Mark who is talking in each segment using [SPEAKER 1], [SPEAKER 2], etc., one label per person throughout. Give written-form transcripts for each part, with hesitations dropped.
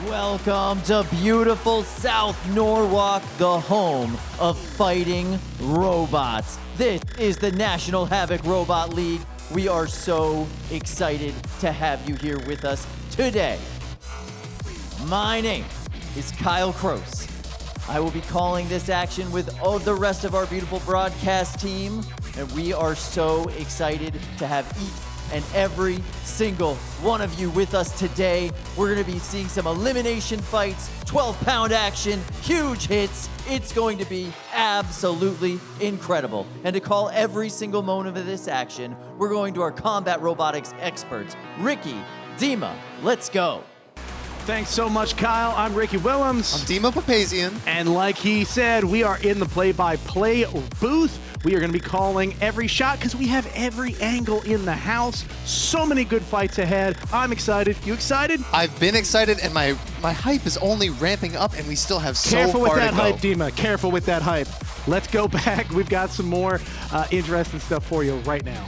[SPEAKER 1] Welcome to beautiful South Norwalk, the home of fighting robots. This is the National Havoc Robot League. We are so excited to have you here with us today. My name is Kyle Kroos. I will be calling this action with all the rest of our beautiful broadcast team, and we are so excited to have each and every single one of you with us today. We're going to be seeing some elimination fights, 12-pound action, huge hits. It's going to be absolutely incredible. And to call every single moment of this action, we're going to our combat robotics experts, Ricky, Dima. Let's go.
[SPEAKER 2] Thanks so much, Kyle. I'm Ricky Willems.
[SPEAKER 3] I'm Dima Papazian.
[SPEAKER 2] And like he said, we are in the play-by-play booth. We are going to be calling every shot because we have every angle in the house. So many good fights ahead. I'm excited. You excited?
[SPEAKER 3] I've been excited, and my hype is only ramping up, and we still have so
[SPEAKER 2] Careful
[SPEAKER 3] far
[SPEAKER 2] with that
[SPEAKER 3] to go.
[SPEAKER 2] hype, Dima. Careful with that hype. Let's go back. We've got some more interesting stuff for you right now.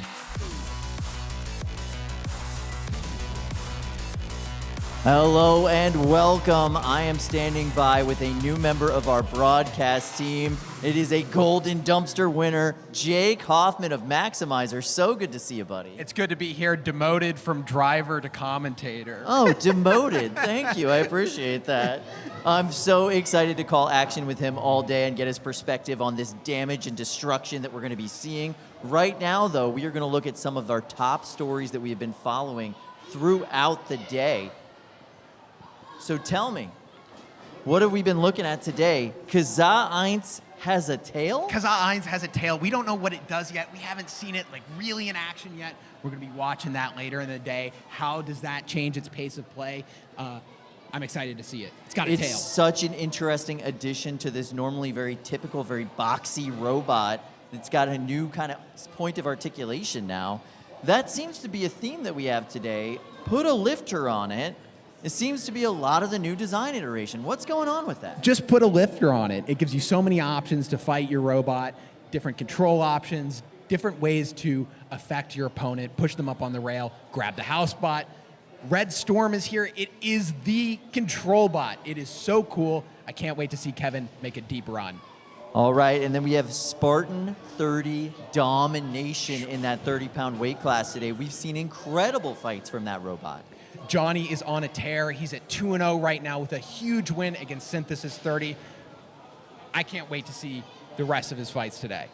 [SPEAKER 1] Hello and welcome. I am standing by with a new member of our broadcast team. It is a golden dumpster winner, Jake Hoffman of Maximizer. So good to see you, buddy.
[SPEAKER 4] It's good to be here, demoted from driver to commentator.
[SPEAKER 1] Oh, demoted. Thank you. I appreciate that. I'm so excited to call action with him all day and get his perspective on this damage and destruction that we're going to be seeing. Right now, though, we are going to look at some of our top stories that we have been following throughout the day. So tell me, what have we been looking at today? Kazaa Eins has a tail?
[SPEAKER 4] Kazaa Eins has a tail. We don't know what it does yet. We haven't seen it like really in action yet. We're going to be watching that later in the day. How does that change its pace of play? I'm excited to see it. It's got a tail.
[SPEAKER 1] It's such an interesting addition to this normally very typical, very boxy robot. It's got a new kind of point of articulation now. That seems to be a theme that we have today. Put a lifter on it. It seems to be a lot of the new design iteration. What's going on with that?
[SPEAKER 4] Just put a lifter on it. It gives you so many options to fight your robot, different control options, different ways to affect your opponent, push them up on the rail, grab the house bot. Red Storm is here. It is the control bot. It is so cool. I can't wait to see Kevin make a deep run.
[SPEAKER 1] All right, and then we have Spartan 30 domination in that 30-pound weight class today. We've seen incredible fights from that robot.
[SPEAKER 4] Johnny is on a tear. He's at 2-0 right now with a huge win against Synthesis 30. I can't wait to see the rest of his fights today.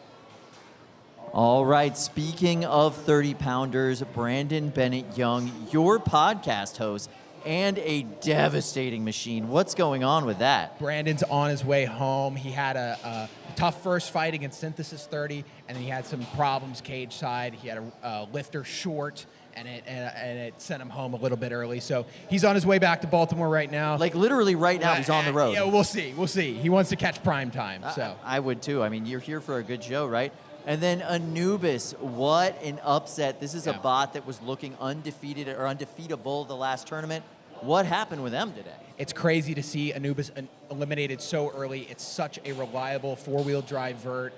[SPEAKER 1] All right, speaking of 30-pounders, Brandon Bennett Young, your podcast host, and a devastating machine. What's going on with that?
[SPEAKER 4] Brandon's on his way home. He had a tough first fight against Synthesis 30, and then he had some problems cage side. He had a lifter short, and it sent him home a little bit early. So he's on his way back to Baltimore right now.
[SPEAKER 1] Like literally right now, he's on the road.
[SPEAKER 4] Yeah, we'll see. We'll see. He wants to catch prime time. So
[SPEAKER 1] I would too. I mean, you're here for a good show, right? And then Anubis, what an upset. This is a bot that was looking undefeated or undefeatable the last tournament. What happened with them today?
[SPEAKER 4] It's crazy to see Anubis eliminated so early. It's such a reliable four-wheel drive vert.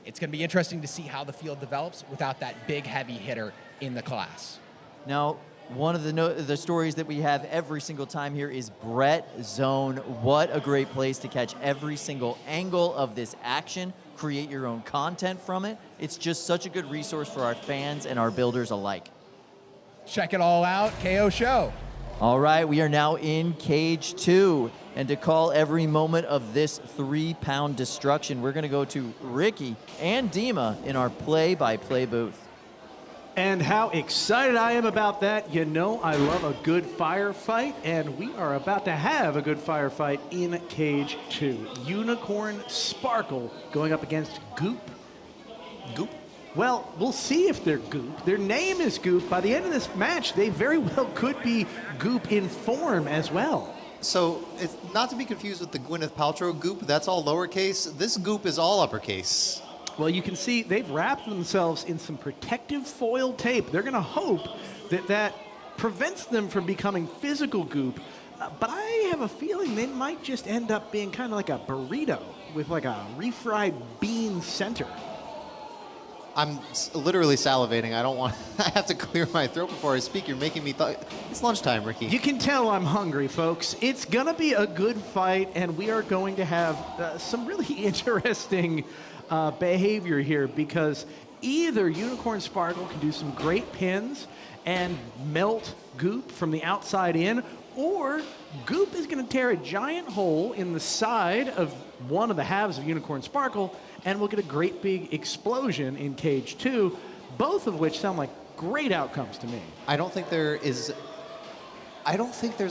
[SPEAKER 4] It's going to be interesting to see how the field develops without that big, heavy hitter in the class.
[SPEAKER 1] Now, one of the stories that we have every single time here is Brett Zone. What a great place to catch every single angle of this action, create your own content from it. It's just such a good resource for our fans and our builders alike.
[SPEAKER 4] Check it all out, KO Show.
[SPEAKER 1] All right, we are now in Cage 2. And to call every moment of this 3-pound destruction, we're going to go to Ricky and Dima in our play-by-play booth.
[SPEAKER 2] And how excited I am about that. You know I love a good firefight, and we are about to have a good firefight in Cage 2. Unicorn Sparkle going up against Goop.
[SPEAKER 3] Goop?
[SPEAKER 2] Well, we'll see if they're Goop. Their name is Goop. By the end of this match, they very well could be Goop in form as well.
[SPEAKER 3] So it's not to be confused with the Gwyneth Paltrow Goop. That's all lowercase. This Goop is all uppercase.
[SPEAKER 2] Well, you can see they've wrapped themselves in some protective foil tape. They're going to hope that that prevents them from becoming physical Goop. But I have a feeling they might just end up being kind of like a burrito with like a refried bean center.
[SPEAKER 3] I'm literally salivating. I don't want. I have to clear my throat before I speak. You're making me thought. It's lunchtime, Ricky.
[SPEAKER 2] You can tell I'm hungry, folks. It's gonna be a good fight, and we are going to have some really interesting behavior here because either Unicorn Sparkle can do some great pins and melt Goop from the outside in, or Goop is going to tear a giant hole in the side of one of the halves of Unicorn Sparkle, and we'll get a great big explosion in Cage 2, both of which sound like great outcomes to me.
[SPEAKER 3] I don't think there's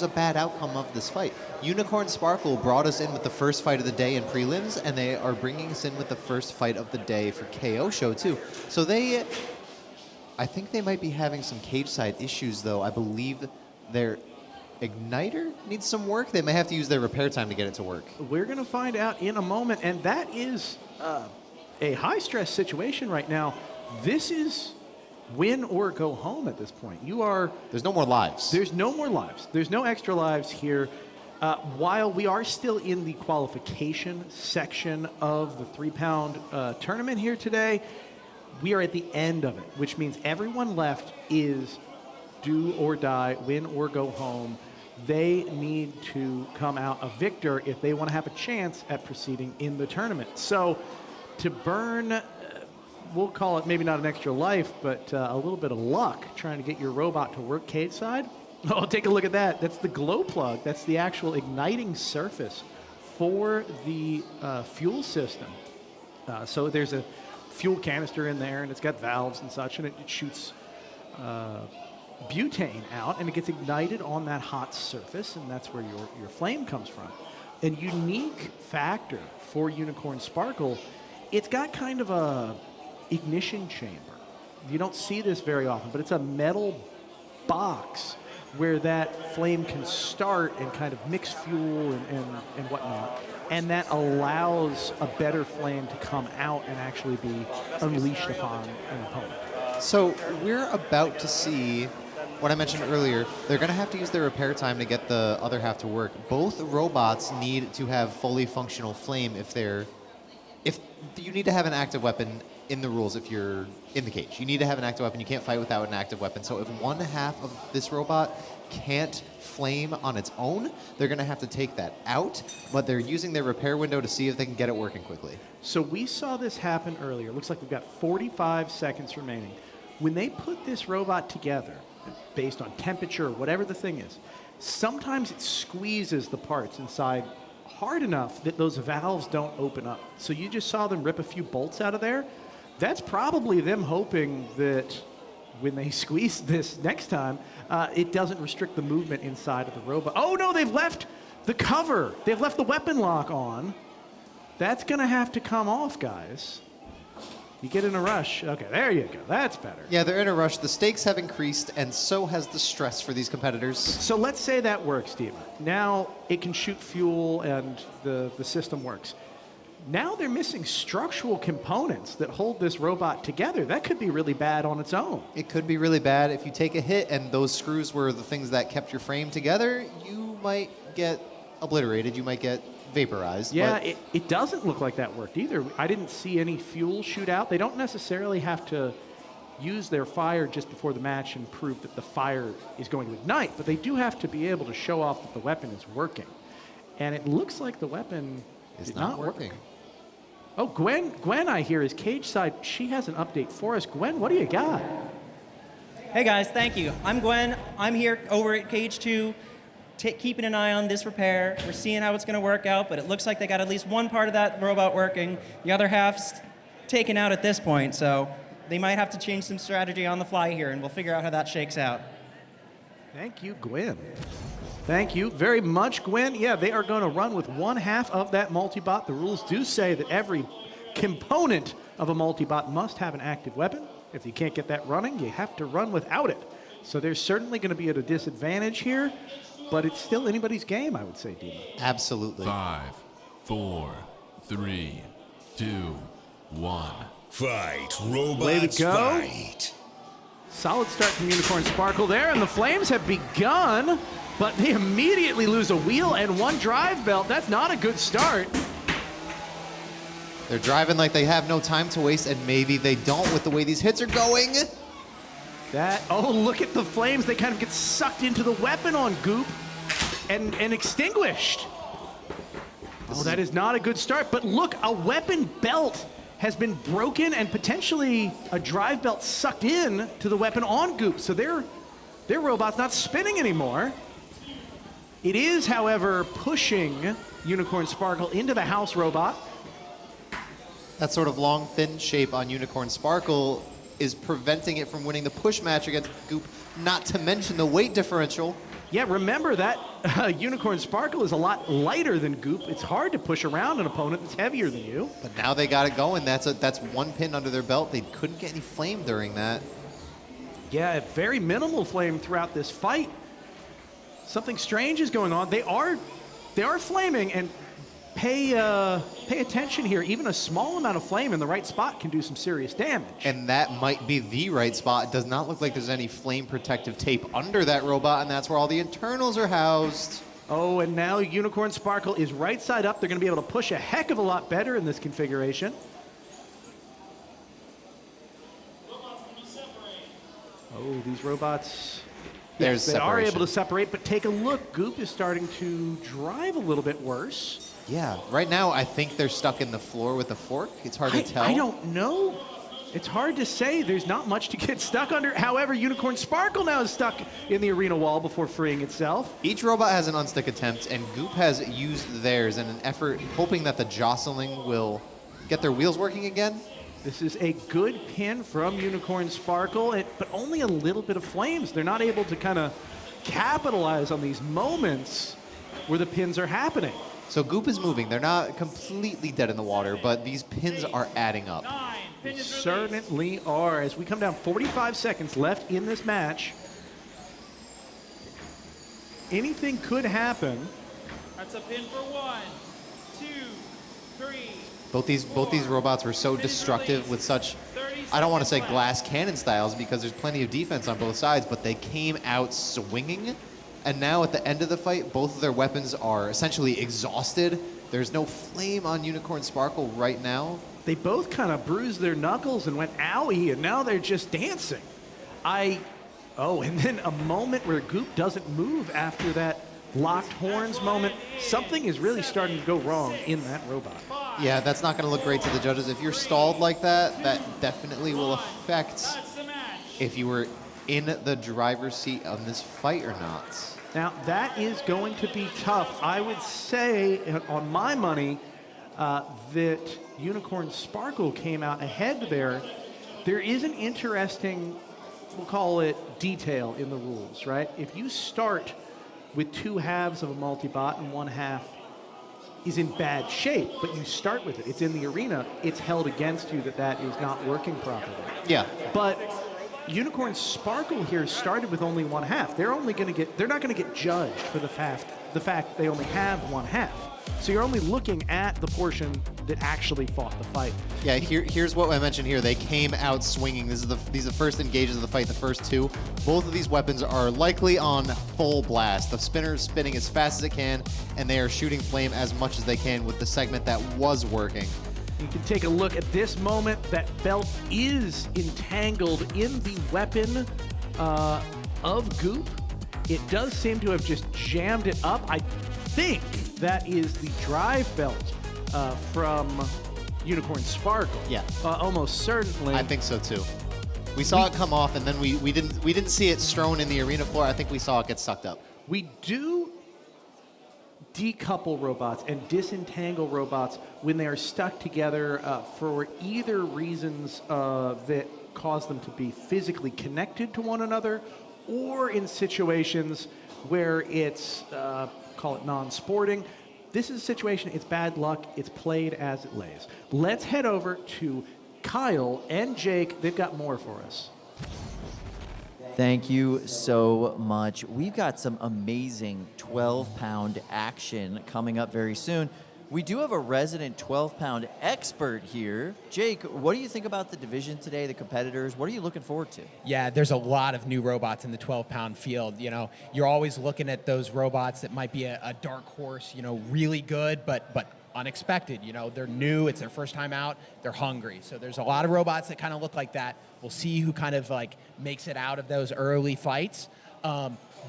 [SPEAKER 3] a bad outcome of this fight. Unicorn Sparkle brought us in with the first fight of the day in prelims, and they are bringing us in with the first fight of the day for KO show too. So I think they might be having some cage side issues though. I believe their igniter needs some work. They may have to use their repair time to get it to work.
[SPEAKER 2] We're going to find out in a moment, and that is a high-stress situation right now. This is win or go home at this point.
[SPEAKER 3] There's no more lives.
[SPEAKER 2] There's no more lives. There's no extra lives here. While we are still in the qualification section of the 3-pound tournament here today, we are at the end of it, which means everyone left is do or die, win or go home. They need to come out a victor if they want to have a chance at proceeding in the tournament. So to burn, we'll call it maybe not an extra life, but a little bit of luck trying to get your robot to work cage side. Oh, take a look at that. That's the glow plug. That's the actual igniting surface for the fuel system. So there's a fuel canister in there, and it's got valves and such, and it shoots butane out, and it gets ignited on that hot surface, and that's where your flame comes from. A unique factor for Unicorn Sparkle, it's got kind of a ignition chamber. You don't see this very often, but it's a metal box where that flame can start and kind of mix fuel and whatnot, and that allows a better flame to come out and actually be unleashed upon an opponent.
[SPEAKER 3] So we're about to see what I mentioned earlier. They're going to have to use their repair time to get the other half to work. Both robots need to have fully functional flame if you need to have an active weapon in the rules if you're in the cage. You need to have an active weapon. You can't fight without an active weapon. So if one half of this robot can't flame on its own, they're going to have to take that out, but they're using their repair window to see if they can get it working quickly.
[SPEAKER 2] So we saw this happen earlier. Looks like we've got 45 seconds remaining. When they put this robot together, based on temperature, whatever the thing is, sometimes it squeezes the parts inside hard enough that those valves don't open up. So you just saw them rip a few bolts out of there. That's probably them hoping that when they squeeze this next time, it doesn't restrict the movement inside of the robot. Oh no, they've left the cover. They've left the weapon lock on. That's gonna have to come off, guys. You get in a rush. Okay, there you go. That's better.
[SPEAKER 3] Yeah, they're in a rush. The stakes have increased, and so has the stress for these competitors.
[SPEAKER 2] So let's say that works, Steven. Now it can shoot fuel and the system works. Now they're missing structural components that hold this robot together. That could be really bad on its own.
[SPEAKER 3] It could be really bad if you take a hit and those screws were the things that kept your frame together. You might get obliterated. You might get vaporized.
[SPEAKER 2] Yeah, it doesn't look like that worked either. I didn't see any fuel shoot out. They don't necessarily have to use their fire just before the match and prove that the fire is going to ignite, but they do have to be able to show off that the weapon is working. And it looks like the weapon is not working. Oh, Gwen, I hear, is cage side. She has an update for us. Gwen, what do you got?
[SPEAKER 5] Hey guys, thank you. I'm Gwen. I'm here over at Cage 2, keeping an eye on this repair. We're seeing how it's going to work out, but it looks like they got at least one part of that robot working. The other half's taken out at this point, so they might have to change some strategy on the fly here, and we'll figure out how that shakes out.
[SPEAKER 2] Thank you, Gwen. Thank you very much, Gwen. Yeah, they are going to run with one half of that multibot. The rules do say that every component of a multibot must have an active weapon. If you can't get that running, you have to run without it. So they're certainly going to be at a disadvantage here, but it's still anybody's game, I would say, Dima.
[SPEAKER 3] Absolutely.
[SPEAKER 6] 5, 4, 3, 2, 1.
[SPEAKER 7] Fight, robots,
[SPEAKER 2] Way to go.
[SPEAKER 7] fight.
[SPEAKER 2] Solid start from Unicorn Sparkle there, and the flames have begun, but they immediately lose a wheel and one drive belt. That's not a good start.
[SPEAKER 3] They're driving like they have no time to waste, and maybe they don't with the way these hits are going.
[SPEAKER 2] Oh, look at the flames. They kind of get sucked into the weapon on Goop and extinguished. Oh, that is not a good start. But look, a weapon belt has been broken and potentially a drive belt sucked in to the weapon on Goop. So their robot's not spinning anymore. It is, however, pushing Unicorn Sparkle into the house robot.
[SPEAKER 3] That sort of long, thin shape on Unicorn Sparkle is preventing it from winning the push match against Goop, not to mention the weight differential.
[SPEAKER 2] Yeah, remember that Unicorn Sparkle is a lot lighter than Goop. It's hard to push around an opponent that's heavier than you.
[SPEAKER 3] But now they got it going. That's one pin under their belt. They couldn't get any flame during that.
[SPEAKER 2] Yeah, very minimal flame throughout this fight. Something strange is going on. They are flaming, and pay attention here. Even a small amount of flame in the right spot can do some serious damage.
[SPEAKER 3] And that might be the right spot. It does not look like there's any flame protective tape under that robot, and that's where all the internals are housed.
[SPEAKER 2] Oh, and now Unicorn Sparkle is right side up. They're going to be able to push a heck of a lot better in this configuration. Oh, these robots, yes, they are able to separate, but take a look. Goop is starting to drive a little bit worse.
[SPEAKER 3] Yeah, right now I think they're stuck in the floor with the fork. It's hard to tell.
[SPEAKER 2] I don't know. It's hard to say. There's not much to get stuck under. However, Unicorn Sparkle now is stuck in the arena wall before freeing itself.
[SPEAKER 3] Each robot has an unstick attempt, and Goop has used theirs in an effort hoping that the jostling will get their wheels working again.
[SPEAKER 2] This is a good pin from Unicorn Sparkle, but only a little bit of flames. They're not able to kind of capitalize on these moments where the pins are happening.
[SPEAKER 3] So Goop is moving. They're not completely dead in the water, but these pins are adding up.
[SPEAKER 2] They certainly are. As we come down 45 seconds left in this match, anything could happen.
[SPEAKER 8] That's a pin for 1, 2, 3.
[SPEAKER 3] Both these robots were so destructive with such, I don't want to say glass cannon styles because there's plenty of defense on both sides, but they came out swinging. And now at the end of the fight, both of their weapons are essentially exhausted. There's no flame on Unicorn Sparkle right now.
[SPEAKER 2] They both kind of bruised their knuckles and went owie, and now they're just dancing. Oh, and then a moment where Goop doesn't move after that locked horns moment. Something is really starting to go wrong in that robot.
[SPEAKER 3] Yeah, that's not going to look great to the judges. If you're stalled like that, that definitely will affect if you were in the driver's seat on this fight or not.
[SPEAKER 2] Now, that is going to be tough. I would say, on my money, that Unicorn Sparkle came out ahead there. There is an interesting, we'll call it detail in the rules, right? If you start with 2 halves of a multi-bot and 1 half is in bad shape, but you start with it, it's in the arena, it's held against you that is not working properly.
[SPEAKER 3] Yeah.
[SPEAKER 2] But Unicorn Sparkle here started with only 1 half. They're not going to get judged for the fact they only have 1 half. So you're only looking at the portion that actually fought the fight.
[SPEAKER 3] Yeah, here's what I mentioned here. They came out swinging. These are the first engages of the fight, the first 2. Both of these weapons are likely on full blast. The spinner is spinning as fast as it can, and they are shooting flame as much as they can with the segment that was working.
[SPEAKER 2] You can take a look at this moment. That belt is entangled in the weapon of Goop. It does seem to have just jammed it up. I think that is the drive belt from Unicorn Sparkle.
[SPEAKER 3] Yeah.
[SPEAKER 2] Almost certainly.
[SPEAKER 3] I think so too. We saw it come off, and then we didn't see it strewn in the arena floor. I think we saw it get sucked up.
[SPEAKER 2] We do decouple robots and disentangle robots when they are stuck together for either reasons that cause them to be physically connected to one another, or in situations where it's, call it non-sporting. This is a situation, it's bad luck, it's played as it lays. Let's head over to Kyle and Jake. They've got more for us.
[SPEAKER 1] Thank you so much. We've got some amazing 12-pound action coming up very soon. We do have a resident 12-pound expert here. Jake, what do you think about the division today, the competitors? What are you looking forward to?
[SPEAKER 4] Yeah, there's a lot of new robots in the 12-pound field. You know, you're always looking at those robots that might be a dark horse, you know, really good, but unexpected. You know, they're new, it's their first time out, they're hungry. So there's a lot of robots that kind of look like that. We'll see who kind of like makes it out of those early fights.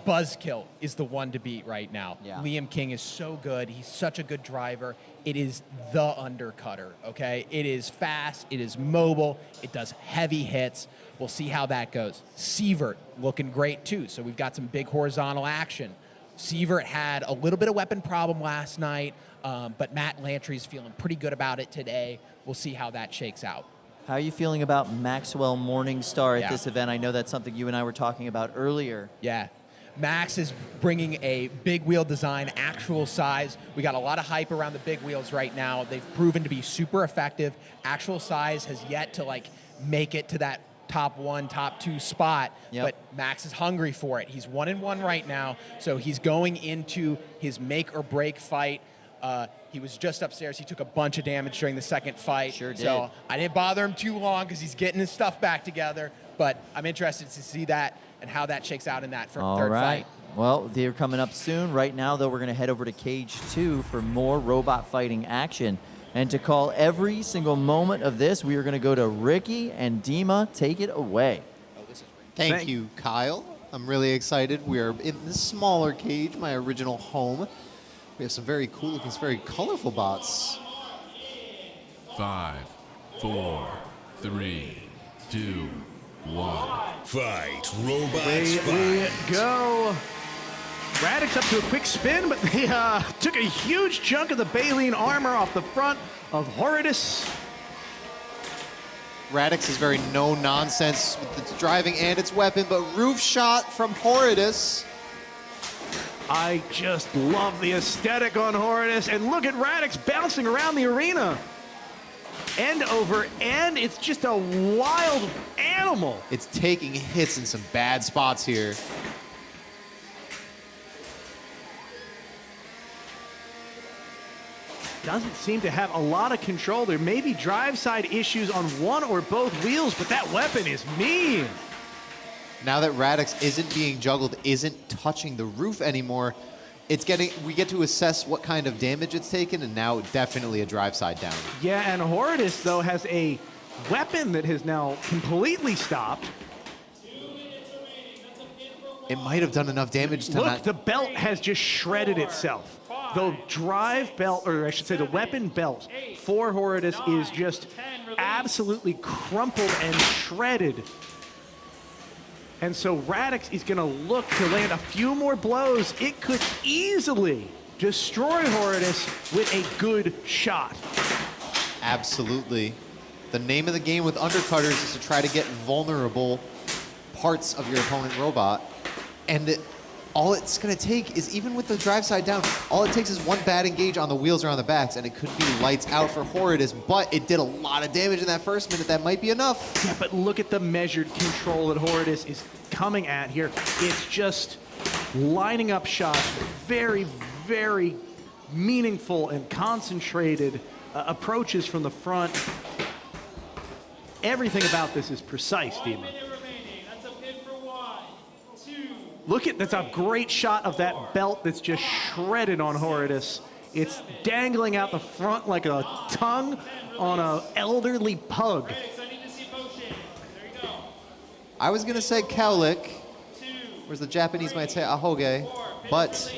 [SPEAKER 4] Buzzkill is the one to beat right now.
[SPEAKER 1] Yeah.
[SPEAKER 4] Liam King is so good. He's such a good driver. It is the undercutter, okay? It is fast, it is mobile, it does heavy hits. We'll see how that goes. Sievert looking great too, so we've got some big horizontal action. Sievert had a little bit of weapon problem last night, but Matt Lantry's feeling pretty good about it today. We'll see how that shakes out.
[SPEAKER 1] How are you feeling about Maxwell Morningstar at
[SPEAKER 4] Yeah.
[SPEAKER 1] this event? I know that's something you and I were talking about earlier.
[SPEAKER 4] Yeah. Max is bringing a big wheel design, actual size. We got a lot of hype around the big wheels right now. They've proven to be super effective. Actual size has yet to like make it to that top 1, top 2 spot, but Max is hungry for it. He's 1-1 right now, so he's going into his make or break fight. He was just upstairs. He took a bunch of damage during the second fight.
[SPEAKER 1] Sure did.
[SPEAKER 4] So I didn't bother him too long because he's getting his stuff back together, but I'm interested to see that and how that shakes out in that third fight.
[SPEAKER 1] Well, they're coming up soon. Right now, though, we're going to head over to Cage 2 for more robot fighting action. And to call every single moment of this, we are going to go to Ricky and Dima. Take it away.
[SPEAKER 3] Thank you, Kyle. I'm really excited. We are in the smaller cage, my original home. We have some very cool looking, very colorful bots.
[SPEAKER 6] 5, 4, 3, 2, 1.
[SPEAKER 7] Fight, robots,
[SPEAKER 2] Away we go. Radix up to a quick spin, but they took a huge chunk of the baleen armor off the front of Horridus.
[SPEAKER 3] Radix is very no-nonsense with its driving and its weapon, but roof shot from Horridus.
[SPEAKER 2] I just love the aesthetic on Horridus, and look at Radix bouncing around the arena. End over end, it's just a wild animal.
[SPEAKER 3] It's taking hits in some bad spots here.
[SPEAKER 2] Doesn't seem to have a lot of control. There may be drive side issues on one or both wheels, but that weapon is mean.
[SPEAKER 3] Now that Radix isn't being juggled, isn't touching the roof anymore, we get to assess what kind of damage it's taken, and now definitely a drive side down.
[SPEAKER 2] Yeah, and Horridus, though, has a weapon that has now completely stopped.
[SPEAKER 3] It might have done enough damage to
[SPEAKER 2] Look, the belt has just shredded itself. The drive belt, or I should say the weapon belt for Horridus is just absolutely crumpled and shredded. And so Radix is going to look to land a few more blows. It could easily destroy Horridus with a good shot.
[SPEAKER 3] Absolutely. The name of the game with undercutters is to try to get vulnerable parts of your opponent robot. And all it's going to take is, even with the drive side down, all it takes is one bad engage on the wheels or on the backs, and it could be lights out for Horridus, but it did a lot of damage in that first minute. That might be enough.
[SPEAKER 2] Yeah, but look at the measured control that Horridus is coming at here. It's just lining up shots, very, very meaningful and concentrated approaches from the front. Everything about this is precise, Dima. That's a great shot of that belt that's just shredded on Horridus. It's dangling out the front like a tongue on an elderly pug.
[SPEAKER 3] I was going to say Cowlick, whereas the Japanese might say Ahoge, but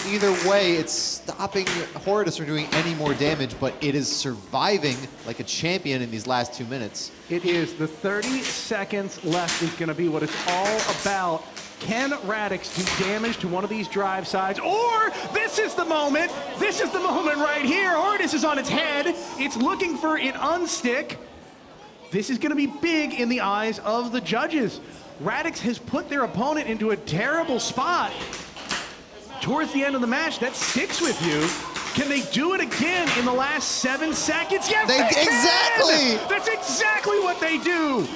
[SPEAKER 3] either way, it's stopping Horridus from doing any more damage, but it is surviving like a champion in these last 2 minutes.
[SPEAKER 2] It is. The 30 seconds left is going to be what it's all about. Can Radix do damage to one of these drive sides? Or this is the moment. This is the moment right here. Horridus is on its head. It's looking for an unstick. This is going to be big in the eyes of the judges. Radix has put their opponent into a terrible spot. Towards the end of the match, that sticks with you. Can they do it again in the last 7 seconds? Yes, they can!
[SPEAKER 3] Exactly!
[SPEAKER 2] That's exactly what they do.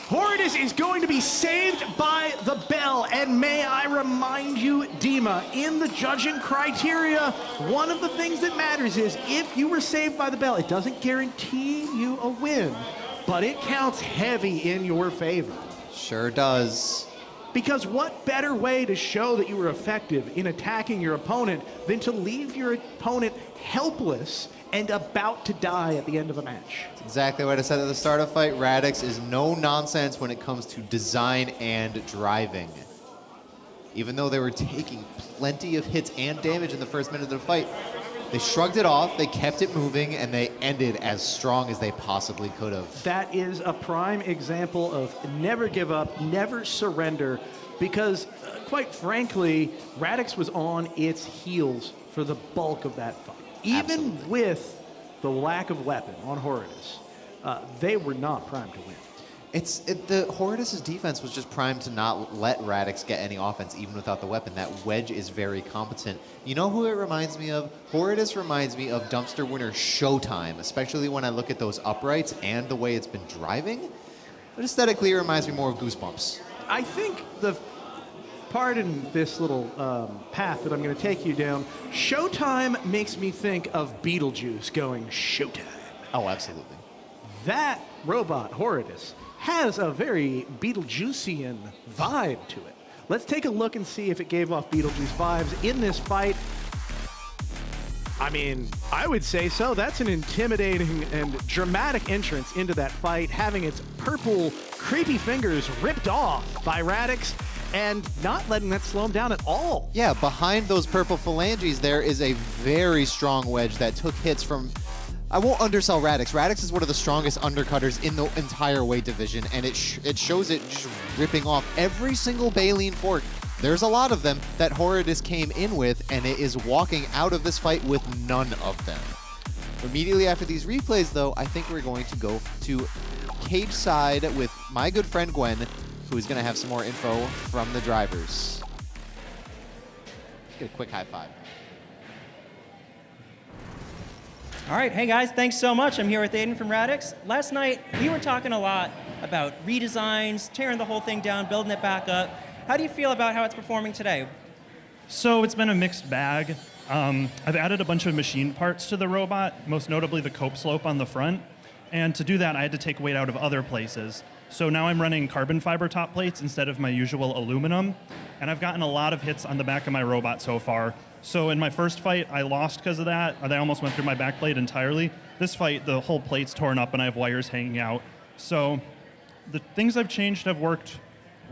[SPEAKER 2] Horridus is going to be saved by the bell. And may I remind you, Dima, in the judging criteria, one of the things that matters is if you were saved by the bell, it doesn't guarantee you a win, but it counts heavy in your favor.
[SPEAKER 3] Sure does.
[SPEAKER 2] Because what better way to show that you were effective in attacking your opponent than to leave your opponent helpless and about to die at the end of a match?
[SPEAKER 3] Exactly what I said at the start of the fight. Radix is no nonsense when it comes to design and driving. Even though they were taking plenty of hits and damage in the first minute of the fight, they shrugged it off, they kept it moving, and they ended as strong as they possibly could have.
[SPEAKER 2] That is a prime example of never give up, never surrender, because quite frankly, Radix was on its heels for the bulk of that fight. Even
[SPEAKER 3] Absolutely.
[SPEAKER 2] with the lack of weapon on Horridus, they were not primed to win.
[SPEAKER 3] The Horridus' defense was just primed to not let Radix get any offense, even without the weapon. That wedge is very competent. You know who it reminds me of? Horridus reminds me of dumpster winner Showtime, especially when I look at those uprights and the way it's been driving. But aesthetically, it reminds me more of Goosebumps.
[SPEAKER 2] I think pardon this little path that I'm going to take you down, Showtime makes me think of Beetlejuice going Showtime.
[SPEAKER 3] Oh, absolutely.
[SPEAKER 2] That robot, Horridus, has a very Beetlejuician vibe to it. Let's take a look and see if it gave off Beetlejuice vibes in this fight. I mean, I would say so. That's an intimidating and dramatic entrance into that fight, having its purple, creepy fingers ripped off by Radix and not letting that slow him down at all.
[SPEAKER 3] Yeah, behind those purple phalanges, there is a very strong wedge that took hits from... I won't undersell Radix. Radix is one of the strongest undercutters in the entire weight division, and it shows it just ripping off every single baleen fork. There's a lot of them that Horridus came in with, and it is walking out of this fight with none of them. Immediately after these replays, though, I think we're going to go to cage side with my good friend Gwen, who is going to have some more info from the drivers. Let's get a quick high five.
[SPEAKER 5] All right, hey guys, thanks so much. I'm here with Aiden from Radix. Last night, we were talking a lot about redesigns, tearing the whole thing down, building it back up. How do you feel about how it's performing today?
[SPEAKER 9] So it's been a mixed bag. I've added a bunch of machine parts to the robot, most notably the cope slope on the front. And to do that, I had to take weight out of other places. So now I'm running carbon fiber top plates instead of my usual aluminum. And I've gotten a lot of hits on the back of my robot so far. So in my first fight, I lost because of that. I almost went through my back plate entirely. This fight, the whole plate's torn up and I have wires hanging out. So the things I've changed have worked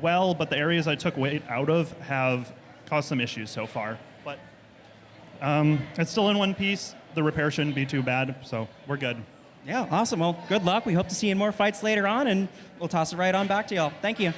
[SPEAKER 9] well, but the areas I took weight out of have caused some issues so far. But it's still in one piece. The repair shouldn't be too bad, so we're good.
[SPEAKER 5] Yeah, awesome. Well, good luck. We hope to see you in more fights later on, and we'll toss it right on back to y'all. Thank you.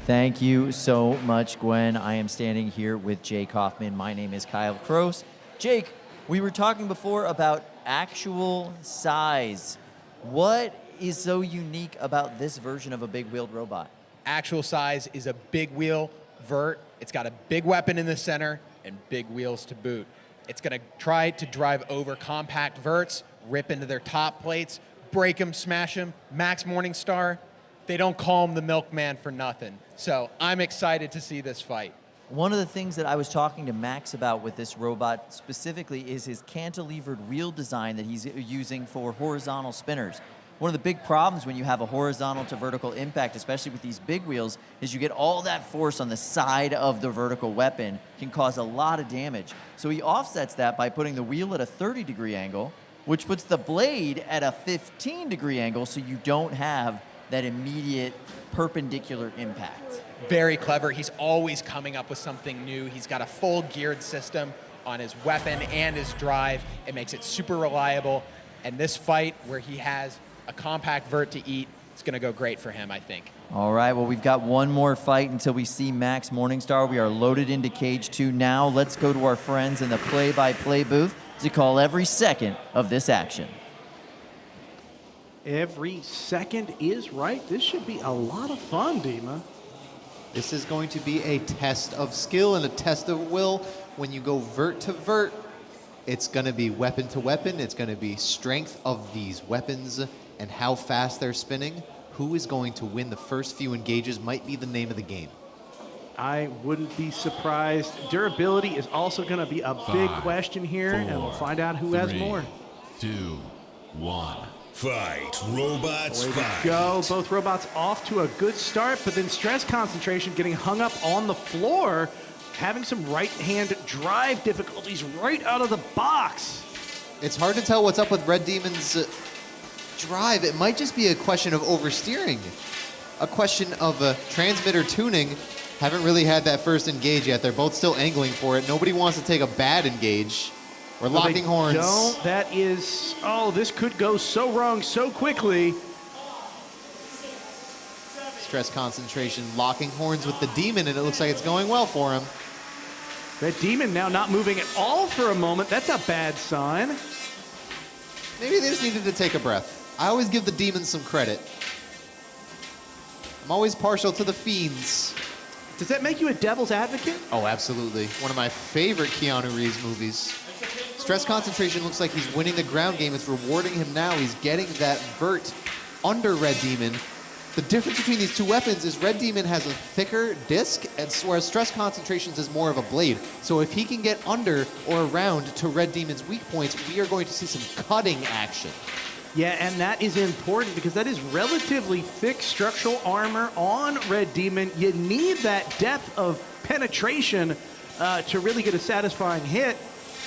[SPEAKER 1] Thank you so much, Gwen. I am standing here with Jake Hoffman. My name is Kyle Kroos. Jake, we were talking before about actual size. What is so unique about this version of a big-wheeled robot?
[SPEAKER 4] Actual size is a big wheel vert. It's got a big weapon in the center and big wheels to boot. It's going to try to drive over compact verts, rip into their top plates, break them, smash them. Max Morningstar, they don't call him the milkman for nothing. So I'm excited to see this fight.
[SPEAKER 1] One of the things that I was talking to Max about with this robot specifically is his cantilevered wheel design that he's using for horizontal spinners. One of the big problems when you have a horizontal to vertical impact, especially with these big wheels, is you get all that force on the side of the vertical weapon, can cause a lot of damage. So he offsets that by putting the wheel at a 30-degree angle, which puts the blade at a 15-degree angle so you don't have that immediate perpendicular impact.
[SPEAKER 4] Very clever. He's always coming up with something new. He's got a full geared system on his weapon and his drive. It makes it super reliable. And this fight, where he has a compact vert to eat, it's going to go great for him, I think.
[SPEAKER 1] All right, well, we've got one more fight until we see Max Morningstar. We are loaded into Cage 2 now. Let's go to our friends in the play-by-play booth to call every second of this action.
[SPEAKER 2] Every second is right. This should be a lot of fun, Dima.
[SPEAKER 3] This is going to be a test of skill and a test of will. When you go vert to vert, it's going to be weapon to weapon. It's going to be strength of these weapons and how fast they're spinning. Who is going to win the first few engages might be the name of the game.
[SPEAKER 2] I wouldn't be surprised. Durability is also going to be a big
[SPEAKER 6] 5,
[SPEAKER 2] question here,
[SPEAKER 6] 4,
[SPEAKER 2] and we'll find out who has
[SPEAKER 6] 3,
[SPEAKER 2] more.
[SPEAKER 6] 2, 1.
[SPEAKER 7] Fight. Robots
[SPEAKER 2] Way to
[SPEAKER 7] fight.
[SPEAKER 2] go. Both robots off to a good start, but then stress concentration getting hung up on the floor, having some right-hand drive difficulties right out of the box.
[SPEAKER 3] It's hard to tell what's up with Red Demon's drive. It might just be a question of oversteering, a question of transmitter tuning. Haven't really had that first engage yet. They're both still angling for it. Nobody wants to take a bad engage. We're
[SPEAKER 2] Well,
[SPEAKER 3] locking horns.
[SPEAKER 2] Don't. That is, oh, this could go so wrong so quickly.
[SPEAKER 3] Stress concentration, locking horns with the Demon, and it looks like it's going well for him.
[SPEAKER 2] Red Demon now not moving at all for a moment. That's a bad sign.
[SPEAKER 3] Maybe they just needed to take a breath. I always give the Demons some credit. I'm always partial to the Fiends.
[SPEAKER 2] Does that make you a devil's advocate?
[SPEAKER 3] Oh, absolutely. One of my favorite Keanu Reeves movies. Stress concentration looks like he's winning the ground game. It's rewarding him now. He's getting that vert under Red Demon. The difference between these two weapons is Red Demon has a thicker disc, whereas Stress Concentrations is more of a blade. So if he can get under or around to Red Demon's weak points, we are going to see some cutting action.
[SPEAKER 2] Yeah, and that is important because that is relatively thick structural armor on Red Demon. You need that depth of penetration to really get a satisfying hit.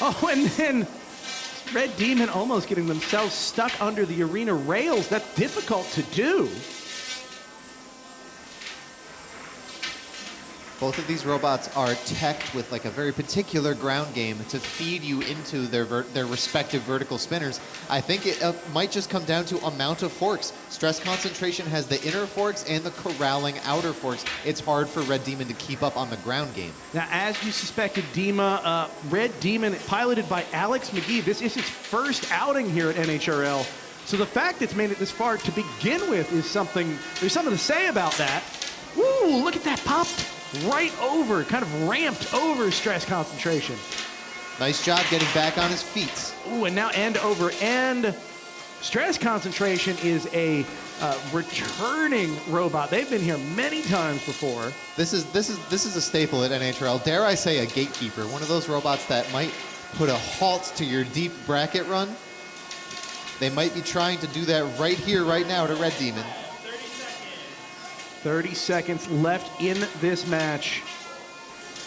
[SPEAKER 2] Oh, and then Red Demon almost getting themselves stuck under the arena rails. That's difficult to do.
[SPEAKER 3] Both of these robots are teched with like a very particular ground game to feed you into their respective vertical spinners. I think it might just come down to amount of forks. Stress concentration has the inner forks and the corralling outer forks. It's hard for Red Demon to keep up on the ground game.
[SPEAKER 2] Now, as you suspected, Dima, Red Demon, piloted by Alex McGee. This is his first outing here at NHRL. So the fact it's made it this far to begin with is something, there's something to say about that. Woo, look at that, popped right over, kind of ramped over stress concentration.
[SPEAKER 3] Nice job getting back on his feet.
[SPEAKER 2] Ooh, and now end over end. Stress concentration is a returning robot. They've been here many times before.
[SPEAKER 3] This is a staple at NHRL. Dare I say a gatekeeper, one of those robots that might put a halt to your deep bracket run. They might be trying to do that right here, right now to Red Demon.
[SPEAKER 2] 30 seconds left in this match.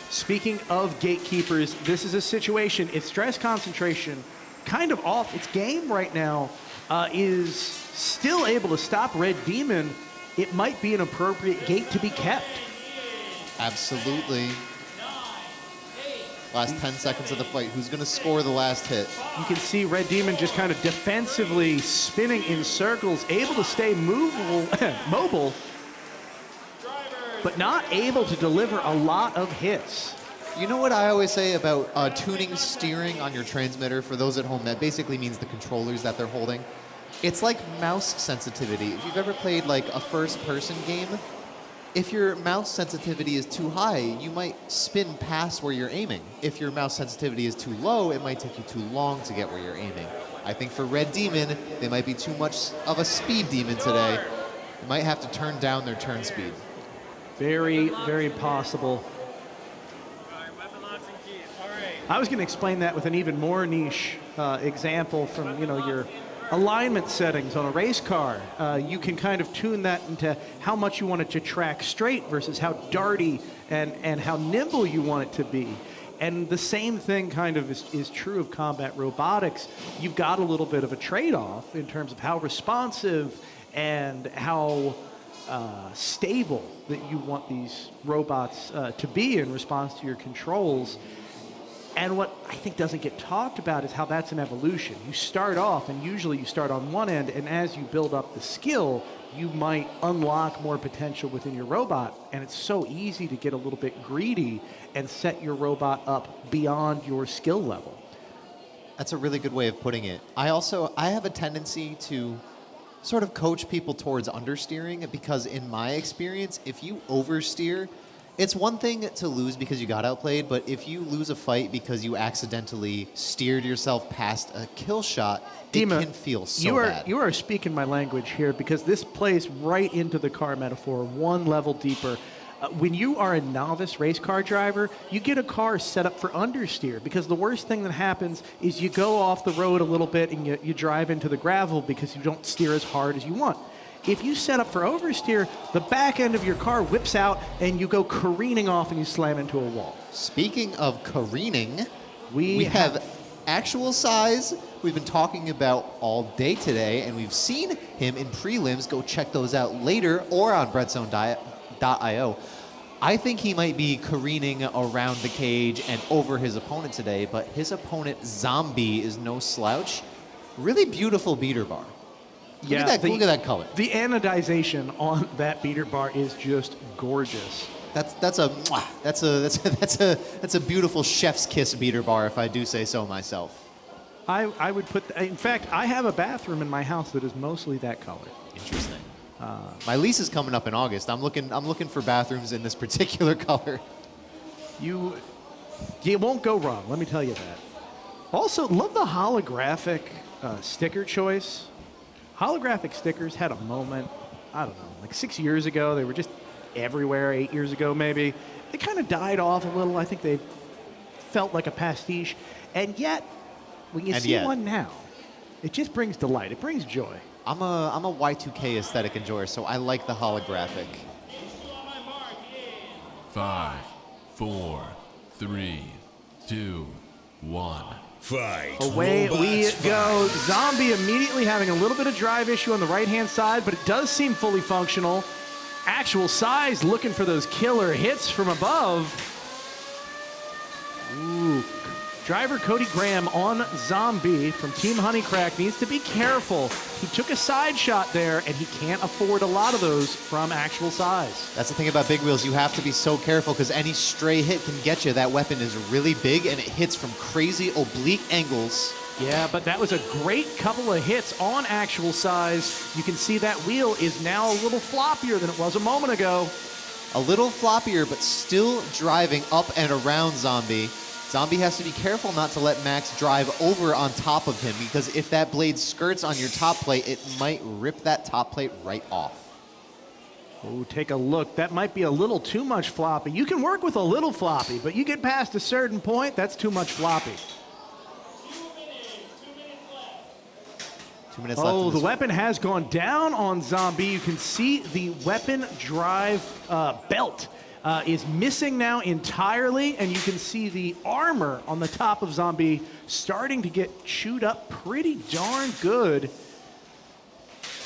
[SPEAKER 2] Speaking of gatekeepers, this is a situation, if stress concentration kind of off its game right now, is still able to stop Red Demon, it might be an appropriate gate to be kept.
[SPEAKER 3] Absolutely. Last 10 seconds of the fight. Who's going to score the last hit?
[SPEAKER 2] You can see Red Demon just kind of defensively spinning in circles, able to stay mobile, but not able to deliver a lot of hits.
[SPEAKER 3] You know what I always say about tuning steering on your transmitter? For those at home, that basically means the controllers that they're holding. It's like mouse sensitivity. If you've ever played like a first-person game, if your mouse sensitivity is too high, you might spin past where you're aiming. If your mouse sensitivity is too low, it might take you too long to get where you're aiming. I think for Red Demon, they might be too much of a speed demon today. They might have to turn down their turn speed.
[SPEAKER 2] Very, very possible. I was going to explain that with an even more niche example from, your alignment settings on a race car. You can kind of tune that into how much you want it to track straight versus how darty and how nimble you want it to be. And the same thing kind of is true of combat robotics. You've got a little bit of a trade-off in terms of how responsive and how stable that you want these robots to be in response to your controls. And what I think doesn't get talked about is how that's an evolution. You start off, and usually you start on one end, and as you build up the skill, you might unlock more potential within your robot. And it's so easy to get a little bit greedy and set your robot up beyond your skill level.
[SPEAKER 3] That's a really good way of putting it. I have a tendency to sort of coach people towards understeering, because in my experience, if you oversteer, it's one thing to lose because you got outplayed, but if you lose a fight because you accidentally steered yourself past a kill shot,
[SPEAKER 2] Dima,
[SPEAKER 3] it can feel so bad.
[SPEAKER 2] You are speaking my language here, because this plays right into the car metaphor, one level deeper. when you are a novice race car driver, you get a car set up for understeer because the worst thing that happens is you go off the road a little bit and you drive into the gravel because you don't steer as hard as you want. If you set up for oversteer, the back end of your car whips out and you go careening off and you slam into a wall.
[SPEAKER 3] Speaking of careening, we have actual size we've been talking about all day today, and we've seen him in prelims. Go check those out later or on breadzone.io. I think he might be careening around the cage and over his opponent today, but his opponent, Zombie, is no slouch. Really beautiful beater bar. Look at that color.
[SPEAKER 2] The anodization on that beater bar is just gorgeous.
[SPEAKER 3] That's a beautiful chef's kiss beater bar, if I do say so myself.
[SPEAKER 2] I would put, in fact, I have a bathroom in my house that is mostly that color.
[SPEAKER 3] Interesting. My lease is coming up in August. I'm looking for bathrooms in this particular color.
[SPEAKER 2] You won't go wrong, let me tell you that. Also, love the holographic sticker choice. Holographic stickers had a moment, I don't know, like 6 years ago. They were just everywhere, 8 years ago maybe. They kind of died off a little. I think they felt like a pastiche. And yet, when you see one now, it just brings delight. It brings joy.
[SPEAKER 3] I'm a Y2K aesthetic enjoyer, so I like the holographic.
[SPEAKER 6] 5, 4, 3, 2, 1.
[SPEAKER 7] Fight.
[SPEAKER 2] Away
[SPEAKER 7] Robots
[SPEAKER 2] we
[SPEAKER 7] fight.
[SPEAKER 2] go. Zombie immediately having a little bit of drive issue on the right-hand side, but it does seem fully functional. Actual size looking for those killer hits from above. Ooh. Driver Cody Graham on Zombie from Team Honeycrack needs to be careful. He took a side shot there, and he can't afford a lot of those from actual size.
[SPEAKER 3] That's the thing about big wheels. You have to be so careful because any stray hit can get you. That weapon is really big, and it hits from crazy oblique angles.
[SPEAKER 2] Yeah, but that was a great couple of hits on actual size. You can see that wheel is now a little floppier than it was a moment ago.
[SPEAKER 3] A little floppier, but still driving up and around Zombie. Zombie has to be careful not to let Max drive over on top of him, because if that blade skirts on your top plate, it might rip that top plate right off.
[SPEAKER 2] Oh, take a look. That might be a little too much floppy. You can work with a little floppy, but you get past a certain point, that's too much floppy.
[SPEAKER 3] 2 minutes left.
[SPEAKER 2] Oh, the weapon has gone down on Zombie. You can see the weapon drive belt is missing now entirely, and you can see the armor on the top of Zombie starting to get chewed up pretty darn good.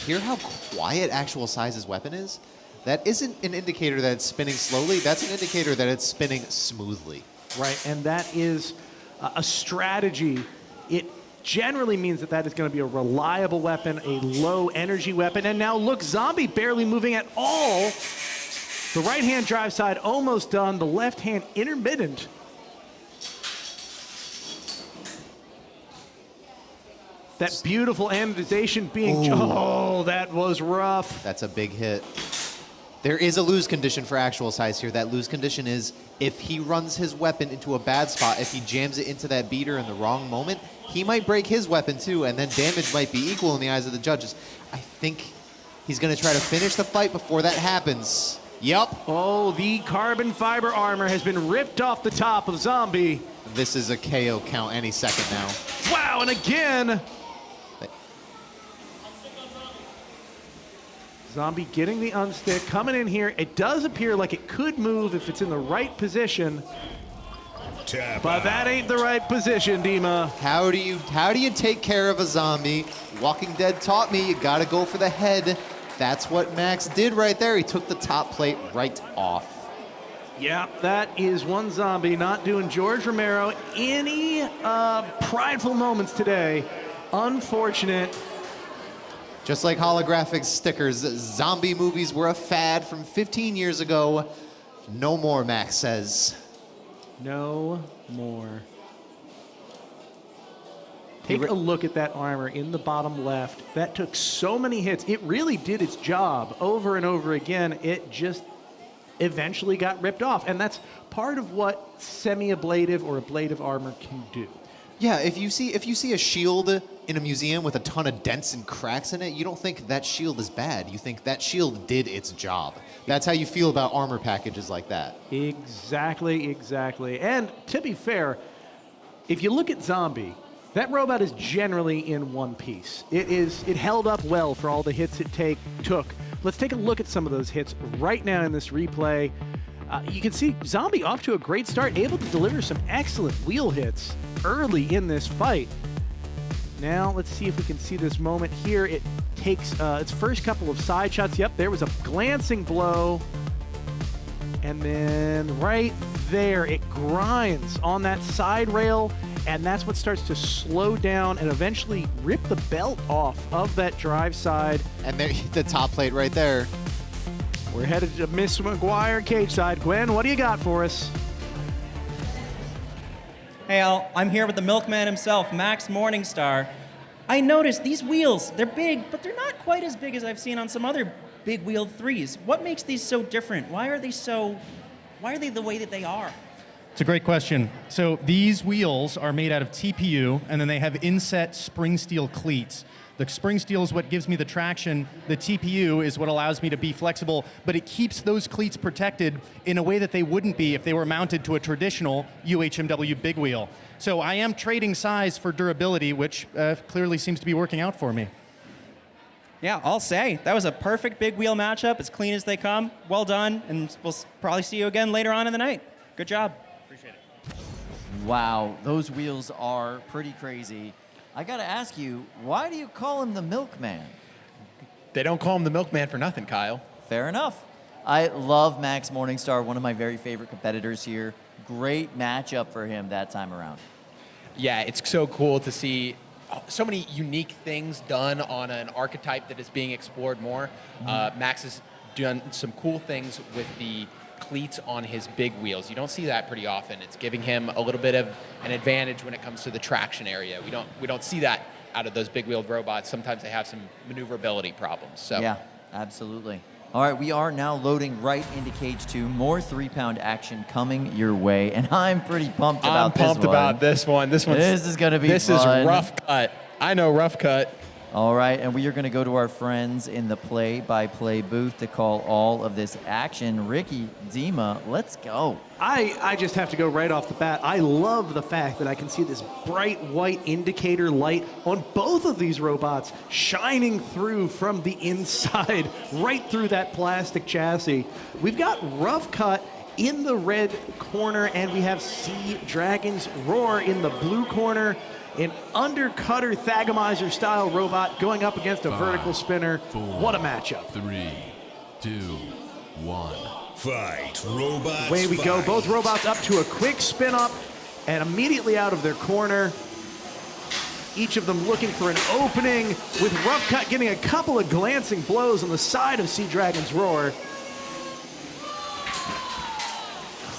[SPEAKER 3] Hear how quiet actual size's weapon is? That isn't an indicator that it's spinning slowly. That's an indicator that it's spinning smoothly.
[SPEAKER 2] Right, and that is a strategy. It generally means that is going to be a reliable weapon, a low energy weapon. And now look, Zombie barely moving at all. The right-hand drive side almost done. The left-hand intermittent. That beautiful anodization being... Oh, that was rough.
[SPEAKER 3] That's a big hit. There is a lose condition for actual size here. That lose condition is if he runs his weapon into a bad spot, if he jams it into that beater in the wrong moment, he might break his weapon too, and then damage might be equal in the eyes of the judges. I think he's going to try to finish the fight before that happens. Yup.
[SPEAKER 2] Oh, the carbon fiber armor has been ripped off the top of Zombie.
[SPEAKER 3] This is a KO count any second now.
[SPEAKER 2] Wow, and again. Zombie getting the unstick, coming in here. It does appear like it could move if it's in the right position. But that ain't the right position, Dima.
[SPEAKER 3] How do you take care of a zombie? Walking Dead taught me you gotta go for the head. That's what Max did right there. He took the top plate right off.
[SPEAKER 2] Yeah, that is one zombie not doing George Romero any prideful moments today. Unfortunate.
[SPEAKER 3] Just like holographic stickers, zombie movies were a fad from 15 years ago. No more, Max says.
[SPEAKER 2] No more. Take a look at that armor in the bottom left. That took so many hits. It really did its job over and over again. It just eventually got ripped off. And that's part of what semi-ablative or ablative armor can do.
[SPEAKER 3] Yeah, if you see a shield in a museum with a ton of dents and cracks in it, you don't think that shield is bad. You think that shield did its job. That's how you feel about armor packages like that.
[SPEAKER 2] Exactly, exactly. And to be fair, if you look at Zombie, that robot is generally in one piece. It held up well for all the hits it took. Let's take a look at some of those hits right now in this replay. You can see Zombie off to a great start, able to deliver some excellent wheel hits early in this fight. Now, let's see if we can see this moment here. It takes its first couple of side shots. Yep, there was a glancing blow. And then right there, it grinds on that side rail, and that's what starts to slow down and eventually rip the belt off of that drive side.
[SPEAKER 3] And there, the top plate right there.
[SPEAKER 2] We're headed to Miss McGuire cage side. Gwen, what do you got for us?
[SPEAKER 5] Hey, Al, I'm here with the milkman himself, Max Morningstar. I noticed these wheels, they're big, but they're not quite as big as I've seen on some other big wheeled threes. What makes these so different? Why are they the way that they are?
[SPEAKER 10] It's a great question. So these wheels are made out of TPU, and then they have inset spring steel cleats. The spring steel is what gives me the traction. The TPU is what allows me to be flexible, but it keeps those cleats protected in a way that they wouldn't be if they were mounted to a traditional UHMW big wheel. So I am trading size for durability, which clearly seems to be working out for me.
[SPEAKER 5] Yeah, I'll say, that was a perfect big wheel matchup, as clean as they come. Well done, and we'll probably see you again later on in the night. Good job.
[SPEAKER 10] Appreciate it.
[SPEAKER 1] Wow, those wheels are pretty crazy. I gotta ask you, why do you call him the Milkman?
[SPEAKER 4] They don't call him the Milkman for nothing, Kyle.
[SPEAKER 1] Fair enough. I love Max Morningstar, one of my very favorite competitors here. Great matchup for him that time around.
[SPEAKER 4] Yeah, it's so cool to see so many unique things done on an archetype that is being explored more. Max has done some cool things with the cleats on his big wheels. You don't see that pretty often. It's giving him a little bit of an advantage when it comes to the traction area. We don't see that out of those big wheeled robots. Sometimes they have some maneuverability problems. So
[SPEAKER 1] yeah, absolutely. All right, we are now loading right into Cage 2. More 3-pound action coming your way, and I'm pretty pumped about this one.
[SPEAKER 4] I'm pumped about this one. This
[SPEAKER 1] is going to be
[SPEAKER 4] This
[SPEAKER 1] fun.
[SPEAKER 4] is rough cut. I know rough cut.
[SPEAKER 1] All right, and we are going to go to our friends in the play-by-play booth to call all of this action. Ricky, Dima, let's go.
[SPEAKER 2] I just have to go right off the bat. I love the fact that I can see this bright white indicator light on both of these robots shining through from the inside, right through that plastic chassis. We've got Rough Cut in the red corner, and we have Sea Dragon's Roar in the blue corner. An undercutter Thagomizer style robot going up against a vertical spinner.
[SPEAKER 6] 4,
[SPEAKER 2] what a matchup.
[SPEAKER 6] 3, 2, 1.
[SPEAKER 7] Fight, robots.
[SPEAKER 2] Away we go.
[SPEAKER 7] fight.
[SPEAKER 2] Both robots up to a quick spin up and immediately out of their corner. Each of them looking for an opening, with Rough Cut getting a couple of glancing blows on the side of Sea Dragon's Roar.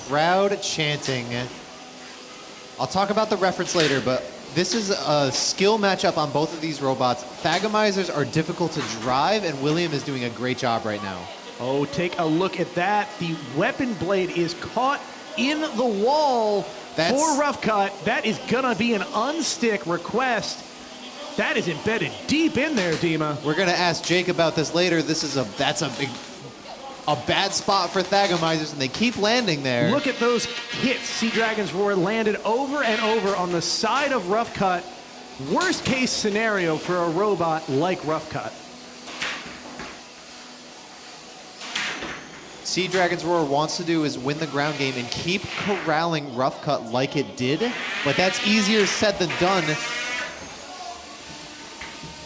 [SPEAKER 3] Crowd chanting. I'll talk about the reference later, but this is a skill matchup on both of these robots. Thagomizers are difficult to drive, and William is doing a great job right now.
[SPEAKER 2] Oh, take a look at that. The weapon blade is caught in the wall for Rough Cut. That is gonna be an unstick request. That is embedded deep in there, Dima.
[SPEAKER 3] We're gonna ask Jake about this later. That's a bad spot for Thagomizers, and they keep landing there.
[SPEAKER 2] Look at those hits. Sea Dragon's Roar landed over and over on the side of Rough Cut. Worst case scenario for a robot like Rough Cut.
[SPEAKER 3] Sea Dragon's Roar wants to do is win the ground game and keep corralling Rough Cut like it did, but that's easier said than done.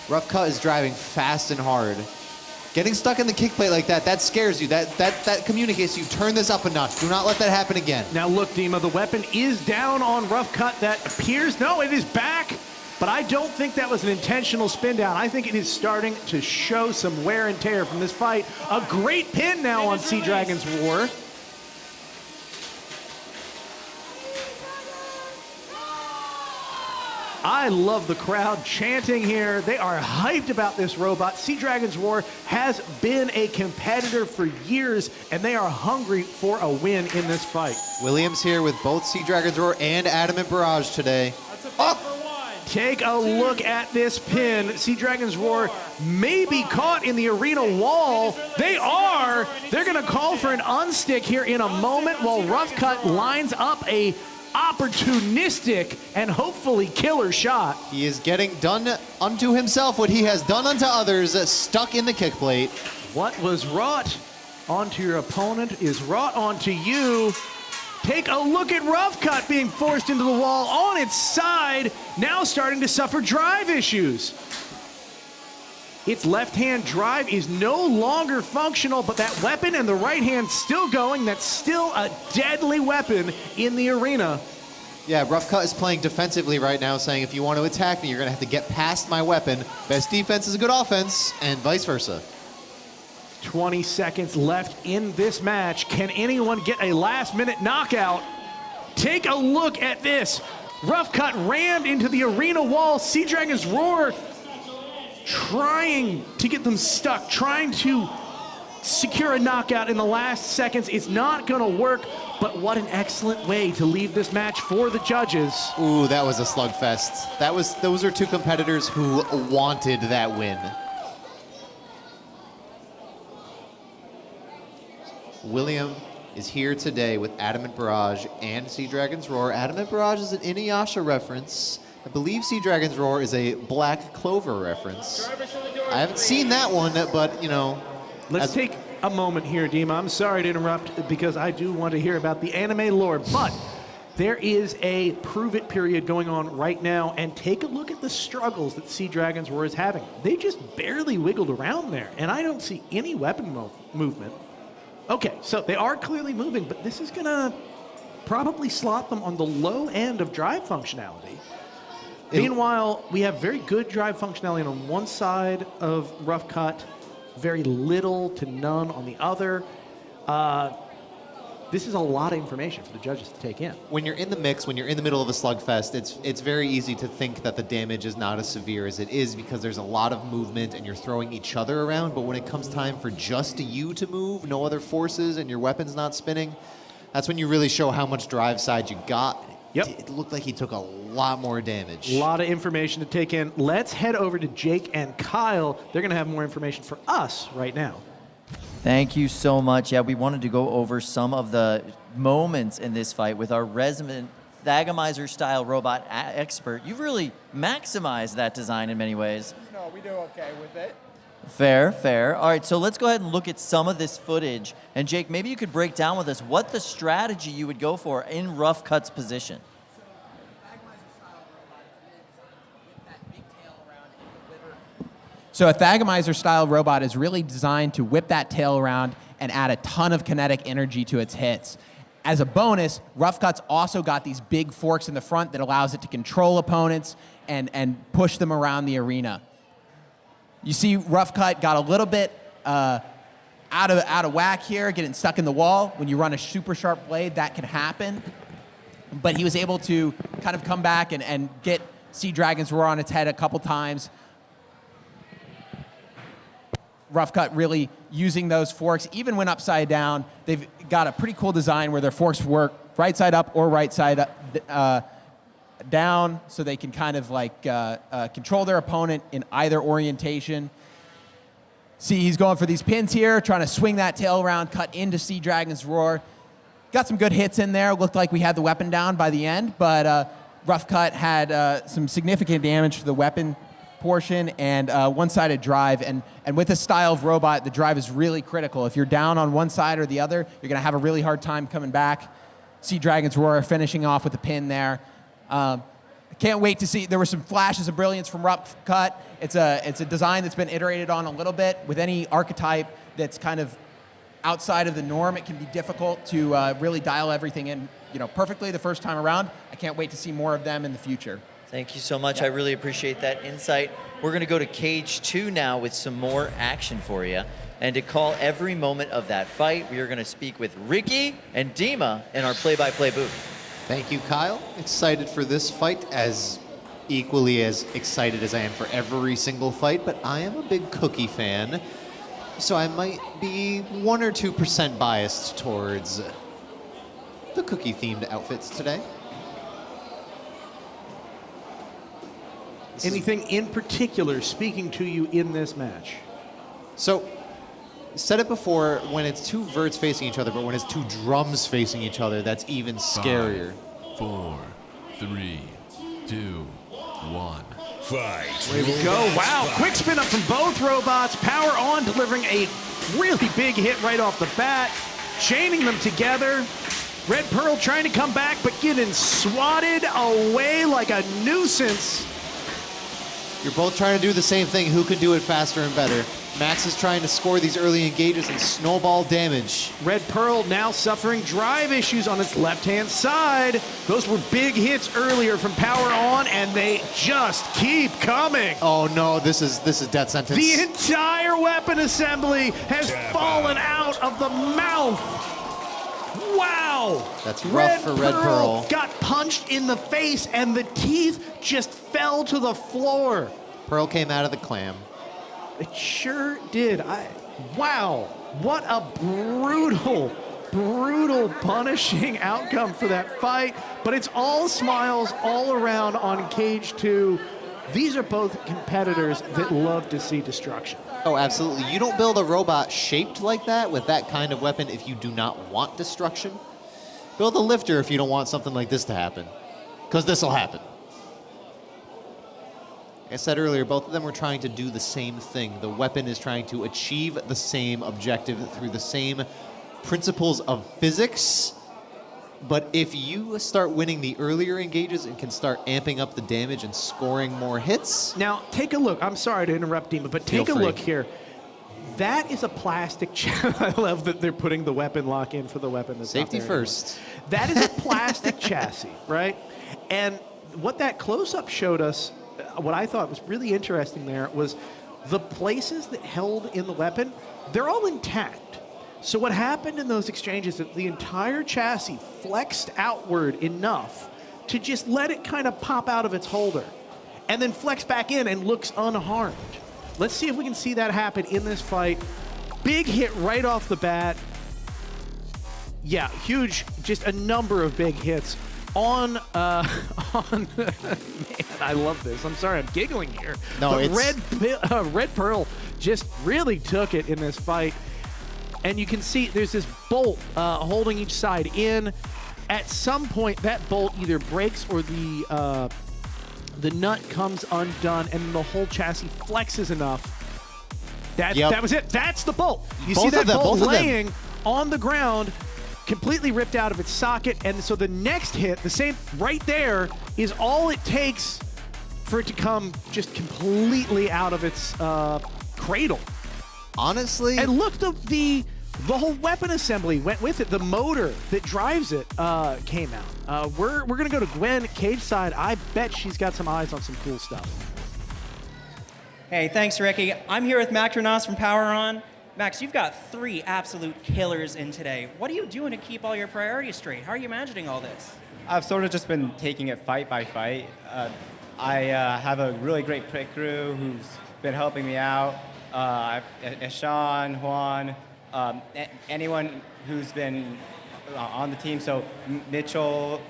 [SPEAKER 3] Rough Cut is driving fast and hard. Getting stuck in the kick plate like that scares you. That communicates to you. Turn this up a notch. Do not let that happen again.
[SPEAKER 2] Now look, Dima, the weapon is down on Rough Cut. That appears, no, it is back. But I don't think that was an intentional spin down. I think it is starting to show some wear and tear from this fight. A great pin now on Sea Dragon's Roar. I love the crowd chanting here. They are hyped about this robot. Sea Dragon's Roar has been a competitor for years, and they are hungry for a win in this fight.
[SPEAKER 3] Williams here with both Sea Dragon's Roar and Adamant Barrage today.
[SPEAKER 8] That's a fight for one.
[SPEAKER 2] Take a look at this pin. Sea Dragon's Roar may be caught in the arena wall. They are. They're going to call for an unstick here in a moment while Rough Cut lines up a opportunistic and hopefully killer shot.
[SPEAKER 3] He is getting done unto himself what he has done unto others, stuck in the kick plate.
[SPEAKER 2] What was wrought onto your opponent is wrought onto you. Take a look at Rough Cut being forced into the wall on its side, now starting to suffer drive issues. Its left-hand drive is no longer functional, but that weapon and the right hand still going. That's still a deadly weapon in the arena.
[SPEAKER 3] Yeah, Rough Cut is playing defensively right now, saying if you want to attack me, you're going to have to get past my weapon. Best defense is a good offense, and vice versa.
[SPEAKER 2] 20 seconds left in this match. Can anyone get a last-minute knockout? Take a look at this. Rough Cut rammed into the arena wall. Sea Dragon's Roar trying to get them stuck, trying to secure a knockout in the last seconds. It's not going to work, but what an excellent way to leave this match for the judges.
[SPEAKER 3] Ooh, that was a slugfest. Those are two competitors who wanted that win. William is here today with Adamant Barrage and Sea Dragon's Roar. Adamant Barrage is an Inuyasha reference. I believe Sea Dragon's Roar is a Black Clover reference. I haven't seen that one, but, you know.
[SPEAKER 2] Let's take a moment here, Dima. I'm sorry to interrupt because I do want to hear about the anime lore, but there is a prove it period going on right now, and take a look at the struggles that Sea Dragon's Roar is having. They just barely wiggled around there, and I don't see any weapon movement. Okay, so they are clearly moving, but this is going to probably slot them on the low end of drive functionality. Meanwhile, we have very good drive functionality on one side of Rough Cut, very little to none on the other. This is a lot of information for the judges to take in.
[SPEAKER 3] When you're in the mix, when you're in the middle of a slugfest, it's very easy to think that the damage is not as severe as it is because there's a lot of movement and you're throwing each other around. But when it comes time for just you to move, no other forces, and your weapon's not spinning, that's when you really show how much drive side you got.
[SPEAKER 2] Yep.
[SPEAKER 3] It looked like he took a lot more damage.
[SPEAKER 2] A lot of information to take in. Let's head over to Jake and Kyle. They're going to have more information for us right now.
[SPEAKER 1] Thank you so much. Yeah, we wanted to go over some of the moments in this fight with our resident Thagomizer-style robot expert. You've really maximized that design in many ways.
[SPEAKER 11] No, we do okay with it.
[SPEAKER 1] Fair, fair. All right, so let's go ahead and look at some of this footage. And Jake, maybe you could break down with us what the strategy you would go for in Rough Cut's position.
[SPEAKER 4] So a Thagomizer-style robot is really designed to whip that tail around and add a ton of kinetic energy to its hits. As a bonus, Rough Cut's also got these big forks in the front that allows it to control opponents and push them around the arena. You see Rough Cut got a little bit out of whack here, getting stuck in the wall. When you run a super sharp blade, that can happen. But he was able to kind of come back and get Sea Dragon's Roar on its head a couple times. Rough Cut really using those forks, even when upside down. They've got a pretty cool design where their forks work right side up or right side up, down, so they can kind of like control their opponent in either orientation. See, he's going for these pins here, trying to swing that tail around, cut into Sea Dragon's Roar. Got some good hits in there. Looked like we had the weapon down by the end, but Rough Cut had some significant damage to the weapon portion and one-sided drive, and with this style of robot, the drive is really critical. If you're down on one side or the other, you're going to have a really hard time coming back. Sea Dragon's Roar finishing off with a pin there. I can't wait to see. There were some flashes of brilliance from Rough Cut. It's a design that's been iterated on a little bit. With any archetype that's kind of outside of the norm, it can be difficult to really dial everything in, perfectly the first time around. I can't wait to see more of them in the future.
[SPEAKER 1] Thank you so much. I really appreciate that insight. We're going to go to Cage 2 now with some more action for you. And to call every moment of that fight, we are going to speak with Ricky and Dima in our play-by-play booth.
[SPEAKER 3] Thank you, Kyle. Excited for this fight, as equally as excited as I am for every single fight, but I am a big Cookie fan, so I might be 1 or 2% biased towards the Cookie-themed outfits today.
[SPEAKER 2] Anything in particular speaking to you in this match?
[SPEAKER 3] So, said it before, when it's two verts facing each other, but when it's two drums facing each other, that's even scarier.
[SPEAKER 6] 5, 4, 3, 2, 1.
[SPEAKER 7] Fight.
[SPEAKER 2] Way to go. Wow. Quick spin up from both robots. Power on, delivering a really big hit right off the bat. Chaining them together. Red Pearl trying to come back, but getting swatted away like a nuisance.
[SPEAKER 3] You're both trying to do the same thing. Who can do it faster and better? Max is trying to score these early engages and snowball damage.
[SPEAKER 2] Red Pearl now suffering drive issues on its left-hand side. Those were big hits earlier from Power On, and they just keep coming.
[SPEAKER 3] Oh no, this is death sentence.
[SPEAKER 2] The entire weapon assembly has fallen out of the mouth. Wow.
[SPEAKER 3] That's rough for Red Pearl.
[SPEAKER 2] Got punched in the face, and the teeth just fell to the floor.
[SPEAKER 3] Pearl came out of the clam.
[SPEAKER 2] It sure did. Wow, what a brutal punishing outcome for that fight. But it's all smiles all around on Cage 2. These are both competitors that love to see destruction.
[SPEAKER 3] Oh, absolutely. You don't build a robot shaped like that with that kind of weapon if you do not want destruction. Build a lifter if you don't want something like this to happen, because this will happen. Like I said earlier, both of them were trying to do the same thing. The weapon is trying to achieve the same objective through the same principles of physics. But if you start winning the earlier engages and can start amping up the damage and scoring more hits.
[SPEAKER 2] Now, take a look. I'm sorry to interrupt, Dima, but take a look here. That is a plastic I love that they're putting the weapon lock in for the weapon. That's
[SPEAKER 3] Safety
[SPEAKER 2] not there
[SPEAKER 3] first.
[SPEAKER 2] anymore. That is a plastic chassis, right? And what that close-up showed us, what I thought was really interesting there, was the places that held in the weapon, they're all intact. So what happened in those exchanges is that the entire chassis flexed outward enough to just let it kind of pop out of its holder and then flex back in and looks unharmed. Let's see if we can see that happen in this fight. Big hit right off the bat. Yeah, huge, just a number of big hits on man, I love this. I'm sorry, I'm giggling here.
[SPEAKER 3] No,
[SPEAKER 2] but
[SPEAKER 3] it's...
[SPEAKER 2] Red Pearl just really took it in this fight. And you can see there's this bolt holding each side in. At some point, that bolt either breaks or the nut comes undone, and the whole chassis flexes enough. That was it. That's the bolt. You see that bolt laying on the ground, completely ripped out of its socket. And so the next hit, the same right there, is all it takes for it to come just completely out of its cradle.
[SPEAKER 3] Honestly,
[SPEAKER 2] and look, the whole weapon assembly went with it. The motor that drives it came out. We're gonna go to Gwen Cage side. I bet she's got some eyes on some cool stuff.
[SPEAKER 5] Hey, thanks, Ricky. I'm here with Macronos from Power On. Max, you've got 3 absolute killers in today. What are you doing to keep all your priorities straight? How are you managing all this?
[SPEAKER 11] I've sort of just been taking it fight by fight. I have a really great pit crew who's been helping me out. Sean, Juan, anyone who's been on the team. So Mitchell,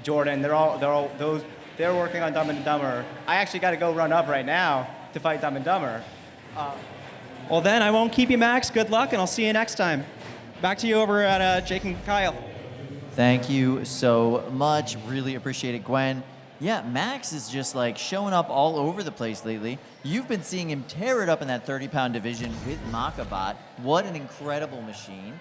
[SPEAKER 11] Jordan, they're working on Dumb and Dumber. I actually got to go run up right now to fight Dumb and Dumber.
[SPEAKER 5] Well then, I won't keep you, Max. Good luck, and I'll see you next time. Back to you over at Jake and Kyle.
[SPEAKER 1] Thank you so much. Really appreciate it, Gwen. Yeah, Max is just like showing up all over the place lately. You've been seeing him tear it up in that 30-pound division with Makabot. What an incredible machine.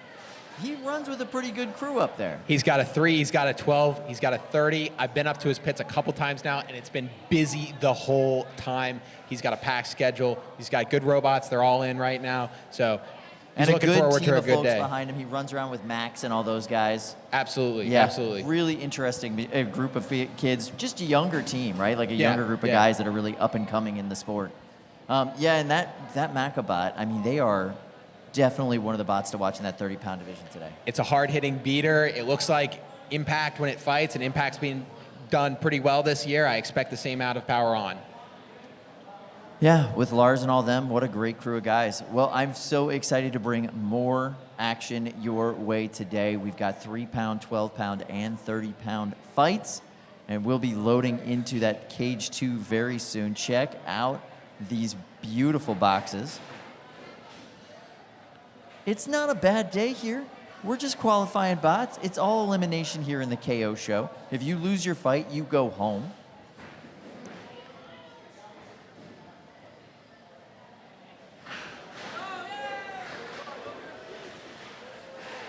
[SPEAKER 1] He runs with a pretty good crew up there.
[SPEAKER 4] He's got a 3, he's got a 12, he's got a 30. I've been up to his pits a couple times now, and it's been busy the whole time. He's got a packed schedule. He's got good robots. They're all in right now. So he's
[SPEAKER 1] and
[SPEAKER 4] looking
[SPEAKER 1] a good
[SPEAKER 4] forward
[SPEAKER 1] team
[SPEAKER 4] to a
[SPEAKER 1] of
[SPEAKER 4] good
[SPEAKER 1] folks
[SPEAKER 4] day.
[SPEAKER 1] behind him. He runs around with Max and all those guys.
[SPEAKER 4] Absolutely,
[SPEAKER 1] yeah,
[SPEAKER 4] absolutely.
[SPEAKER 1] Really interesting group of kids. Just a younger team, right? Like a younger group of guys that are really up and coming in the sport. Yeah, and that Makabot, I mean, they are definitely one of the bots to watch in that 30-pound division today.
[SPEAKER 4] It's a hard-hitting beater. It looks like Impact when it fights, and Impact's being done pretty well this year. I expect the same out of Power On.
[SPEAKER 1] Yeah, with Lars and all them, what a great crew of guys. Well, I'm so excited to bring more action your way today. We've got 3-pound, 12-pound, and 30-pound fights. And we'll be loading into that cage 2 very soon. Check out these beautiful boxes. It's not a bad day here. We're just qualifying bots. It's all elimination here in the KO show. If you lose your fight, you go home.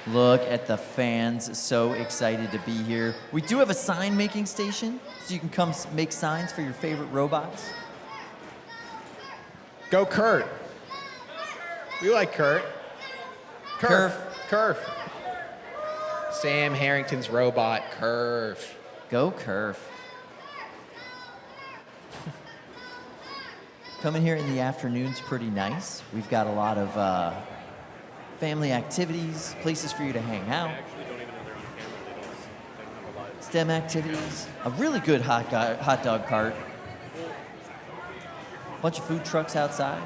[SPEAKER 1] Look at the fans, so excited to be here. We do have a sign making station, so you can come make signs for your favorite robots.
[SPEAKER 4] Go Kurt. We like Kurt. Curve. Sam Harrington's robot, Curve.
[SPEAKER 1] Go Curve. Coming here in the afternoon's pretty nice. We've got a lot of family activities, places for you to hang out. STEM activities, a really good hot dog cart. Bunch of food trucks outside.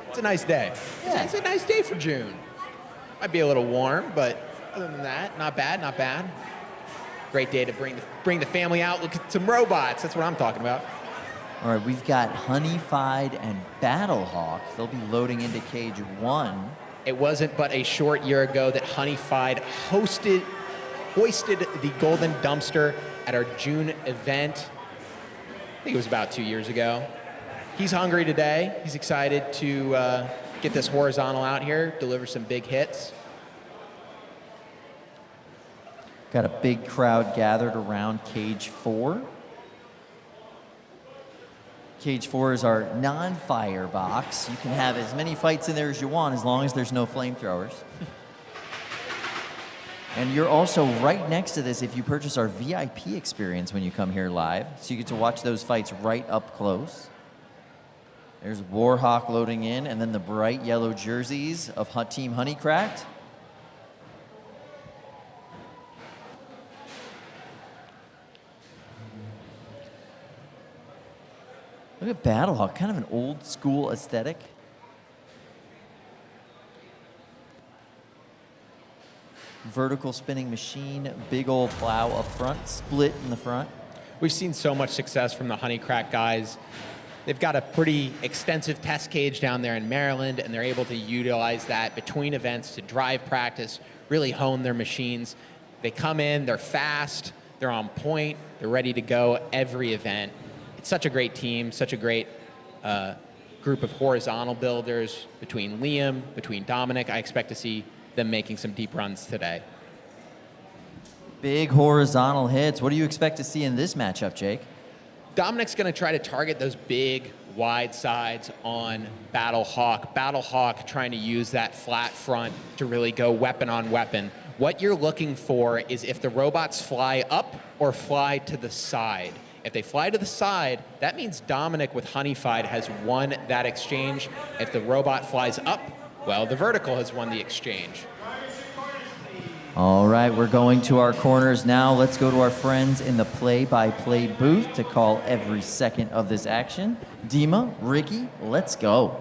[SPEAKER 4] It's a nice day.
[SPEAKER 1] Yeah.
[SPEAKER 4] It's a nice day for June. Might be a little warm, but other than that, not bad, not bad. Great day to bring the family out, look at some robots. That's what I'm talking about.
[SPEAKER 1] All right, we've got Honeyfied and Battlehawk. They'll be loading into cage 1.
[SPEAKER 4] It wasn't but a short year ago that Honeyfied hoisted the golden dumpster at our June event. I think it was about 2 years ago. He's hungry today. He's excited to get this horizontal out here, deliver some big hits.
[SPEAKER 1] Got a big crowd gathered around cage 4. Cage 4 is our non-fire box. You can have as many fights in there as you want as long as there's no flamethrowers. And you're also right next to this if you purchase our VIP experience when you come here live. So you get to watch those fights right up close. There's Warhawk loading in, and then the bright yellow jerseys of Team Honeycracked. Look at Battlehawk, kind of an old school aesthetic. Vertical spinning machine, big old plow up front, split in the front.
[SPEAKER 4] We've seen so much success from the Honeycrack guys. They've got a pretty extensive test cage down there in Maryland, and they're able to utilize that between events to drive practice, really hone their machines. They come in, they're fast, they're on point, they're ready to go every event. It's such a great team, such a great group of horizontal builders between Liam, between Dominic. I expect to see them making some deep runs today.
[SPEAKER 1] Big horizontal hits. What do you expect to see in this matchup, Jake?
[SPEAKER 4] Dominic's going to try to target those big, wide sides on Battlehawk. Battlehawk trying to use that flat front to really go weapon on weapon. What you're looking for is if the robots fly up or fly to the side. If they fly to the side, that means Dominic with Honeyfied has won that exchange. If the robot flies up, well, the vertical has won the exchange.
[SPEAKER 1] All right, we're going to our corners now. Let's go to our friends in the play-by-play booth to call every second of this action. Dima, Ricky, let's go.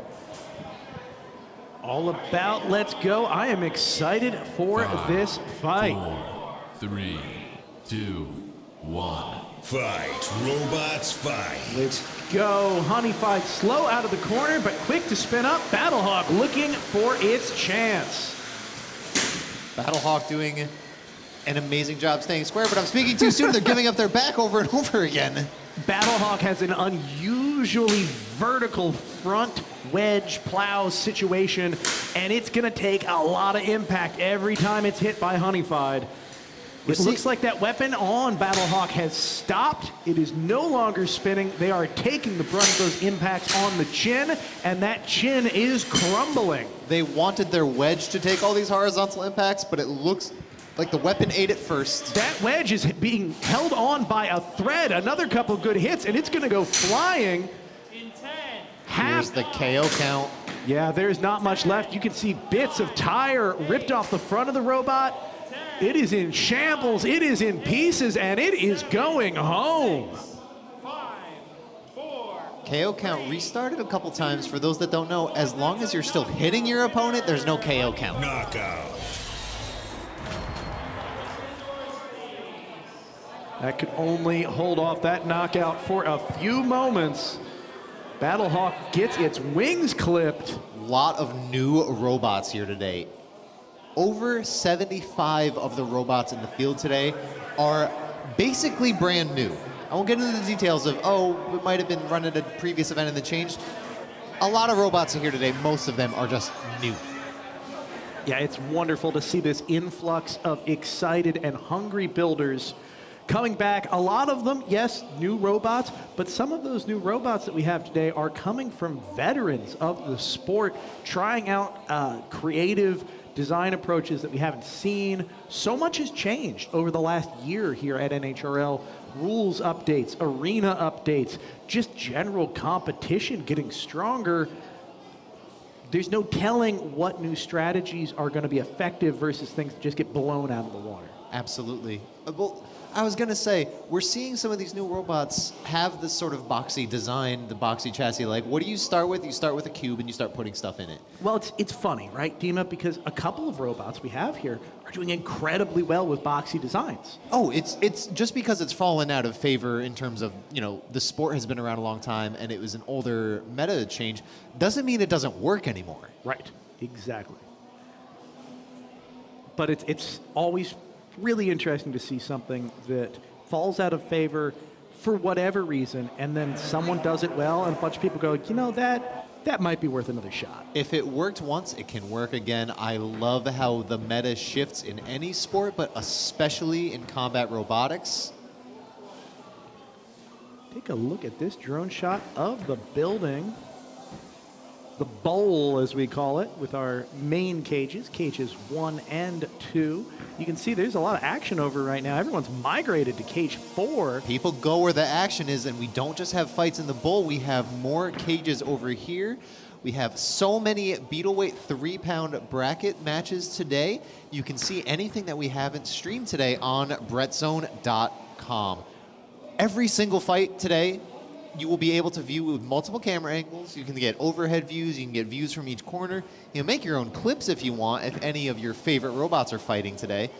[SPEAKER 2] All about let's go. I am excited for this fight.
[SPEAKER 6] 4, 3, 2, 1.
[SPEAKER 7] Fight, robots, fight.
[SPEAKER 2] Let's go. Honeyfied slow out of the corner, but quick to spin up. Battlehawk looking for its chance.
[SPEAKER 3] Battlehawk doing an amazing job staying square, but I'm speaking too soon. They're giving up their back over and over again.
[SPEAKER 2] Battlehawk has an unusually vertical front wedge plow situation, and it's going to take a lot of impact every time it's hit by Honeyfied. It looks like that weapon on Battlehawk has stopped. It is no longer spinning. They are taking the brunt of those impacts on the chin, and that chin is crumbling.
[SPEAKER 3] They wanted their wedge to take all these horizontal impacts, but it looks like the weapon ate it first.
[SPEAKER 2] That wedge is being held on by a thread. Another couple good hits, and it's going to go flying.
[SPEAKER 8] In 10.
[SPEAKER 3] Here's the KO count.
[SPEAKER 2] Yeah, there's not much left. You can see bits of tire ripped off the front of the robot. It is in shambles, it is in pieces, and it is going home.
[SPEAKER 8] 5, 4.
[SPEAKER 3] KO count restarted a couple times. For those that don't know, as long as you're still hitting your opponent, there's no KO count.
[SPEAKER 7] Knockout.
[SPEAKER 2] That could only hold off that knockout for a few moments. Battlehawk gets its wings clipped.
[SPEAKER 3] Lot of new robots here today. Over 75 of the robots in the field today are basically brand new. I won't get into the details of, it might have been run at a previous event and then changed. A lot of robots here today, most of them are just new.
[SPEAKER 2] Yeah, it's wonderful to see this influx of excited and hungry builders coming back. A lot of them, yes, new robots, but some of those new robots that we have today are coming from veterans of the sport, trying out creative design approaches that we haven't seen. So much has changed over the last year here at NHRL. Rules updates, arena updates, just general competition getting stronger. There's no telling what new strategies are going to be effective versus things that just get blown out of the water.
[SPEAKER 3] Absolutely. Well, I was going to say, we're seeing some of these new robots have this sort of boxy design, the boxy chassis. Like, what do you start with? You start with a cube and you start putting stuff in it.
[SPEAKER 2] Well, it's funny, right, Dima? Because a couple of robots we have here are doing incredibly well with boxy designs.
[SPEAKER 3] Oh, it's just because it's fallen out of favor in terms of, the sport has been around a long time and it was an older meta change, doesn't mean it doesn't work anymore.
[SPEAKER 2] Right, exactly. But it's always really interesting to see something that falls out of favor for whatever reason, and then someone does it well, and a bunch of people go, that might be worth another shot.
[SPEAKER 3] If it worked once, it can work again. I love how the meta shifts in any sport, but especially in combat robotics.
[SPEAKER 2] Take a look at this drone shot of the building. The bowl, as we call it, with our main cages 1 and 2. You can see there's a lot of action over right now. Everyone's migrated to cage 4.
[SPEAKER 3] People go where the action is, and we don't just have fights in the bowl. We have more cages over here. We have so many Beetleweight 3-pound bracket matches today. You can see anything that we haven't streamed today on brettzone.com. Every single fight today, you will be able to view with multiple camera angles. You can get overhead views. You can get views from each corner. Make your own clips if you want, if any of your favorite robots are fighting today.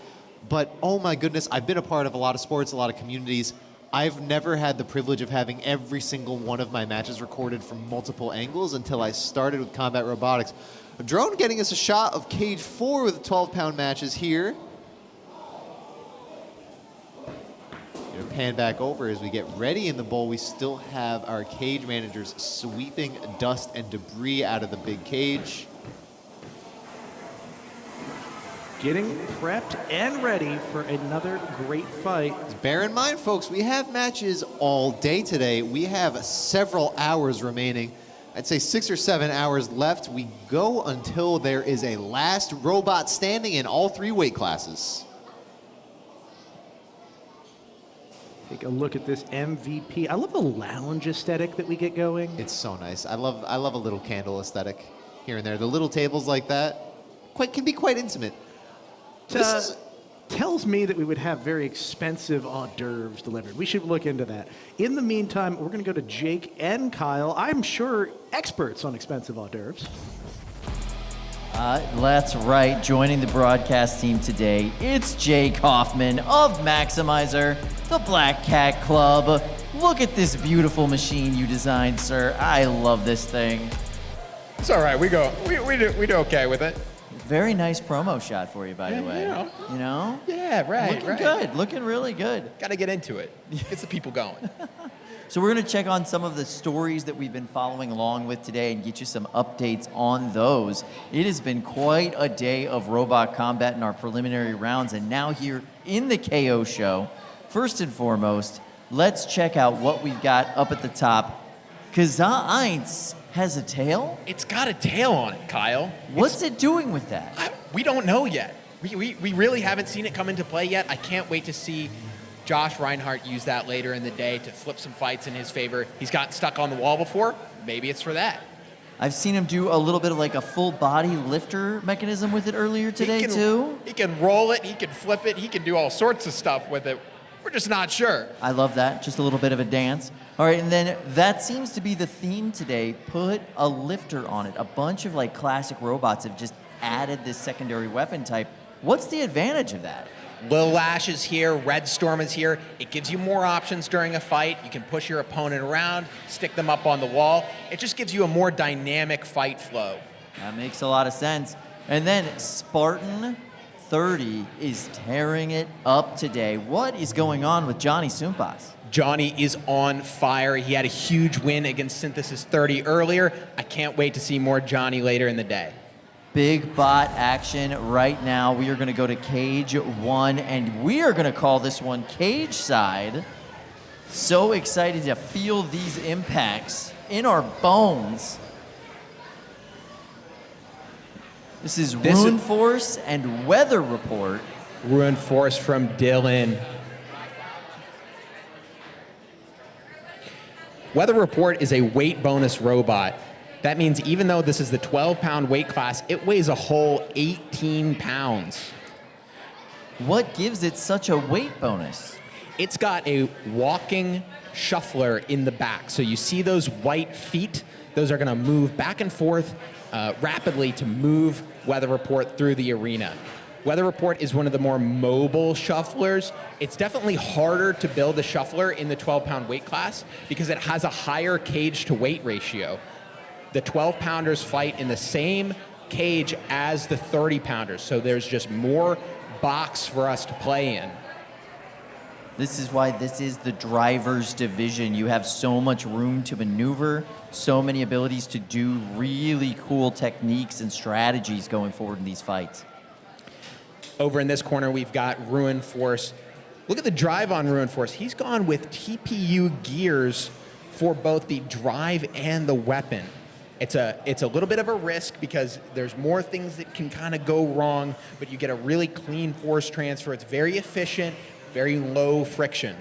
[SPEAKER 3] But, oh my goodness, I've been a part of a lot of sports, a lot of communities. I've never had the privilege of having every single one of my matches recorded from multiple angles until I started with combat robotics. A drone getting us a shot of cage 4 with 12-pound matches here. Pan back over as we get ready in the bowl. We still have our cage managers sweeping dust and debris out of the big cage.
[SPEAKER 2] Getting prepped and ready for another great fight.
[SPEAKER 3] Bear in mind, folks, we have matches all day today. We have several hours remaining. I'd say 6 or 7 hours left. We go until there is a last robot standing in all 3 weight classes.
[SPEAKER 2] Take a look at this MVP. I love the lounge aesthetic that we get going.
[SPEAKER 3] It's so nice. I love a little candle aesthetic here and there. The little tables like that can be quite intimate.
[SPEAKER 2] Tells me that we would have very expensive hors d'oeuvres delivered. We should look into that. In the meantime, we're going to go to Jake and Kyle. I'm sure experts on expensive hors d'oeuvres.
[SPEAKER 1] That's right. Joining the broadcast team today, it's Jake Hoffman of Maximizer, the Black Cat Club. Look at this beautiful machine you designed, sir. I love this thing.
[SPEAKER 4] It's all right. We do okay with it.
[SPEAKER 1] Very nice promo shot for you, by the way. You know?
[SPEAKER 4] Yeah, right.
[SPEAKER 1] Looking good. Looking really good.
[SPEAKER 4] Got to get into it. Get the people going.
[SPEAKER 1] So we're going to check on some of the stories that we've been following along with today and get you some updates on those. It has been quite a day of robot combat in our preliminary rounds, and now here in the KO show, first and foremost, let's check out what we've got up at the top. Kazaa Eins has a tail?
[SPEAKER 4] It's got a tail on it, Kyle.
[SPEAKER 1] What's it doing with that?
[SPEAKER 4] We don't know yet. We really haven't seen it come into play yet. I can't wait to see Josh Reinhardt use that later in the day to flip some fights in his favor. He's gotten stuck on the wall before. Maybe it's for that.
[SPEAKER 1] I've seen him do a little bit of like a full body lifter mechanism with it earlier today, too.
[SPEAKER 4] He can roll it, he can flip it, he can do all sorts of stuff with it. We're just not sure.
[SPEAKER 1] I love that. Just a little bit of a dance. All right, and then that seems to be the theme today. Put a lifter on it. A bunch of like classic robots have just added this secondary weapon type. What's the advantage of that?
[SPEAKER 4] Lil Lash is here, Red Storm is here. It gives you more options during a fight. You can push your opponent around, stick them up on the wall. It just gives you a more dynamic fight flow.
[SPEAKER 1] That makes a lot of sense. And then Spartan 30 is tearing it up today. What is going on with Johnny Sumpas?
[SPEAKER 4] Johnny is on fire. He had a huge win against Synthesis 30 earlier. I can't wait to see more Johnny later in the day.
[SPEAKER 1] Big bot action right now. We are going to go to cage 1, and we are going to call this one cage side. So excited to feel these impacts in our bones. This is Ruin Force and Weather Report.
[SPEAKER 4] Ruin Force from Dylan. Weather Report is a weight bonus robot. That means even though this is the 12-pound weight class, it weighs a whole 18 pounds.
[SPEAKER 1] What gives it such a weight bonus?
[SPEAKER 4] It's got a walking shuffler in the back. So you see those white feet? Those are gonna move back and forth rapidly to move Weather Report through the arena. Weather Report is one of the more mobile shufflers. It's definitely harder to build a shuffler in the 12-pound weight class because it has a higher cage to weight ratio. The 12-pounders fight in the same cage as the 30-pounders, so there's just more box for us to play in.
[SPEAKER 1] This is why this is the driver's division. You have so much room to maneuver, so many abilities to do really cool techniques and strategies going forward in these fights.
[SPEAKER 4] Over in this corner, we've got Ruin Force. Look at the drive on Ruin Force. He's gone with TPU gears for both the drive and the weapon. It's a little bit of a risk because there's more things that can kind of go wrong, but you get a really clean force transfer. It's very efficient, very low friction.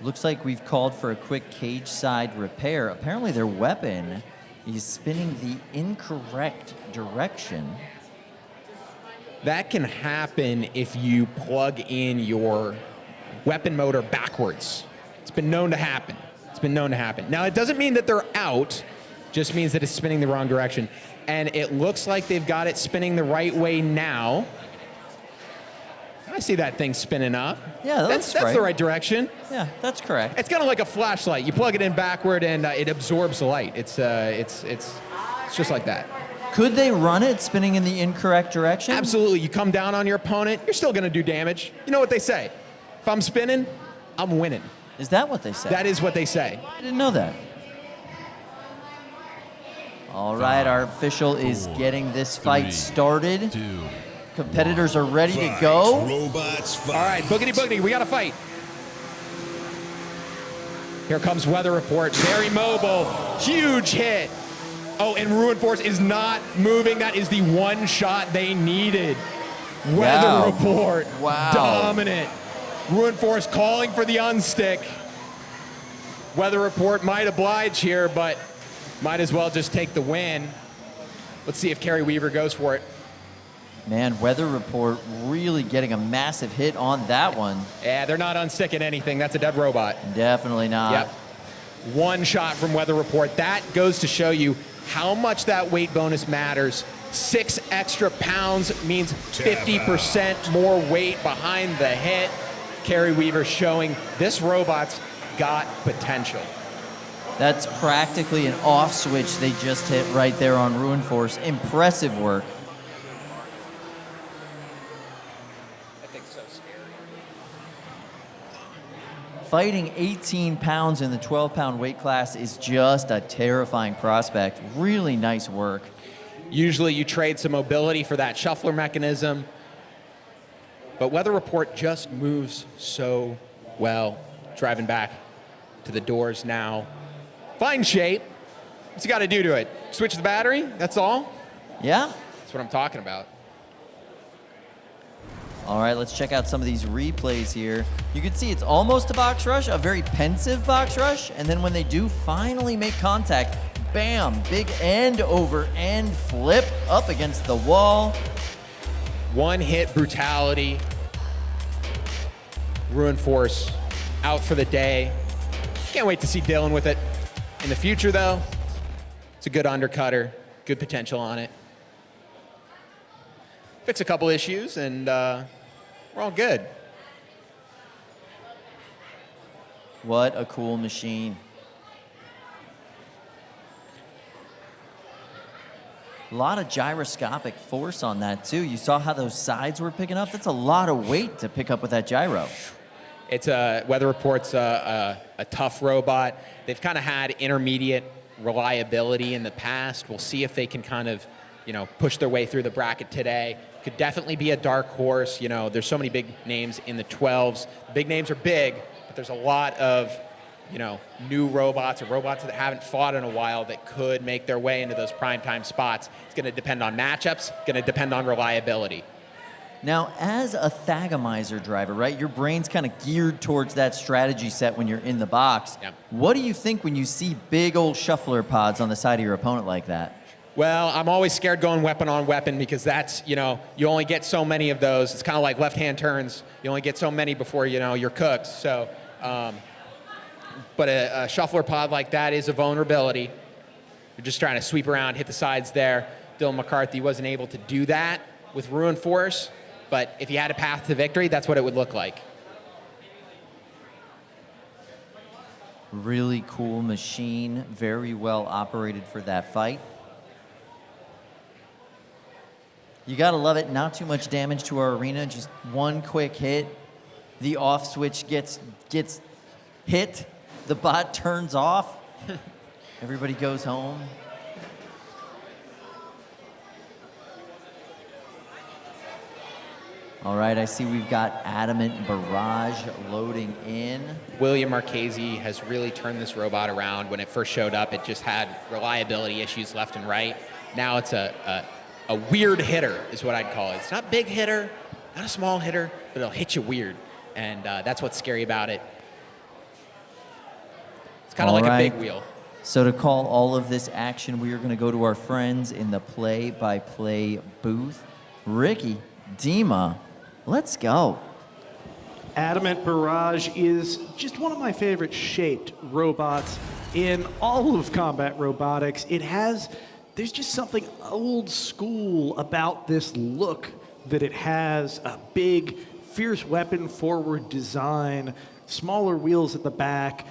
[SPEAKER 1] Looks like we've called for a quick cage side repair. Apparently their weapon is spinning the incorrect direction.
[SPEAKER 4] That can happen if you plug in your weapon motor backwards. It's been known to happen. It's been known to happen. Now, it doesn't mean that they're out, just means that it's spinning the wrong direction. And it looks like they've got it spinning the right way now. I see that thing spinning up.
[SPEAKER 1] Yeah, that's
[SPEAKER 4] right.
[SPEAKER 1] right.
[SPEAKER 4] The right direction.
[SPEAKER 1] Yeah, that's correct.
[SPEAKER 4] It's kind of like a flashlight. You plug it in backward and it absorbs the light. It's just like that.
[SPEAKER 1] Could they run it spinning in the incorrect direction?
[SPEAKER 4] Absolutely. You come down on your opponent, you're still going to do damage. You know what they say? If I'm spinning, I'm winning.
[SPEAKER 1] Is that what they say?
[SPEAKER 4] That is what they say.
[SPEAKER 1] I didn't know that. All right, our official is getting this fight started. Competitors are ready to go.
[SPEAKER 7] Robots fight.
[SPEAKER 4] All right, boogity boogity, we got to fight. Here comes Weather Report, very mobile, huge hit. Oh, and Ruin Force is not moving. That is the one shot they needed. Weather Report, dominant. Ruin Force calling for the unstick. Weather Report might oblige here, but might as well just take the win. Let's see if Carrie Weaver goes for it.
[SPEAKER 1] Man, Weather Report really getting a massive hit on that one.
[SPEAKER 4] Yeah, they're not unsticking anything. That's a dead robot.
[SPEAKER 1] Definitely not.
[SPEAKER 4] Yep. One shot from Weather Report. That goes to show you how much that weight bonus matters. 6 extra pounds means 50% more weight behind the hit. Carrie Weaver showing this robot's got potential.
[SPEAKER 1] That's practically an off switch they just hit right there on Ruin Force. Impressive work. Fighting 18 pounds in the 12-pound weight class is just a terrifying prospect. Really nice work.
[SPEAKER 4] Usually you trade some mobility for that shuffler mechanism, but Weather Report just moves so well. Driving back to the doors now. Fine shape. What's he got to do to it? Switch the battery? That's all?
[SPEAKER 1] Yeah.
[SPEAKER 4] That's what I'm talking about.
[SPEAKER 1] All right, let's check out some of these replays here. You can see it's almost a box rush, a very pensive box rush, and then when they do finally make contact, bam, big end over end flip up against the wall.
[SPEAKER 4] One hit brutality. Ruin Force out for the day. Can't wait to see Dylan with it. In the future, though, it's a good undercutter, good potential on it.
[SPEAKER 12] fix a couple issues, and we're all good.
[SPEAKER 1] What a cool machine. A lot of gyroscopic force on that too. You saw how those sides were picking up? That's a lot of weight to pick up with that gyro.
[SPEAKER 12] It's Weather Report's a tough robot. They've kind of had intermediate reliability in the past. We'll see if they can kind of, push their way through the bracket today. Could definitely be a dark horse. There's so many big names in the 12s. The big names are big, but there's a lot of, new robots or robots that haven't fought in a while that could make their way into those primetime spots. It's going to depend on matchups, going to depend on reliability.
[SPEAKER 1] Now, as a Thagomizer driver, right, your brain's kind of geared towards that strategy set when you're in the box.
[SPEAKER 12] Yep.
[SPEAKER 1] What do you think when you see big old shuffler pods on the side of your opponent like that?
[SPEAKER 12] Well, I'm always scared going weapon on weapon because that's, you only get so many of those. It's kind of like left-hand turns. You only get so many before, you're cooked. So, but a shuffler pod like that is a vulnerability. You're just trying to sweep around, hit the sides there. Dylan McCarthy wasn't able to do that with Ruin Force, but if he had a path to victory, that's what it would look like.
[SPEAKER 1] Really cool machine, very well operated for that fight. You gotta love it, not too much damage to our arena, just one quick hit. The off switch gets hit, the bot turns off, everybody goes home. All right, I see we've got Adamant Barrage loading in.
[SPEAKER 12] William Marchese has really turned this robot around. When it first showed up, it just had reliability issues left and right. Now it's a weird hitter is what I'd call it. It's not a big hitter, not a small hitter, but it'll hit you weird. And that's what's scary about it. It's kind of like a big wheel.
[SPEAKER 1] So to call all of this action, we are going to go to our friends in the play-by-play booth. Ricky, Dima, let's go.
[SPEAKER 2] Adamant Barrage is just one of my favorite shaped robots in all of combat robotics. There's just something old school about this look that it has. A big, fierce weapon forward design, smaller wheels at the back,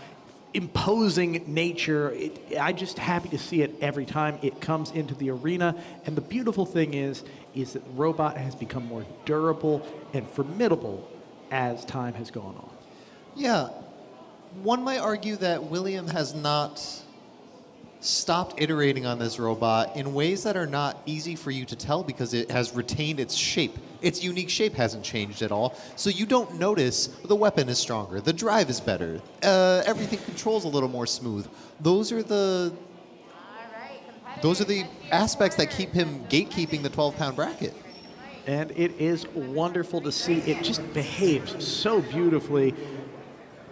[SPEAKER 2] imposing nature. I'm just happy to see it every time it comes into the arena. And the beautiful thing is that the robot has become more durable and formidable as time has gone on.
[SPEAKER 3] Yeah, one might argue that William has not stopped iterating on this robot in ways that are not easy for you to tell because it has retained its shape. Its unique shape hasn't changed at all, so you don't notice the weapon is stronger, the drive is better, everything controls a little more smooth. Those are the aspects that keep him gatekeeping the 12-pound bracket.
[SPEAKER 2] And it is wonderful to see. It just behaves so beautifully.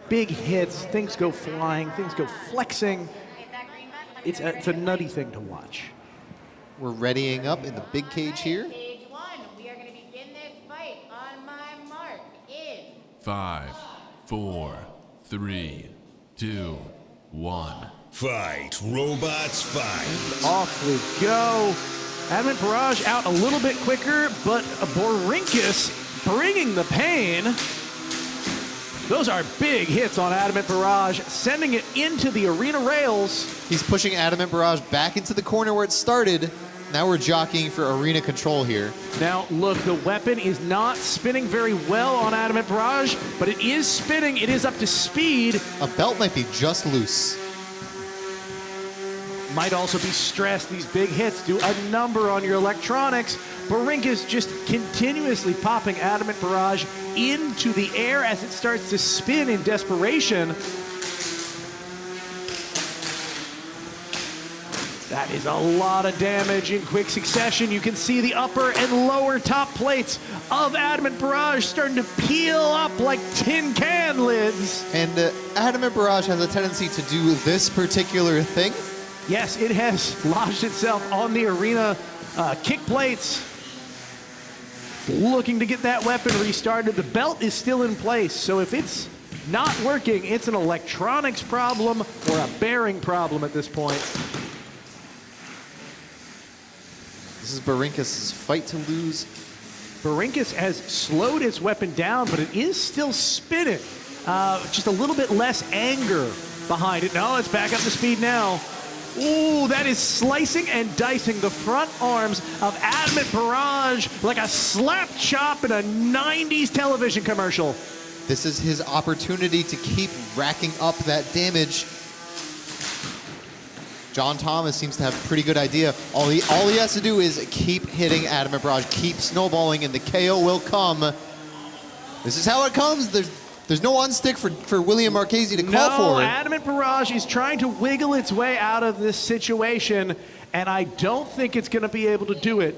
[SPEAKER 2] Big hits, things go flying, things go flexing. It's a nutty thing to watch.
[SPEAKER 3] We're readying up in the big cage here.
[SPEAKER 13] Stage one, we are going to begin this fight on my mark in
[SPEAKER 6] 5, 4, 3, 2, 1.
[SPEAKER 7] Fight, robots, fight.
[SPEAKER 2] Off we go. Adamant Barrage out a little bit quicker, but Borinkus bringing the pain. Those are big hits on Adamant Barrage, sending it into the arena rails.
[SPEAKER 3] He's pushing Adamant Barrage back into the corner where it started. Now we're jockeying for arena control here.
[SPEAKER 2] Now, look, the weapon is not spinning very well on Adamant Barrage, but it is spinning. It is up to speed.
[SPEAKER 3] A belt might be just loose.
[SPEAKER 2] Might also be stressed. These big hits do a number on your electronics. Borinkus just continuously popping Adamant Barrage into the air as it starts to spin in desperation. That is a lot of damage in quick succession. You can see the upper and lower top plates of Adamant Barrage starting to peel up like tin can lids.
[SPEAKER 3] And Adamant Barrage has a tendency to do this particular thing.
[SPEAKER 2] Yes, it has lodged itself on the arena kick plates. Looking to get that weapon restarted. The belt is still in place, so if it's not working, it's an electronics problem or a bearing problem at this point.
[SPEAKER 3] This is Borinkus' fight to lose
[SPEAKER 2] Barinkus has slowed its weapon down, but it is still spinning. Just a little bit less anger behind it. No, it's back up to speed now. Ooh, that is slicing and dicing the front arms of Adamant Barrage like a slap chop in a 90s television commercial.
[SPEAKER 3] This is his opportunity to keep racking up that damage. John Thomas seems to have a pretty good idea. All he has to do is keep hitting Adamant Barrage, keep snowballing, and the KO will come. This is how it comes. There's no unstick for William Marchese to call for it.
[SPEAKER 2] No, Adamant Barrage is trying to wiggle its way out of this situation, and I don't think it's going to be able to do it.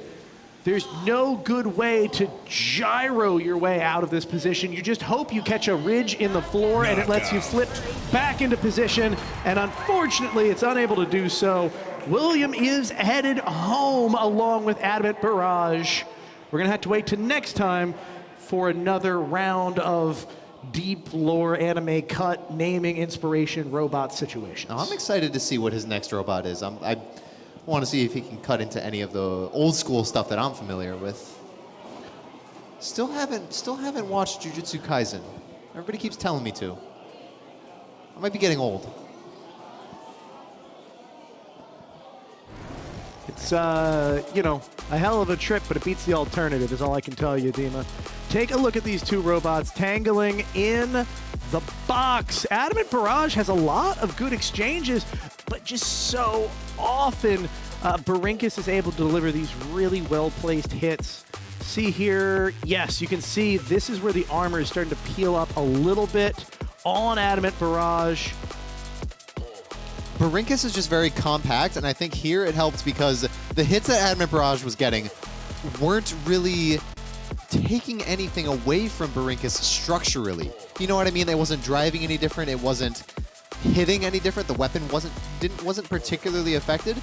[SPEAKER 2] There's no good way to gyro your way out of this position. You just hope you catch a ridge in the floor and it lets you flip back into position, and unfortunately it's unable to do so. William is headed home along with Adamant Barrage. We're going to have to wait till next time for another round of deep lore anime cut naming inspiration robot situations.
[SPEAKER 3] Now, I'm excited to see what his next robot is. I want to see if he can cut into any of the old school stuff that I'm familiar with. Still haven't watched Jujutsu Kaisen. Everybody keeps telling me to. I might be getting old.
[SPEAKER 2] It's, you know, a hell of a trip, but it beats the alternative is all I can tell you, Dima. Take a look at these two robots tangling in the box. Adamant Barrage has a lot of good exchanges, but just so often Barinkus is able to deliver these really well-placed hits. See here, yes, you can see this is where the armor is starting to peel up a little bit on Adamant Barrage.
[SPEAKER 3] Barinkus is just very compact, and I think here it helped because the hits that Adamant Barrage was getting weren't really taking anything away from Barinkus structurally. You know what I mean? It wasn't driving any different. It wasn't hitting any different. The weapon wasn't particularly affected.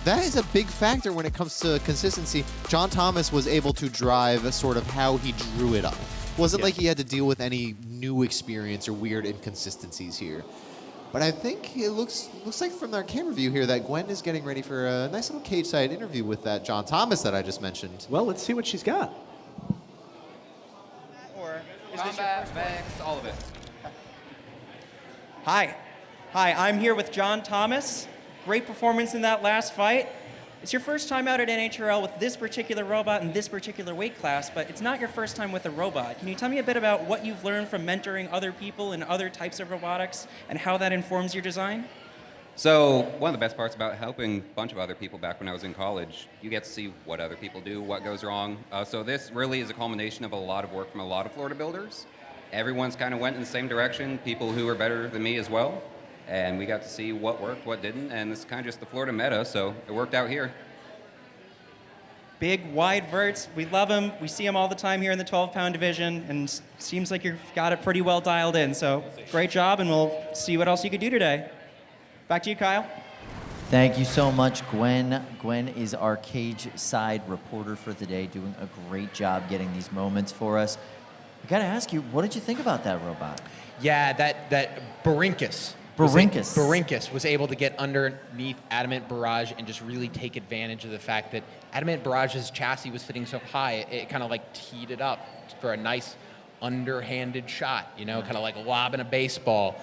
[SPEAKER 3] That is a big factor when it comes to consistency. John Thomas was able to drive sort of how he drew it up. Wasn't like he had to deal with any new experience or weird inconsistencies here. But I think it looks like from our camera view here that Gwen is getting ready for a nice little cage-side interview with that John Thomas that I just mentioned.
[SPEAKER 2] Well, let's see what she's got.
[SPEAKER 14] Or is this your first Vex, all of it?
[SPEAKER 5] Hi, I'm here with John Thomas. Great performance in that last fight. It's your first time out at NHRL with this particular robot in this particular weight class, but it's not your first time with a robot. Can you tell me a bit about what you've learned from mentoring other people in other types of robotics and how that informs your design?
[SPEAKER 14] So one of the best parts about helping a bunch of other people back when I was in college, you get to see what other people do, what goes wrong. So this really is a culmination of a lot of work from a lot of Florida builders. Everyone's kind of went in the same direction, people who are better than me as well. And we got to see what worked, what didn't, and this is kind of just the Florida meta, so it worked out here.
[SPEAKER 5] Big, wide verts, we love them. We see them all the time here in the 12-pound division, and seems like you've got it pretty well dialed in. So great job, and we'll see what else you could do today. Back to you, Kyle.
[SPEAKER 1] Thank you so much, Gwen. Gwen is our cage side reporter for the day, doing a great job getting these moments for us. I gotta ask you, what did you think about that robot?
[SPEAKER 12] Yeah, that Barinkus. Barinkus was able to get underneath Adamant Barrage and just really take advantage of the fact that Adamant Barrage's chassis was sitting so high, it kind of like teed it up for a nice underhanded shot, you know, kind of like lobbing a baseball.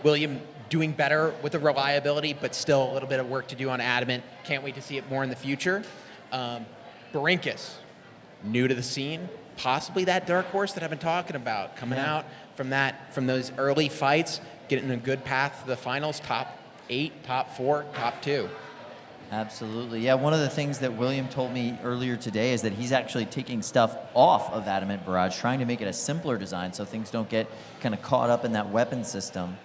[SPEAKER 12] William doing better with the reliability, but still a little bit of work to do on Adamant. Can't wait to see it more in the future. Barinkus, new to the scene, possibly that dark horse that I've been talking about, coming out from those early fights, getting a good path to the finals, top 8, top 4, top 2.
[SPEAKER 1] Absolutely. Yeah, one of the things that William told me earlier today is that he's actually taking stuff off of Adamant Barrage, trying to make it a simpler design so things don't get kind of caught up in that weapon system.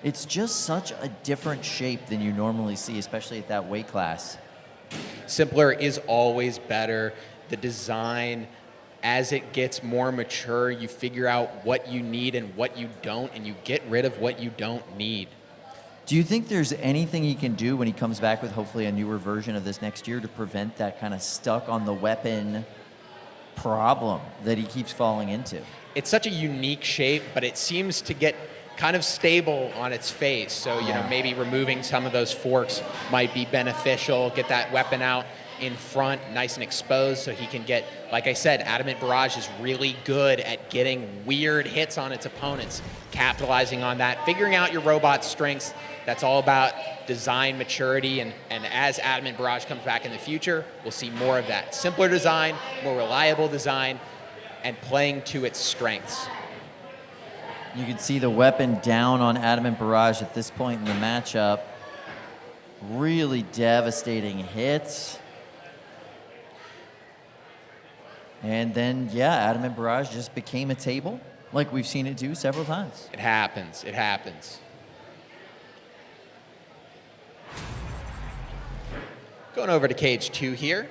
[SPEAKER 1] It's just such a different shape than you normally see, especially at that weight class.
[SPEAKER 12] Simpler is always better. The design, as it gets more mature, you figure out what you need and what you don't, and you get rid of what you don't need.
[SPEAKER 1] Do you think there's anything he can do when he comes back with hopefully a newer version of this next year to prevent that kind of stuck on the weapon problem that he keeps falling into?
[SPEAKER 12] It's such a unique shape, but it seems to get kind of stable on its face. So, you know, maybe removing some of those forks might be beneficial, get that weapon out in front, nice and exposed, so he can get, like I said, Adamant Barrage is really good at getting weird hits on its opponents, capitalizing on that, figuring out your robot's strengths. That's all about design maturity, and as Adamant Barrage comes back in the future, we'll see more of that. Simpler design, more reliable design, and playing to its strengths.
[SPEAKER 1] You can see the weapon down on Adamant Barrage at this point in the matchup. Really devastating hits. And then, yeah, Adamant Barrage just became a table, like we've seen it do several times.
[SPEAKER 12] It happens. It happens. Going over to cage 2 here.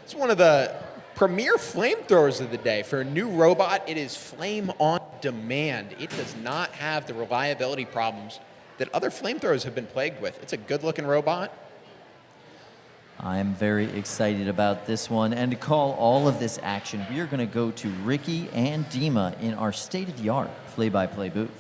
[SPEAKER 12] It's one of the premier flamethrowers of the day. For a new robot, it is flame on demand. It does not have the reliability problems that other flamethrowers have been plagued with. It's a good-looking robot.
[SPEAKER 1] I'm very excited about this one. And to call all of this action, we are going to go to Ricky and Dima in our state-of-the-art play-by-play booth.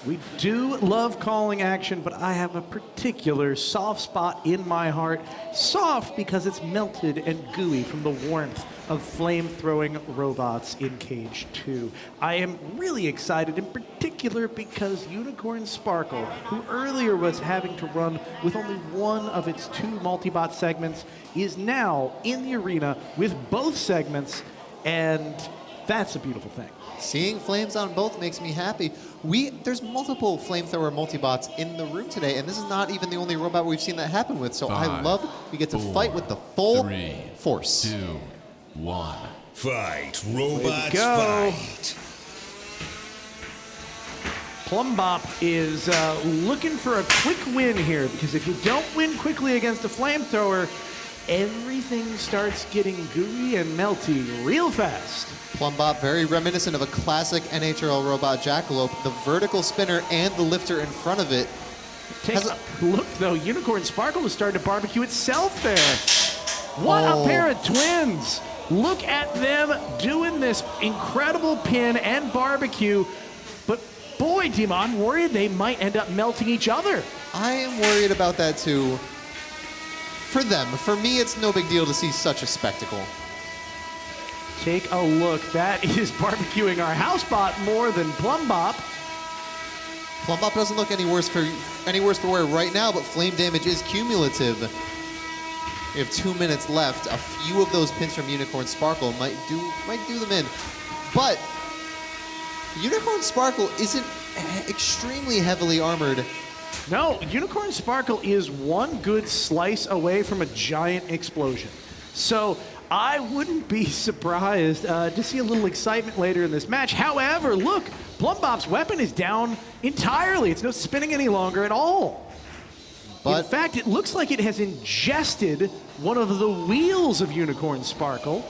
[SPEAKER 2] We do love calling action, but I have a particular soft spot in my heart. Soft because it's melted and gooey from the warmth of flame-throwing robots in Cage 2. I am really excited in particular because Unicorn Sparkle, who earlier was having to run with only one of its 2 multi-bot segments, is now in the arena with both segments, and that's a beautiful thing.
[SPEAKER 3] Seeing flames on both makes me happy. There's multiple flamethrower multibots in the room today, and this is not even the only robot we've seen that happen with. So
[SPEAKER 6] 5,
[SPEAKER 3] I love we get to
[SPEAKER 6] 4,
[SPEAKER 3] fight with the full
[SPEAKER 6] 3,
[SPEAKER 3] force.
[SPEAKER 6] 2, 1.
[SPEAKER 7] Fight, robots,
[SPEAKER 2] go.
[SPEAKER 7] fight.
[SPEAKER 2] Plumbop is looking for a quick win here, because if you don't win quickly against a flamethrower, everything starts getting gooey and melty real fast.
[SPEAKER 3] Plumbop, very reminiscent of a classic NHRL robot Jackalope. The vertical spinner and the lifter in front of it.
[SPEAKER 2] Take a look, though. Unicorn Sparkle is starting to barbecue itself there. What a pair of twins. Look at them doing this incredible pin and barbecue. But boy, Dima, I'm worried they might end up melting each other.
[SPEAKER 3] I am worried about that too. For them. For me, it's no big deal to see such a spectacle.
[SPEAKER 2] Take a look. That is barbecuing our housebot more than Plumbop.
[SPEAKER 3] Plumbop doesn't look any worse for wear right now, but flame damage is cumulative. We have 2 minutes left. A few of those pins from Unicorn Sparkle might do them in. But Unicorn Sparkle isn't extremely heavily armored.
[SPEAKER 2] No, Unicorn Sparkle is one good slice away from a giant explosion. So I wouldn't be surprised to see a little excitement later in this match. However, look, Plumbop's weapon is down entirely. It's not spinning any longer at all. In fact, it looks like it has ingested one of the wheels of Unicorn Sparkle,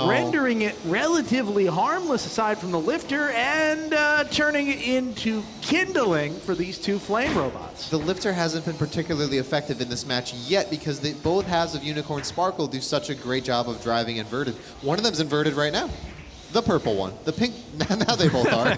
[SPEAKER 2] rendering it relatively harmless aside from the lifter and turning it into kindling for these 2 flame robots.
[SPEAKER 3] The lifter hasn't been particularly effective in this match yet because both halves of Unicorn Sparkle do such a great job of driving inverted. One of them's inverted right now. The purple one. The pink, now they both are.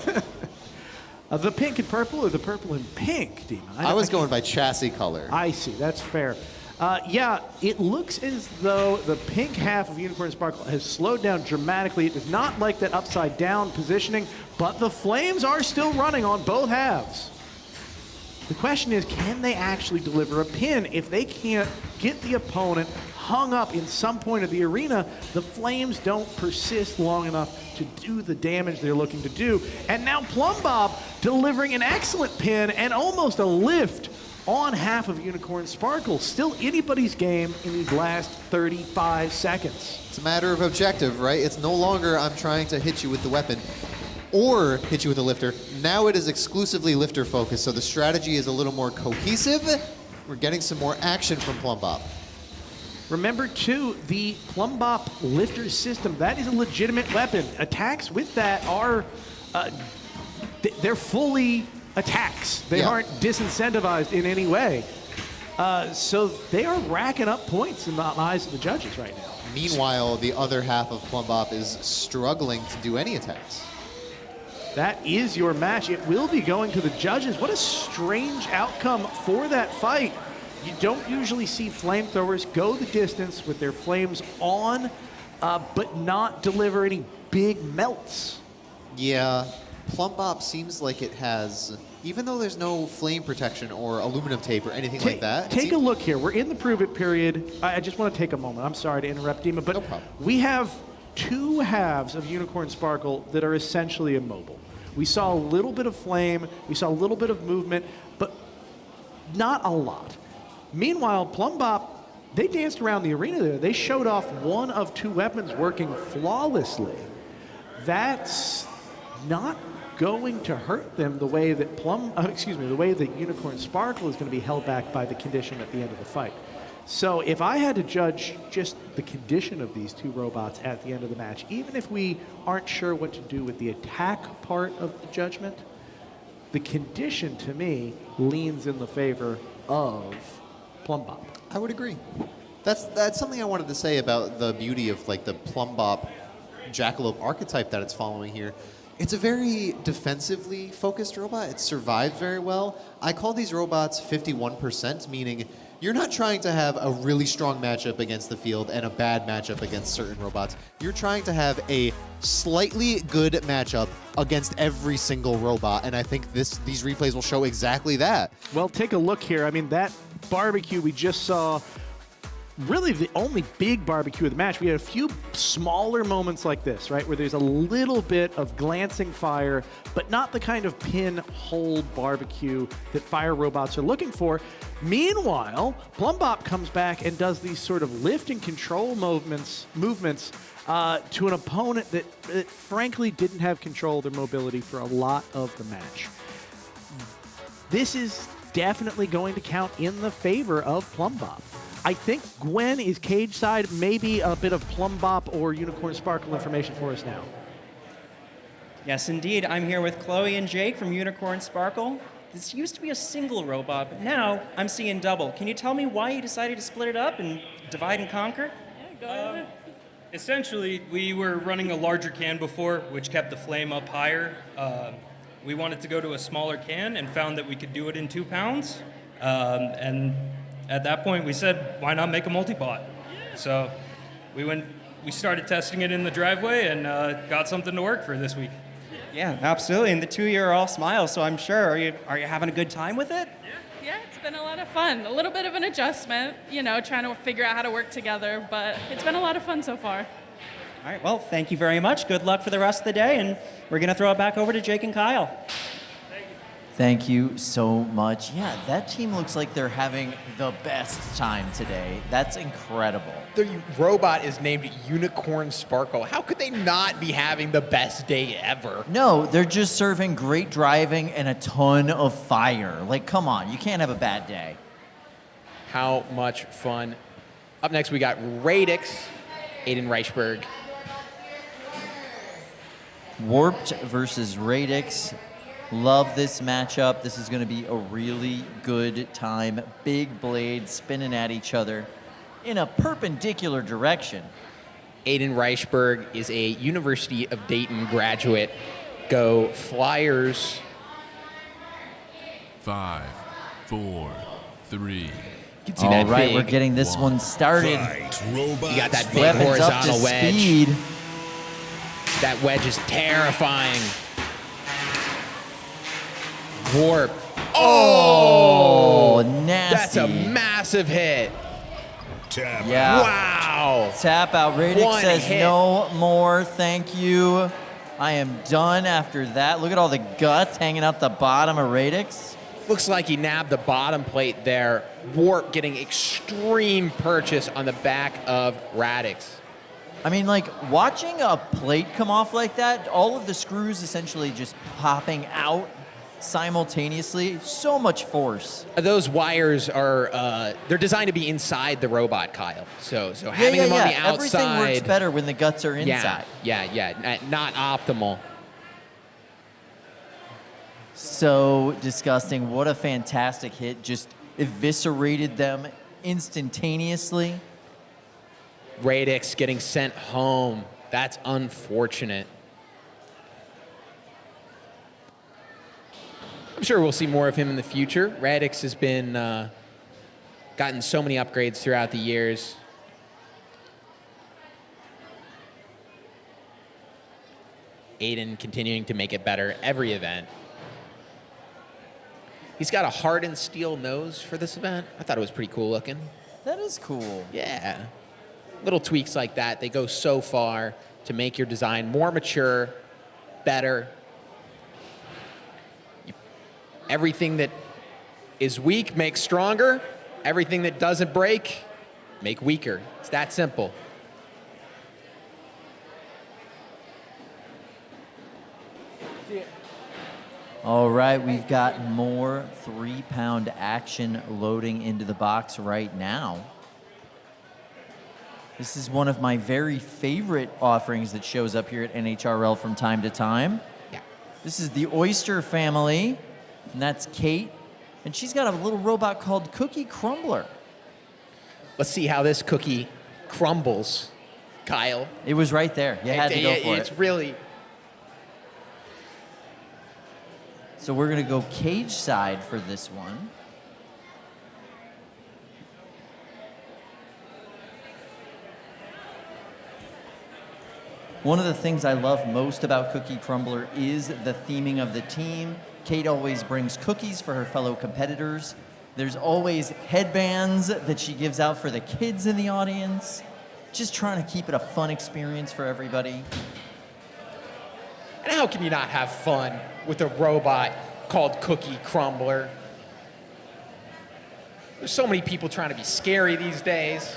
[SPEAKER 2] The pink and purple or the purple and pink, Dima?
[SPEAKER 3] I was going by chassis color.
[SPEAKER 2] I see, that's fair. Yeah, it looks as though the pink half of Unicorn Sparkle has slowed down dramatically. It does not like that upside down positioning, but the flames are still running on both halves. The question is, can they actually deliver a pin? If they can't get the opponent hung up in some point of the arena, the flames don't persist long enough to do the damage they're looking to do. And now Plumbop delivering an excellent pin and almost a lift on half of Unicorn Sparkle. Still anybody's game in these last 35 seconds.
[SPEAKER 3] It's a matter of objective, right? It's no longer I'm trying to hit you with the weapon or hit you with the lifter. Now it is exclusively lifter focused, so the strategy is a little more cohesive. We're getting some more action from Plumbop.
[SPEAKER 2] Remember, too, the Plumbop lifter system, that is a legitimate weapon. Attacks with that are, they're fully attacks. They aren't disincentivized in any way. So they are racking up points in the eyes of the judges right now.
[SPEAKER 3] Meanwhile, the other half of Plumbop is struggling to do any attacks.
[SPEAKER 2] That is your match. It will be going to the judges. What a strange outcome for that fight. You don't usually see flamethrowers go the distance with their flames on, but not deliver any big melts.
[SPEAKER 3] Yeah, Plumb Bop seems like it has, even though there's no flame protection or aluminum tape or anything like that.
[SPEAKER 2] Take a look here. We're in the prove it period. I just want to take a moment. I'm sorry to interrupt, Dima, but
[SPEAKER 3] no problem.
[SPEAKER 2] We have two halves of Unicorn Sparkle that are essentially immobile. We saw a little bit of flame, we saw a little bit of movement, but not a lot. Meanwhile, Plumb Bop, they danced around the arena there. They showed off one of two weapons working flawlessly. That's not going to hurt them the way that the way that Unicorn Sparkle is going to be held back by the condition at the end of the fight. So if I had to judge just the condition of these two robots at the end of the match, even if we aren't sure what to do with the attack part of the judgment, the condition to me leans in the favor of Plumb Bop.
[SPEAKER 3] I would agree. That's something I wanted to say about the beauty of like the Plumb Bop Jackalope archetype that it's following here. It's a very defensively focused robot. It survives very well. I call these robots 51%, meaning you're not trying to have a really strong matchup against the field and a bad matchup against certain robots. You're trying to have a slightly good matchup against every single robot, and I think these replays will show exactly that.
[SPEAKER 2] Well, take a look here. I mean, that barbecue we just saw, really the only big barbecue of the match. We had a few smaller moments like this, right, where there's a little bit of glancing fire, but not the kind of pin-hold barbecue that fire robots are looking for. Meanwhile, Plumb Bop comes back and does these sort of lift and control movements to an opponent that frankly didn't have control of their mobility for a lot of the match. This is definitely going to count in the favor of Plumb Bop. I think Gwen is cage side, maybe a bit of Plumb Bop or Unicorn Sparkle information for us now.
[SPEAKER 5] Yes, indeed. I'm here with Chloe and Jake from Unicorn Sparkle. This used to be a single robot, but now I'm seeing double. Can you tell me why you decided to split it up and divide and conquer?
[SPEAKER 15] Yeah, go ahead. Essentially, we were running a larger can before, which kept the flame up higher. We wanted to go to a smaller can and found that we could do it in 2 pounds. And at that point, we said, why not make a multi-pot? So we started testing it in the driveway and got something to work for this week.
[SPEAKER 5] Yeah, absolutely. And the two of you are all smiles, so I'm sure. Are you having a good time with it?
[SPEAKER 16] Yeah, it's been a lot of fun. A little bit of an adjustment, trying to figure out how to work together, but it's been a lot of fun so far.
[SPEAKER 5] All right, well, thank you very much. Good luck for the rest of the day, and we're going to throw it back over to Jake and Kyle.
[SPEAKER 1] Thank you so much. Yeah, that team looks like they're having the best time today. That's incredible.
[SPEAKER 12] The robot is named Unicorn Sparkle. How could they not be having the best day ever?
[SPEAKER 1] No, they're just serving great driving and a ton of fire. Like, come on, you can't have a bad day.
[SPEAKER 12] How much fun. Up next, we got Radix, Aiden Reichberg.
[SPEAKER 1] Warped versus Radix. Love this matchup. This is going to be a really good time. Big blades spinning at each other in a perpendicular direction.
[SPEAKER 12] Aiden Reichberg is a University of Dayton graduate. Go Flyers.
[SPEAKER 6] 5, 4, 3.
[SPEAKER 1] All right, we're getting this one started.
[SPEAKER 12] You got that big
[SPEAKER 1] Weapons
[SPEAKER 12] horizontal
[SPEAKER 1] up to
[SPEAKER 12] wedge.
[SPEAKER 1] Speed.
[SPEAKER 12] That wedge is terrifying. Warp.
[SPEAKER 1] Oh, nasty.
[SPEAKER 12] That's a massive hit.
[SPEAKER 7] Tap.
[SPEAKER 1] Yeah.
[SPEAKER 12] Wow.
[SPEAKER 1] Tap out. Radix
[SPEAKER 12] One
[SPEAKER 1] says
[SPEAKER 12] hit.
[SPEAKER 1] no more. Thank you. I am done after that. Look at all the guts hanging out the bottom of Radix.
[SPEAKER 12] Looks like he nabbed the bottom plate there. Warp getting extreme purchase on the back of Radix.
[SPEAKER 1] I mean, like, watching a plate come off like that, all of the screws essentially just popping out simultaneously, so much force.
[SPEAKER 12] Those wires are, they're designed to be inside the robot, Kyle. So having them on the outside.
[SPEAKER 1] Everything works better when the guts are inside.
[SPEAKER 12] Yeah. Not optimal.
[SPEAKER 1] So disgusting. What a fantastic hit. Just eviscerated them instantaneously.
[SPEAKER 12] Radix getting sent home. That's unfortunate. I'm sure we'll see more of him in the future. Radix has been gotten so many upgrades throughout the years. Aiden continuing to make it better every event. He's got a hardened steel nose for this event. I thought it was pretty cool looking.
[SPEAKER 1] That is cool.
[SPEAKER 12] Yeah. Little tweaks like that, they go so far to make your design more mature, better. Everything that is weak, make stronger. Everything that doesn't break, make weaker. It's that simple.
[SPEAKER 1] All right, we've got more 3-pound action loading into the box right now. This is one of my very favorite offerings that shows up here at NHRL from time to time.
[SPEAKER 12] Yeah.
[SPEAKER 1] This is the Oyster family, and that's Kate. And she's got a little robot called Cookie Crumbler.
[SPEAKER 12] Let's see how this cookie crumbles, Kyle.
[SPEAKER 1] It was right there. You had to go for it.
[SPEAKER 12] It's really...
[SPEAKER 1] So we're going to go cage side for this one. One of the things I love most about Cookie Crumbler is the theming of the team. Kate always brings cookies for her fellow competitors. There's always headbands that she gives out for the kids in the audience. Just trying to keep it a fun experience for everybody.
[SPEAKER 12] And how can you not have fun with a robot called Cookie Crumbler? There's so many people trying to be scary these days.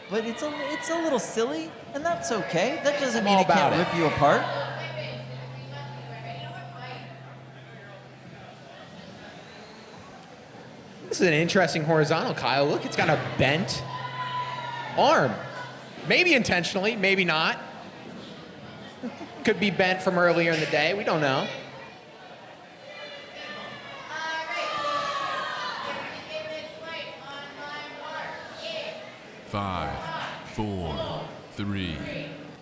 [SPEAKER 1] But it's a little silly, and that's okay. That doesn't
[SPEAKER 12] I'm
[SPEAKER 1] mean
[SPEAKER 12] all
[SPEAKER 1] it can't
[SPEAKER 12] about
[SPEAKER 1] rip you apart.
[SPEAKER 12] This is an interesting horizontal, Kyle. Look, it's got a bent arm. Maybe intentionally, maybe not. Could be bent from earlier in the day. We don't know.
[SPEAKER 6] Five, 4, 3,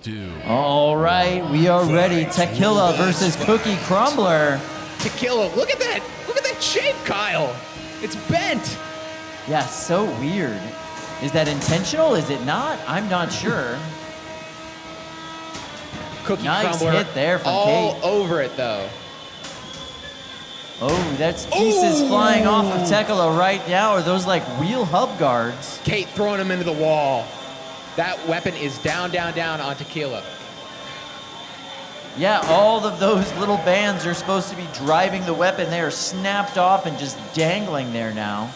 [SPEAKER 6] 2.
[SPEAKER 1] All right, we are ready. Tequila versus Cookie Crumbler.
[SPEAKER 12] Tequila, look at that shape, Kyle. It's bent.
[SPEAKER 1] Yeah, so weird. Is that intentional? Is it not? I'm not sure.
[SPEAKER 12] Cookie
[SPEAKER 1] nice
[SPEAKER 12] Crumbler
[SPEAKER 1] hit there from
[SPEAKER 12] all
[SPEAKER 1] Kate.
[SPEAKER 12] over it, though.
[SPEAKER 1] Oh, that's pieces flying off of Tequila right now. Are those like wheel hub guards?
[SPEAKER 12] Kate throwing him into the wall. That weapon is down, down, down on Tequila.
[SPEAKER 1] Yeah, all of those little bands are supposed to be driving the weapon. They are snapped off and just dangling there now.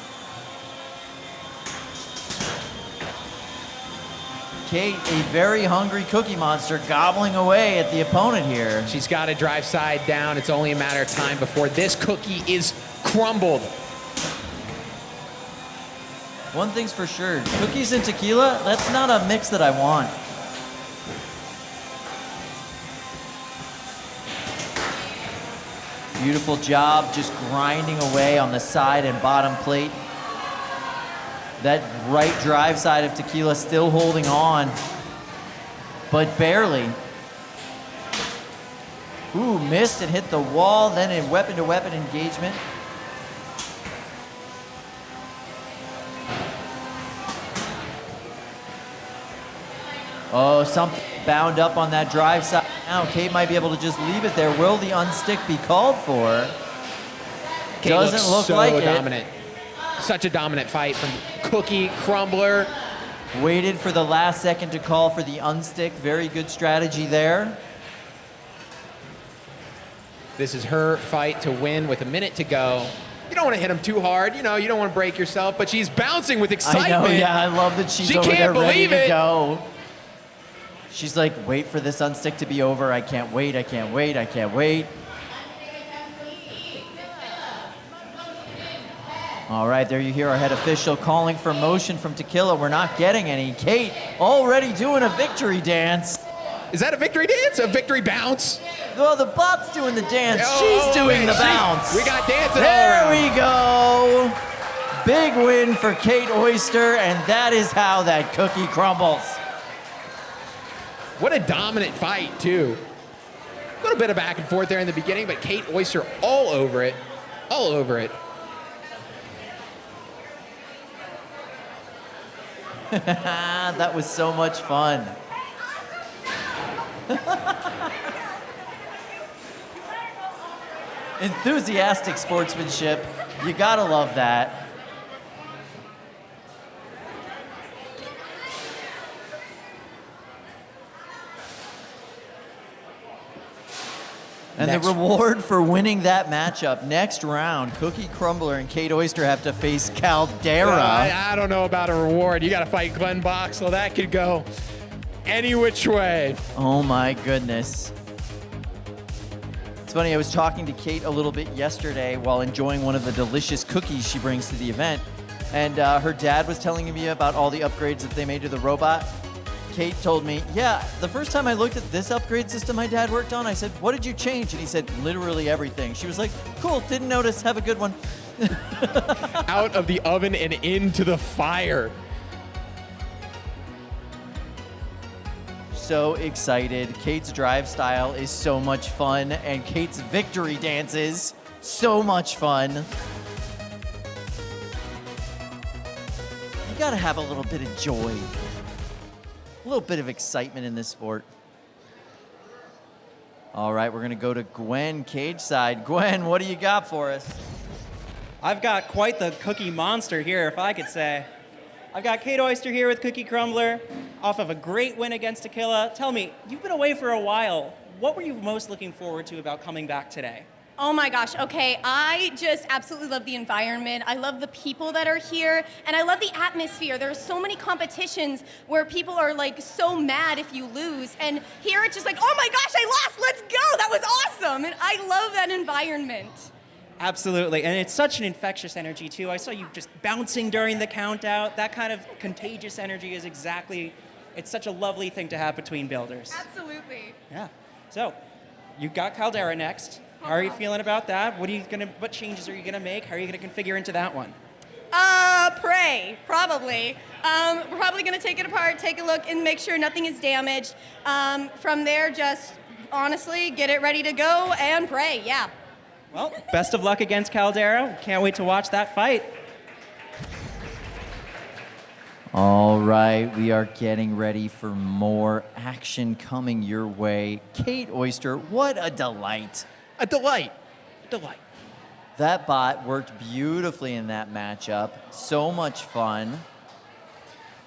[SPEAKER 1] Kate, a very hungry Cookie Monster, gobbling away at the opponent here.
[SPEAKER 12] She's got to drive side down. It's only a matter of time before this cookie is crumbled.
[SPEAKER 1] One thing's for sure, cookies and tequila, that's not a mix that I want. Beautiful job, just grinding away on the side and bottom plate. That right drive side of Tequila still holding on, but barely. Ooh, missed and hit the wall, then in weapon-to-weapon engagement. Oh, something bound up on that drive side. Now Kate might be able to just leave it there. Will the unstick be called for?
[SPEAKER 12] Kate
[SPEAKER 1] Doesn't look
[SPEAKER 12] so
[SPEAKER 1] like
[SPEAKER 12] dominant. Such a dominant fight from Cookie Crumbler.
[SPEAKER 1] Waited for the last second to call for the unstick. Very good strategy there.
[SPEAKER 12] This is her fight to win with a minute to go. You don't want to hit him too hard. You know, you don't want to break yourself, but she's bouncing with excitement.
[SPEAKER 1] I know, yeah, I love that she's
[SPEAKER 12] she
[SPEAKER 1] over
[SPEAKER 12] can't
[SPEAKER 1] there ready
[SPEAKER 12] believe
[SPEAKER 1] to
[SPEAKER 12] it.
[SPEAKER 1] go. She's like, wait for this unstick to be over. I can't wait, I can't wait, I can't wait. All right, there you hear our head official calling for motion from Tequila. We're not getting any. Kate already doing a victory dance.
[SPEAKER 12] Is that a victory dance? A victory bounce?
[SPEAKER 1] Well, the bot's doing the dance. She's doing the bounce.
[SPEAKER 12] We got dancing
[SPEAKER 1] there
[SPEAKER 12] all around.
[SPEAKER 1] we go. Big win for Kate Oyster, and that is how that cookie crumbles.
[SPEAKER 12] What a dominant fight, too. A little bit of back and forth there in the beginning, but Kate Oyster all over it. All over it.
[SPEAKER 1] That was so much fun. Enthusiastic sportsmanship. You gotta love that. And the reward for winning that matchup, next round, Cookie Crumbler and Kate Oyster have to face Caldera.
[SPEAKER 12] I don't know about a reward. You got to fight Glenn Boxell. That could go any which way.
[SPEAKER 1] Oh my goodness. It's funny, I was talking to Kate a little bit yesterday while enjoying one of the delicious cookies she brings to the event. And her dad was telling me about all the upgrades that they made to the robot. Kate told me, yeah, the first time I looked at this upgrade system my dad worked on, I said, what did you change? And he said, literally everything. She was like, cool, didn't notice, have a good one.
[SPEAKER 12] Out of the oven and into the fire.
[SPEAKER 1] So excited. Kate's drive style is so much fun, and Kate's victory dances, so much fun. You gotta have a little bit of joy. A little bit of excitement in this sport. All right, we're gonna go to Gwen cage side. Gwen, what do you got for us?
[SPEAKER 5] I've got quite the cookie monster here, if I could say. I've got Kate Oyster here with Cookie Crumbler, off of a great win against Aquila. Tell me, you've been away for a while. What were you most looking forward to about coming back today?
[SPEAKER 17] Oh my gosh, okay, I just absolutely love the environment. I love the people that are here, and I love the atmosphere. There are so many competitions where people are like so mad if you lose, and here it's just like, oh my gosh, I lost, let's go, that was awesome, and I love that environment.
[SPEAKER 5] Absolutely, and it's such an infectious energy too. I saw you just bouncing during the count out. That kind of contagious energy is exactly, it's such a lovely thing to have between builders.
[SPEAKER 17] Absolutely.
[SPEAKER 5] Yeah, so you got Caldera next. How are you feeling about that? What changes are you gonna make? How are you gonna configure into that one?
[SPEAKER 17] Pray, probably. We're probably gonna take it apart, take a look, and make sure nothing is damaged. From there, just honestly get it ready to go and pray, yeah.
[SPEAKER 5] Well, best of luck against Caldera. Can't wait to watch that fight.
[SPEAKER 1] All right, we are getting ready for more action coming your way. Kate Oyster, what a delight.
[SPEAKER 12] A delight. A delight.
[SPEAKER 1] That bot worked beautifully in that matchup. So much fun.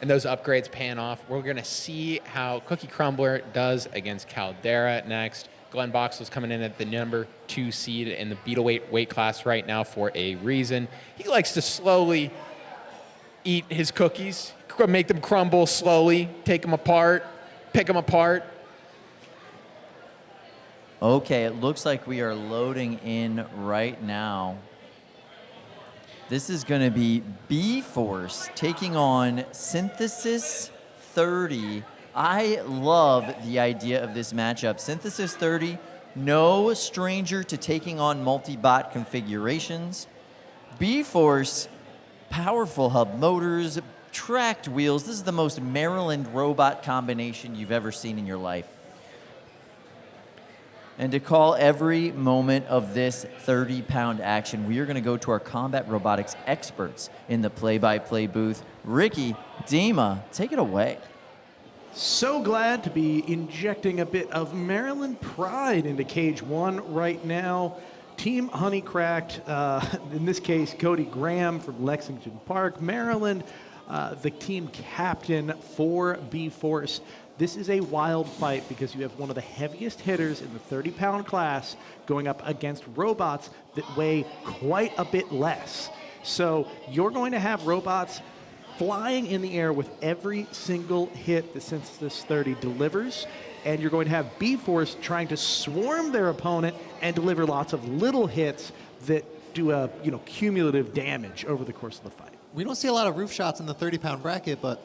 [SPEAKER 12] And those upgrades pan off. We're going to see how Cookie Crumbler does against Caldera next. Glenn Boxell's coming in at the number 2 seed in the beetleweight weight class right now for a reason. He likes to slowly eat his cookies, make them crumble slowly, take them apart, pick them apart.
[SPEAKER 1] Okay, it looks like we are loading in right now. This is going to be B-Force taking on Synthesis 30. I love the idea of this matchup. Synthesis 30, no stranger to taking on multi-bot configurations. B-Force, powerful hub motors, tracked wheels. This is the most Maryland robot combination you've ever seen in your life. And to call every moment of this 30-pound action, we are going to go to our combat robotics experts in the play-by-play booth. Ricky, Dima, take it away.
[SPEAKER 2] So glad to be injecting a bit of Maryland pride into Cage 1 right now. Team Honeycracked, in this case, Cody Graham from Lexington Park, Maryland, the team captain for B-Force. This is a wild fight because you have one of the heaviest hitters in the 30-pound class going up against robots that weigh quite a bit less. So you're going to have robots flying in the air with every single hit that Synthesis 30 delivers, and you're going to have B-Force trying to swarm their opponent and deliver lots of little hits that do a cumulative damage over the course of the fight.
[SPEAKER 3] We don't see a lot of roof shots in the 30-pound bracket, but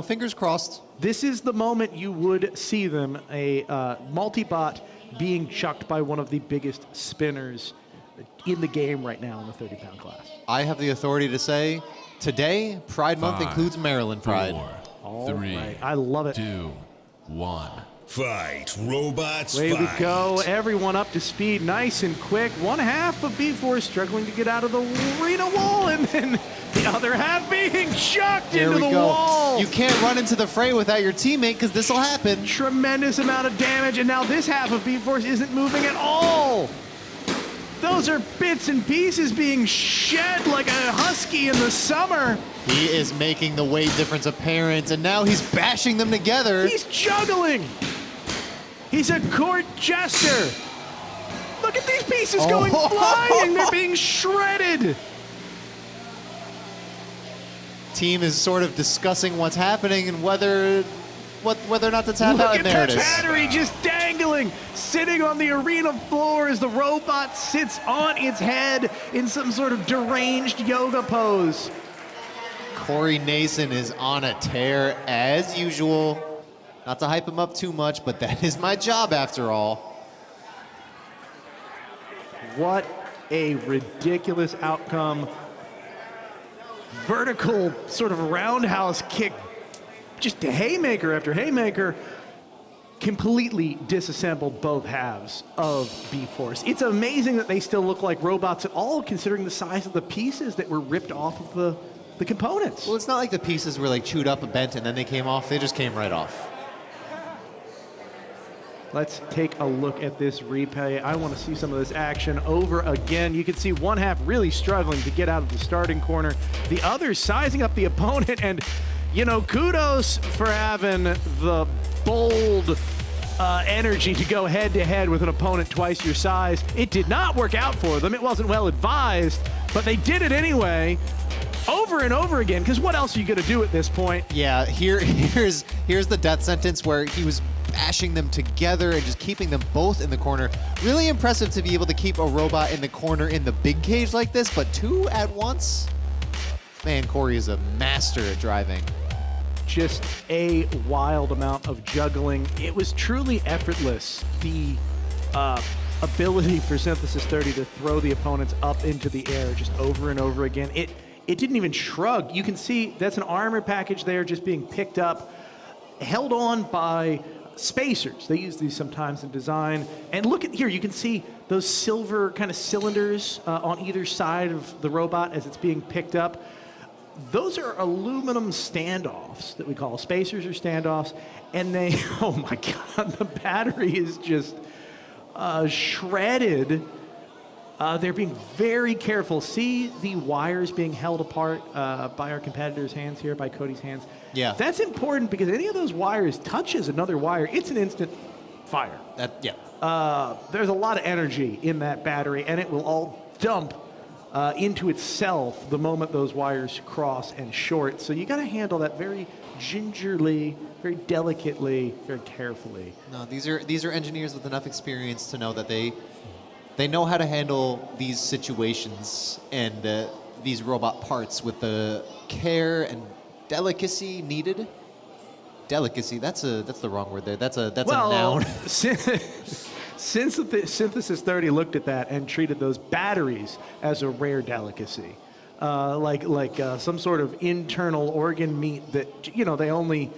[SPEAKER 3] fingers crossed.
[SPEAKER 2] This is the moment you would see them, a multi-bot being chucked by one of the biggest spinners in the game right now in the 30-pound class.
[SPEAKER 3] I have the authority to say today, Pride Month includes Maryland Pride.
[SPEAKER 6] 4, 3,
[SPEAKER 2] right. I love it.
[SPEAKER 6] 2, 1.
[SPEAKER 7] Fight, robots,
[SPEAKER 2] Way
[SPEAKER 7] fight.
[SPEAKER 2] we go. Everyone up to speed, nice and quick. One half of B-Force struggling to get out of the arena wall, and then the The other half being chucked
[SPEAKER 3] Here
[SPEAKER 2] into
[SPEAKER 3] we
[SPEAKER 2] the
[SPEAKER 3] go.
[SPEAKER 2] wall.
[SPEAKER 3] You can't run into the fray without your teammate because this will happen.
[SPEAKER 2] Tremendous amount of damage, and now this half of B-Force isn't moving at all. Those are bits and pieces being shed like a husky in the summer.
[SPEAKER 3] He is making the weight difference apparent, and now he's bashing them together.
[SPEAKER 2] He's juggling. He's a court jester. Look at these pieces going flying. They're being shredded.
[SPEAKER 3] Team is sort of discussing what's happening and whether or not to tap out.
[SPEAKER 2] Look
[SPEAKER 3] And there
[SPEAKER 2] at
[SPEAKER 3] it
[SPEAKER 2] the
[SPEAKER 3] is.
[SPEAKER 2] battery just dangling, sitting on the arena floor as the robot sits on its head in some sort of deranged yoga pose.
[SPEAKER 3] Corey Nason is on a tear as usual. Not to hype him up too much, but that is my job after all.
[SPEAKER 2] What a ridiculous outcome. Vertical sort of roundhouse kick, just haymaker after haymaker, completely disassembled both halves of B-Force. It's amazing that they still look like robots at all, considering the size of the pieces that were ripped off of the components.
[SPEAKER 3] Well, it's not like the pieces were like chewed up and bent and then they came off. They just came right off.
[SPEAKER 2] Let's take a look at this replay. I want to see some of this action over again. You can see one half really struggling to get out of the starting corner. The other sizing up the opponent, and, you know, kudos for having the bold energy to go head-to-head with an opponent twice your size. It did not work out for them. It wasn't well advised, but they did it anyway. Over and over again, because what else are you going to do at this point?
[SPEAKER 3] Yeah, here's the death sentence where he was bashing them together and just keeping them both in the corner. Really impressive to be able to keep a robot in the corner in the big cage like this, but two at once? Man, Corey is a master at driving.
[SPEAKER 2] Just a wild amount of juggling. It was truly effortless. The ability for Synthesis 30 to throw the opponents up into the air just over and over again. It didn't even shrug. You can see that's an armor package there just being picked up, held on by spacers. They use these sometimes in design. And look at here, you can see those silver kind of cylinders on either side of the robot as it's being picked up. Those are aluminum standoffs that we call spacers or standoffs. And they, oh my God, the battery is just shredded. They're being very careful. See the wires being held apart by our competitor's hands here, by Cody's hands?
[SPEAKER 3] Yeah.
[SPEAKER 2] That's important because any of those wires touches another wire, it's an instant fire. There's a lot of energy in that battery, and it will all dump into itself the moment those wires cross and short. So you got to handle that very gingerly, very delicately, very carefully.
[SPEAKER 3] No, these are engineers with enough experience to know that they know how to handle these situations and these robot parts with the care and delicacy needed. Delicacy, that's the wrong word there. That's a noun.
[SPEAKER 2] Since the Synthesis 30 looked at that and treated those batteries as a rare delicacy, like some sort of internal organ meat that, you know, they only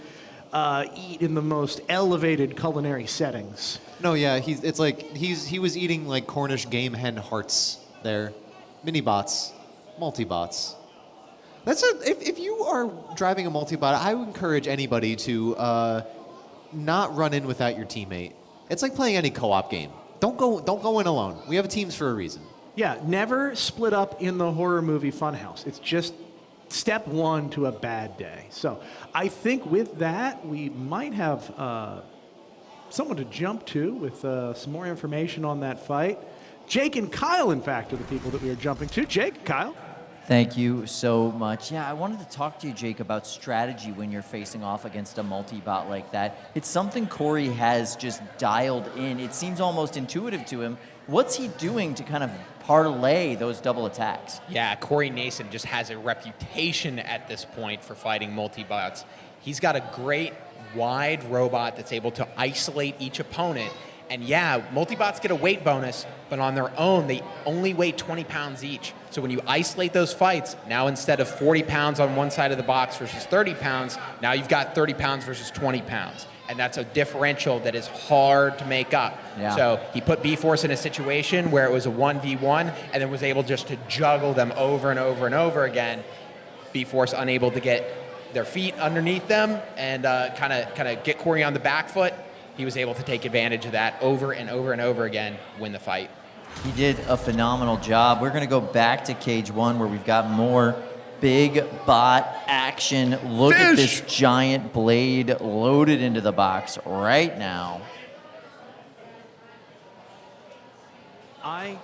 [SPEAKER 2] eat in the most elevated culinary settings.
[SPEAKER 3] No, yeah, he was eating like Cornish game hen hearts there, mini bots, multi bots. If you are driving a multi bot, I would encourage anybody to not run in without your teammate. It's like playing any co-op game. Don't go in alone. We have teams for a reason.
[SPEAKER 2] Yeah, never split up in the horror movie funhouse. It's just step one to a bad day. So I think with that, we might have someone to jump to with some more information on that fight. Jake and Kyle, in fact, are the people that we are jumping to. Jake, Kyle.
[SPEAKER 1] Thank you so much. Yeah, I wanted to talk to you, Jake, about strategy when you're facing off against a multi-bot like that. It's something Corey has just dialed in. It seems almost intuitive to him. What's he doing to kind of parlay those double attacks?
[SPEAKER 12] Yeah, Corey Nason just has a reputation at this point for fighting multi-bots. He's got a great wide robot that's able to isolate each opponent. And yeah, multi-bots get a weight bonus, but on their own, they only weigh 20 pounds each. So when you isolate those fights, now instead of 40 pounds on one side of the box versus 30 pounds, now you've got 30 pounds versus 20 pounds. And that's a differential that is hard to make up.
[SPEAKER 1] Yeah.
[SPEAKER 12] So he put B-Force in a situation where it was a 1v1 and then was able just to juggle them over and over and over again. B-Force unable to get their feet underneath them and kind of get Corey on the back foot. He was able to take advantage of that over and over and over again, win the fight.
[SPEAKER 1] He did a phenomenal job. We're going to go back to cage 1 where we've got more big bot action. Look at this giant blade loaded into the box right now.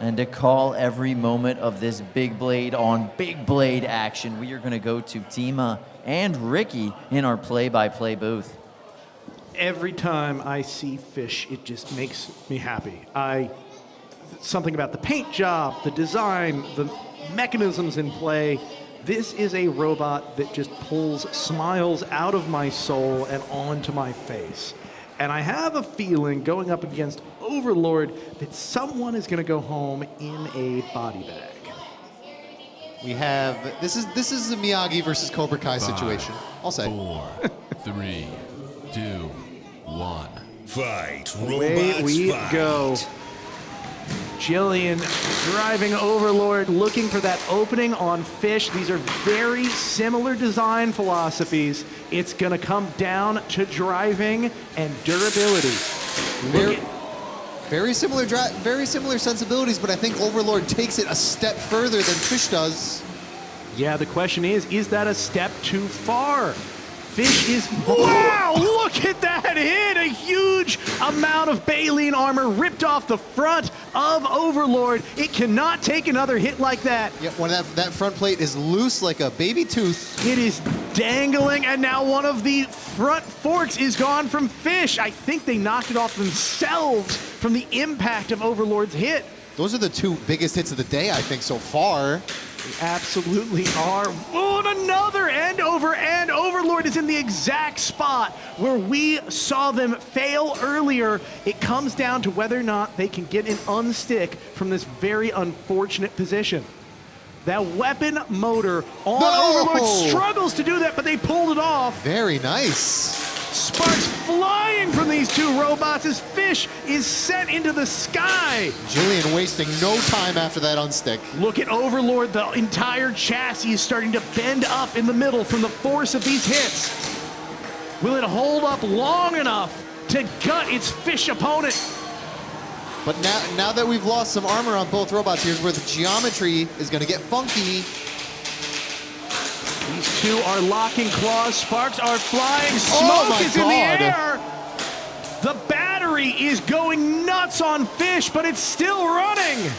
[SPEAKER 1] And to call every moment of this big blade on big blade action, we are going to go to Tima and Ricky in our play-by-play booth.
[SPEAKER 2] Every time I see Fish, it just makes me happy. Something about the paint job, the design, the mechanisms in play. This is a robot that just pulls smiles out of my soul and onto my face. And I have a feeling going up against Overlord that someone is going to go home in a body bag.
[SPEAKER 3] We have this is the Miyagi versus Cobra Kai situation. I'll say.
[SPEAKER 6] 4, 3, 2, 1.
[SPEAKER 7] Fight.
[SPEAKER 2] Away
[SPEAKER 7] Robots
[SPEAKER 2] we
[SPEAKER 7] fight.
[SPEAKER 2] go. Jillian driving Overlord, looking for that opening on Fish. These are very similar design philosophies. It's going to come down to driving and durability.
[SPEAKER 3] Very similar sensibilities, but I think Overlord takes it a step further than Fish does.
[SPEAKER 2] Yeah, the question is that a step too far? Fish is, wow, look at that hit! A huge amount of baleen armor ripped off the front of Overlord. It cannot take another hit like that.
[SPEAKER 3] Yeah, when that front plate is loose like a baby tooth.
[SPEAKER 2] It is dangling, and now one of the front forks is gone from Fish. I think they knocked it off themselves from the impact of Overlord's hit.
[SPEAKER 3] Those are the 2 biggest hits of the day, I think, so far.
[SPEAKER 2] They absolutely are. Oh, and another end over, and Overlord is in the exact spot where we saw them fail earlier. It comes down to whether or not they can get an unstick from this very unfortunate position. That weapon motor on Overlord struggles to do that, but they pulled it off.
[SPEAKER 3] Very nice.
[SPEAKER 2] Sparks flying from these 2 robots as Fish is sent into the sky.
[SPEAKER 3] Jillian wasting no time after that unstick.
[SPEAKER 2] Look at Overlord. The entire chassis is starting to bend up in the middle from the force of these hits. Will it hold up long enough to gut its Fish opponent?
[SPEAKER 3] But now that we've lost some armor on both robots, here's where the geometry is going to get funky.
[SPEAKER 2] These 2 are locking claws. Sparks are flying. Smoke is in the air. The battery is going nuts on Fish, but it's still running.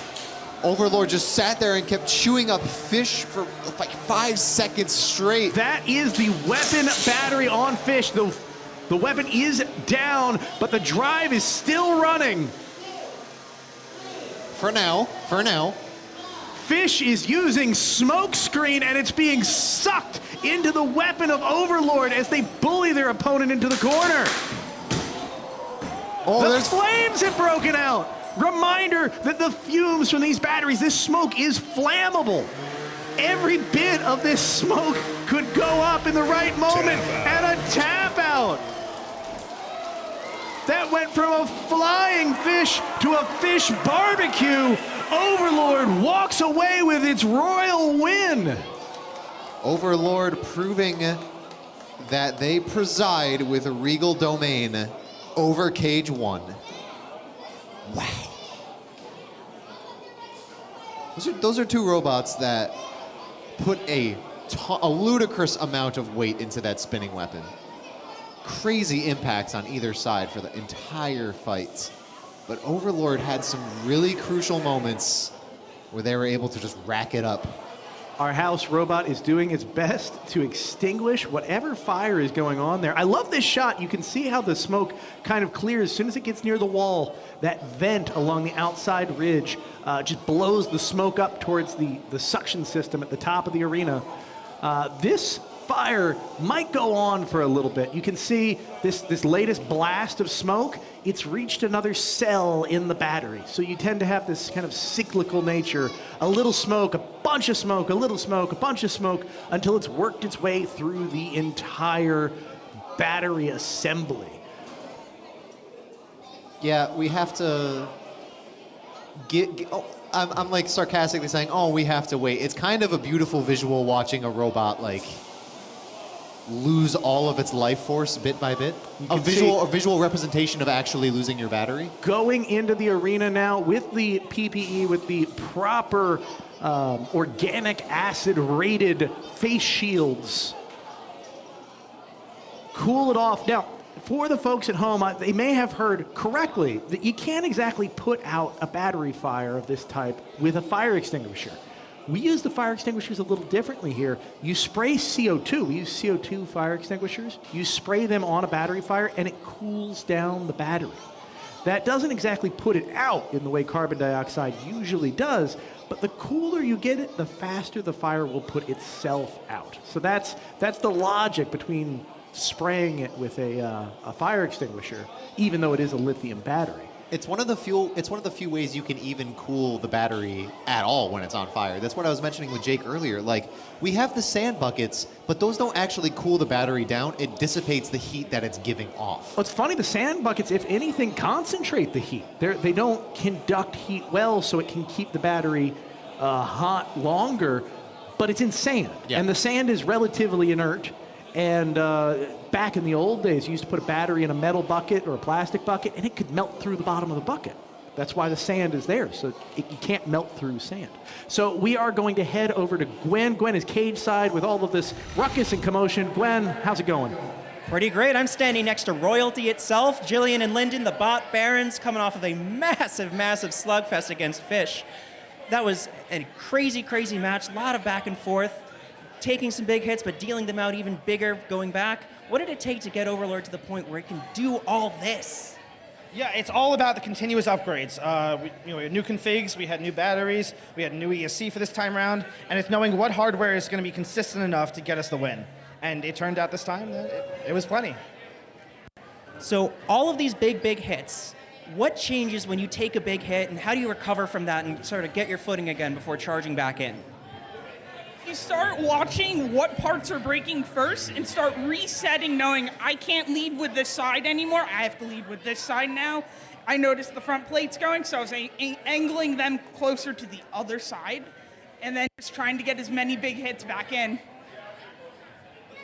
[SPEAKER 3] Overlord just sat there and kept chewing up Fish for like 5 seconds straight.
[SPEAKER 2] That is the weapon battery on Fish. The weapon is down, but the drive is still running.
[SPEAKER 3] For now.
[SPEAKER 2] Fish is using smoke screen, and it's being sucked into the weapon of Overlord as they bully their opponent into the corner. The flames have broken out. Reminder that the fumes from these batteries, this smoke is flammable. Every bit of this smoke could go up in the right moment and a tap out. That went from a flying fish to a fish barbecue. Overlord walks away with its royal win.
[SPEAKER 3] Overlord proving that they preside with a regal domain over cage 1. Wow. Those are 2 robots that put a ludicrous amount of weight into that spinning weapon. Crazy impacts on either side for the entire fight. But Overlord had some really crucial moments where they were able to just rack it up.
[SPEAKER 2] Our house robot is doing its best to extinguish whatever fire is going on there. I love this shot. You can see how the smoke kind of clears as soon as it gets near the wall. That vent along the outside ridge just blows the smoke up towards the suction system at the top of the arena. This fire might go on for a little bit. You can see this latest blast of smoke. It's reached another cell in the battery. So you tend to have this kind of cyclical nature. A little smoke, a bunch of smoke, a little smoke, a bunch of smoke, until it's worked its way through the entire battery assembly.
[SPEAKER 3] Yeah, we have to I'm like sarcastically saying, oh, we have to wait. It's kind of a beautiful visual watching a robot like lose all of its life force bit by bit. A visual representation of actually losing your battery.
[SPEAKER 2] Going into the arena now with the PPE, with the proper organic acid rated face shields. Cool it off. Now, for the folks at home, they may have heard correctly that you can't exactly put out a battery fire of this type with a fire extinguisher. We use the fire extinguishers a little differently here. You spray CO2. We use CO2 fire extinguishers. You spray them on a battery fire, and it cools down the battery. That doesn't exactly put it out in the way carbon dioxide usually does, but the cooler you get it, the faster the fire will put itself out. So that's the logic between spraying it with a fire extinguisher, even though it is a lithium battery.
[SPEAKER 3] It's one of the few ways you can even cool the battery at all when it's on fire. That's what I was mentioning with Jake earlier. Like, we have the sand buckets, but those don't actually cool the battery down. It dissipates the heat that it's giving off.
[SPEAKER 2] Well, it's funny, the sand buckets, if anything, concentrate the heat. They don't conduct heat well, so it can keep the battery hot longer, but it's in sand. Yeah. And the sand is relatively inert. And back in the old days, you used to put a battery in a metal bucket or a plastic bucket, and it could melt through the bottom of the bucket. That's why the sand is there, so you can't melt through sand. So we are going to head over to Gwen. Gwen is cage side with all of this ruckus and commotion. Gwen, how's it going?
[SPEAKER 5] Pretty great. I'm standing next to royalty itself, Jillian and Lyndon, the bot barons, coming off of a massive, massive slugfest against Fish. That was a crazy, crazy match, a lot of back and forth. Taking some big hits, but dealing them out even bigger going back. What did it take to get Overlord to the point where it can do all this?
[SPEAKER 18] Yeah, it's all about the continuous upgrades. We had new configs, we had new batteries, we had new ESC for this time around, and it's knowing what hardware is going to be consistent enough to get us the win. And it turned out this time that it was plenty.
[SPEAKER 5] So all of these big, big hits, what changes when you take a big hit, and how do you recover from that and sort of get your footing again before charging back in?
[SPEAKER 19] You start watching what parts are breaking first and start resetting, knowing I can't lead with this side anymore. I have to lead with this side now. I noticed the front plates going, so I was angling them closer to the other side, and then just trying to get as many big hits back in.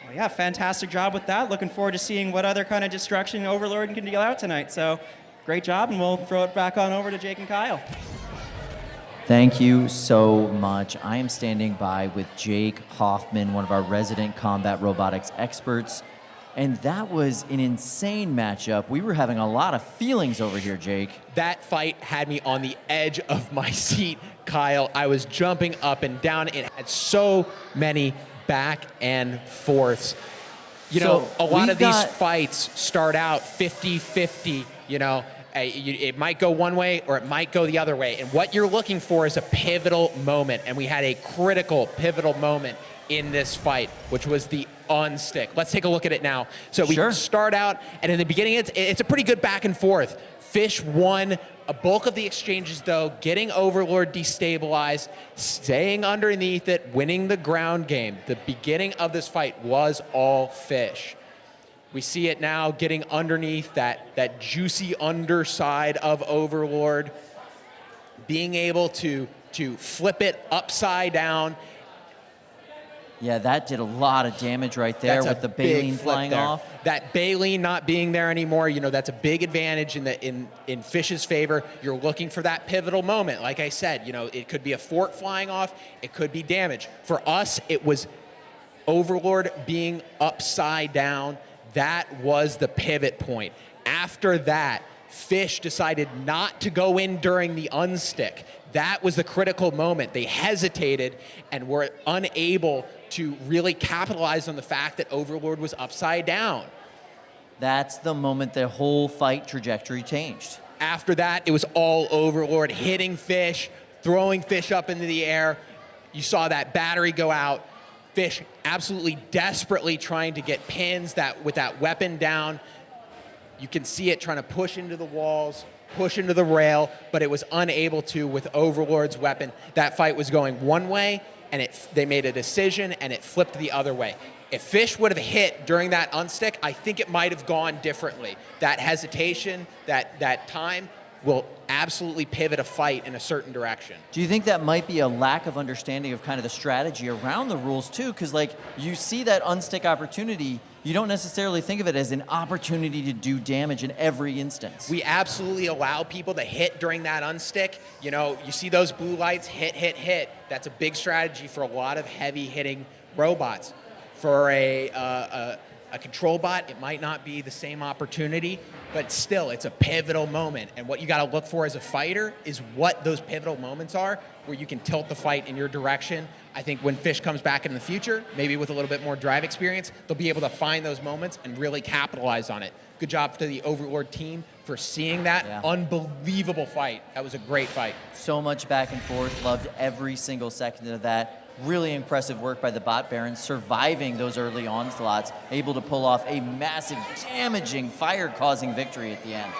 [SPEAKER 5] Well, yeah, fantastic job with that. Looking forward to seeing what other kind of destruction Overlord can deal out tonight. So great job, and we'll throw it back on over to Jake and Kyle.
[SPEAKER 1] Thank you so much. I am standing by with Jake Hoffman, one of our resident combat robotics experts. And that was an insane matchup. We were having a lot of feelings over here, Jake.
[SPEAKER 12] That fight had me on the edge of my seat, Kyle. I was jumping up and down. It had so many back and forths. You know, a lot of these fights start out 50-50, you know. It might go one way or it might go the other way. And what you're looking for is a pivotal moment. And we had a critical pivotal moment in this fight, which was the unstick. Let's take a look at it now. So we start out, and in the beginning, it's a pretty good back and forth. Fish won a bulk of the exchanges, though, getting Overlord destabilized, staying underneath it, winning the ground game. The beginning of this fight was all Fish. We see it now getting underneath that juicy underside of Overlord, being able to flip it upside down.
[SPEAKER 1] Yeah, that did a lot of damage right there with the baleen flying off.
[SPEAKER 12] That baleen not being there anymore, you know, that's a big advantage in Fish's favor. You're looking for that pivotal moment. Like I said, you know, it could be a fort flying off, it could be damage. For us, it was Overlord being upside down. That was the pivot point. After that, Fish decided not to go in during the unstick. That was the critical moment. They hesitated and were unable to really capitalize on the fact that Overlord was upside down.
[SPEAKER 1] That's the moment the whole fight trajectory changed.
[SPEAKER 12] After that, it was all Overlord hitting Fish, throwing Fish up into the air. You saw that battery go out. Fish absolutely desperately trying to get pins with that weapon down. You can see it trying to push into the walls, push into the rail, but it was unable to with Overlord's weapon. That fight was going one way, and they made a decision, and it flipped the other way. If Fish would have hit during that unstick, I think it might have gone differently. That hesitation, that time will absolutely pivot a fight in a certain direction.
[SPEAKER 1] Do you think that might be a lack of understanding of kind of the strategy around the rules too? Because like you see that unstick opportunity, you don't necessarily think of it as an opportunity to do damage in every instance.
[SPEAKER 12] We absolutely allow people to hit during that unstick. You know, you see those blue lights, hit, hit, hit. That's a big strategy for a lot of heavy hitting robots. For a control bot, it might not be the same opportunity, but still, it's a pivotal moment. And what you got to look for as a fighter is what those pivotal moments are, where you can tilt the fight in your direction. I think when Fish comes back in the future, maybe with a little bit more drive experience, they'll be able to find those moments and really capitalize on it. Good job to the Overlord team for seeing that unbelievable fight. That was a great fight.
[SPEAKER 1] So much back and forth. Loved every single second of that. Really impressive work by the Bot Barons, surviving those early onslaughts, able to pull off a massive, damaging, fire-causing victory at the end.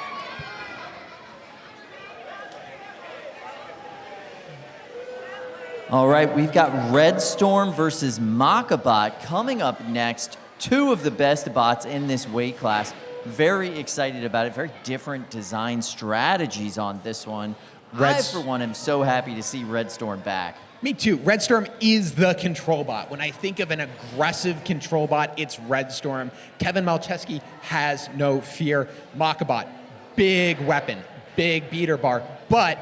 [SPEAKER 1] All right, we've got Red Storm versus Makabot coming up next. Two of the best bots in this weight class. Very excited about it. Very different design strategies on this one. I, for one, am so happy to see Red Storm back.
[SPEAKER 12] Me too. Red Storm is the control bot. When I think of an aggressive control bot, it's Red Storm. Kevin Malcheski has no fear. Makabot, big weapon, big beater bar, but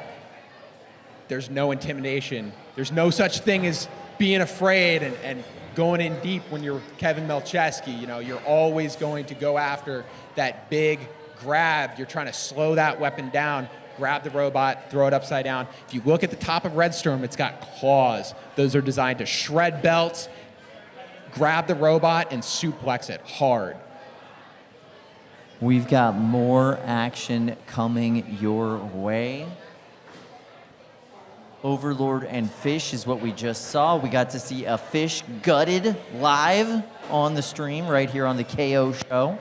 [SPEAKER 12] there's no intimidation. There's no such thing as being afraid and going in deep when you're Kevin Malcheski. You know, you're always going to go after that big grab. You're trying to slow that weapon down. Grab the robot, throw it upside down. If you look at the top of Red Storm, it's got claws. Those are designed to shred belts, grab the robot, and suplex it hard.
[SPEAKER 1] We've got more action coming your way. Overlord and Fish is what we just saw. We got to see a Fish gutted live on the stream right here on the KO show.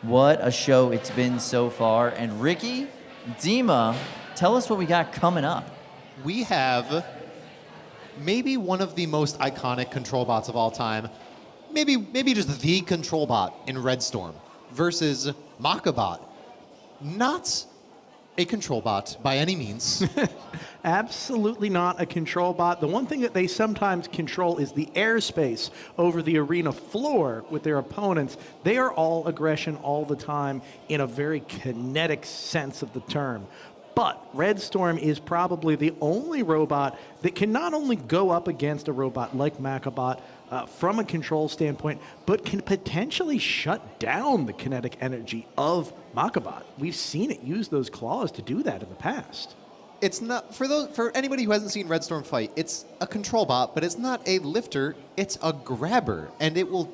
[SPEAKER 1] What a show it's been so far. And Ricky, Dima, tell us what we got coming up.
[SPEAKER 3] We have maybe one of the most iconic control bots of all time. Maybe just the control bot in Red Storm versus Makabot. Not a control bot by any means.
[SPEAKER 2] Absolutely not a control bot. The one thing that they sometimes control is the airspace over the arena floor with their opponents. They are all aggression all the time in a very kinetic sense of the term. But Red Storm is probably the only robot that can not only go up against a robot like Makabot from a control standpoint, but can potentially shut down the kinetic energy of Makabot. We've seen it use those claws to do that in the past.
[SPEAKER 3] It's not for anybody who hasn't seen Red Storm fight. It's a control bot, but it's not a lifter. It's a grabber, and it will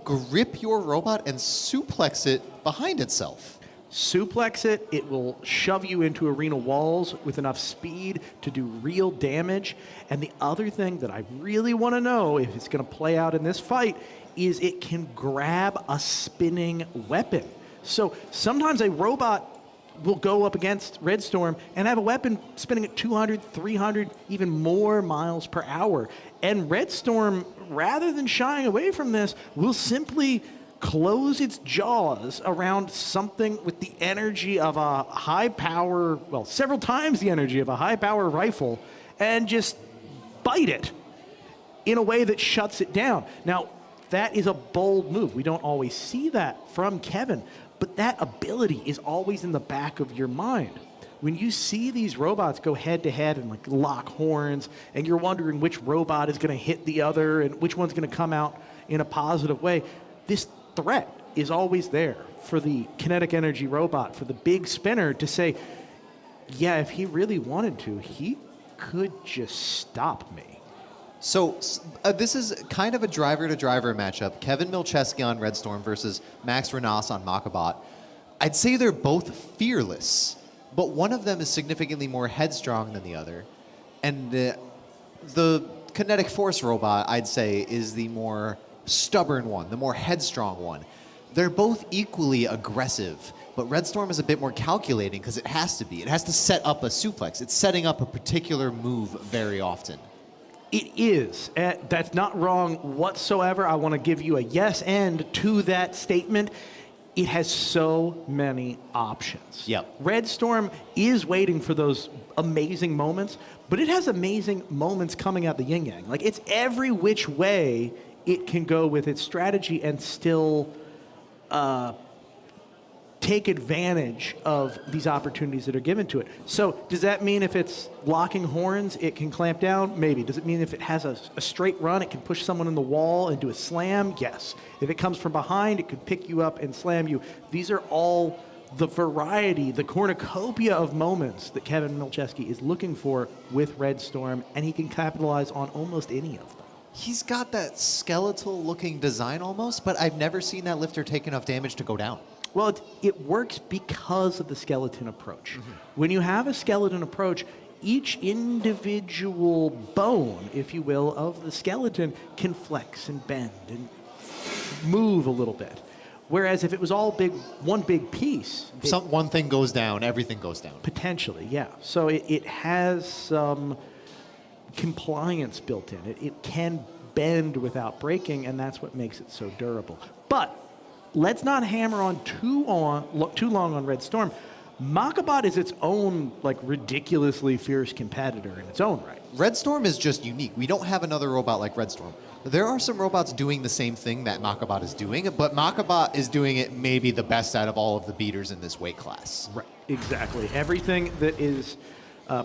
[SPEAKER 3] grip your robot and suplex it behind itself.
[SPEAKER 2] Suplex it, it will shove you into arena walls with enough speed to do real damage. And the other thing that I really want to know if it's going to play out in this fight is it can grab a spinning weapon. So sometimes a robot will go up against Red Storm and have a weapon spinning at 200, 300, even more miles per hour. And Red Storm, rather than shying away from this, will simply close its jaws around something with the energy of a high power, well, several times the energy of a high power rifle, and just bite it in a way that shuts it down. Now, that is a bold move. We don't always see that from Kevin, but that ability is always in the back of your mind. When you see these robots go head to head and like lock horns, and you're wondering which robot is going to hit the other and which one's going to come out in a positive way, this threat is always there for the kinetic energy robot, for the big spinner to say, yeah, if he really wanted to, he could just stop me.
[SPEAKER 3] So this is kind of a driver-to-driver matchup. Kevin Milcheski on Red Storm versus Max Renas on Makabot. I'd say they're both fearless, but one of them is significantly more headstrong than the other. And the kinetic force robot, I'd say, is the more stubborn one, the more headstrong one. They're both equally aggressive, but Red Storm is a bit more calculating because it has to be. It has to set up a suplex. It's setting up a particular move very often.
[SPEAKER 2] It is. That's not wrong whatsoever. I want to give you a yes and to that statement. It has so many options.
[SPEAKER 3] Yep.
[SPEAKER 2] Red Storm is waiting for those amazing moments, but it has amazing moments coming out the yin yang. Like, it's every which way it can go with its strategy and still take advantage of these opportunities that are given to it. So does that mean if it's locking horns, it can clamp down? Maybe. Does it mean if it has a straight run, it can push someone in the wall and do a slam? Yes. If it comes from behind, it could pick you up and slam you. These are all the variety, the cornucopia of moments that Kevin Milcheski is looking for with Red Storm, and he can capitalize on almost any of them.
[SPEAKER 3] He's got that skeletal-looking design almost, but I've never seen that lifter take enough damage to go down.
[SPEAKER 2] Well, it works because of the skeleton approach. When you have a skeleton approach, each individual bone, if you will, of the skeleton can flex and bend and move a little bit. Whereas if it was all one big piece,
[SPEAKER 3] one thing goes down, everything goes down.
[SPEAKER 2] Potentially, yeah. So it has some compliance built in. It can bend without breaking, and that's what makes it so durable. But let's not hammer on too long on Red Storm. Makabot is its own, like, ridiculously fierce competitor in its own right.
[SPEAKER 3] Red Storm is just unique. We don't have another robot like Red Storm. There are some robots doing the same thing that Makabot is doing, but Makabot is doing it maybe the best out of all of the beaters in this weight class.
[SPEAKER 2] Right, exactly. Everything that is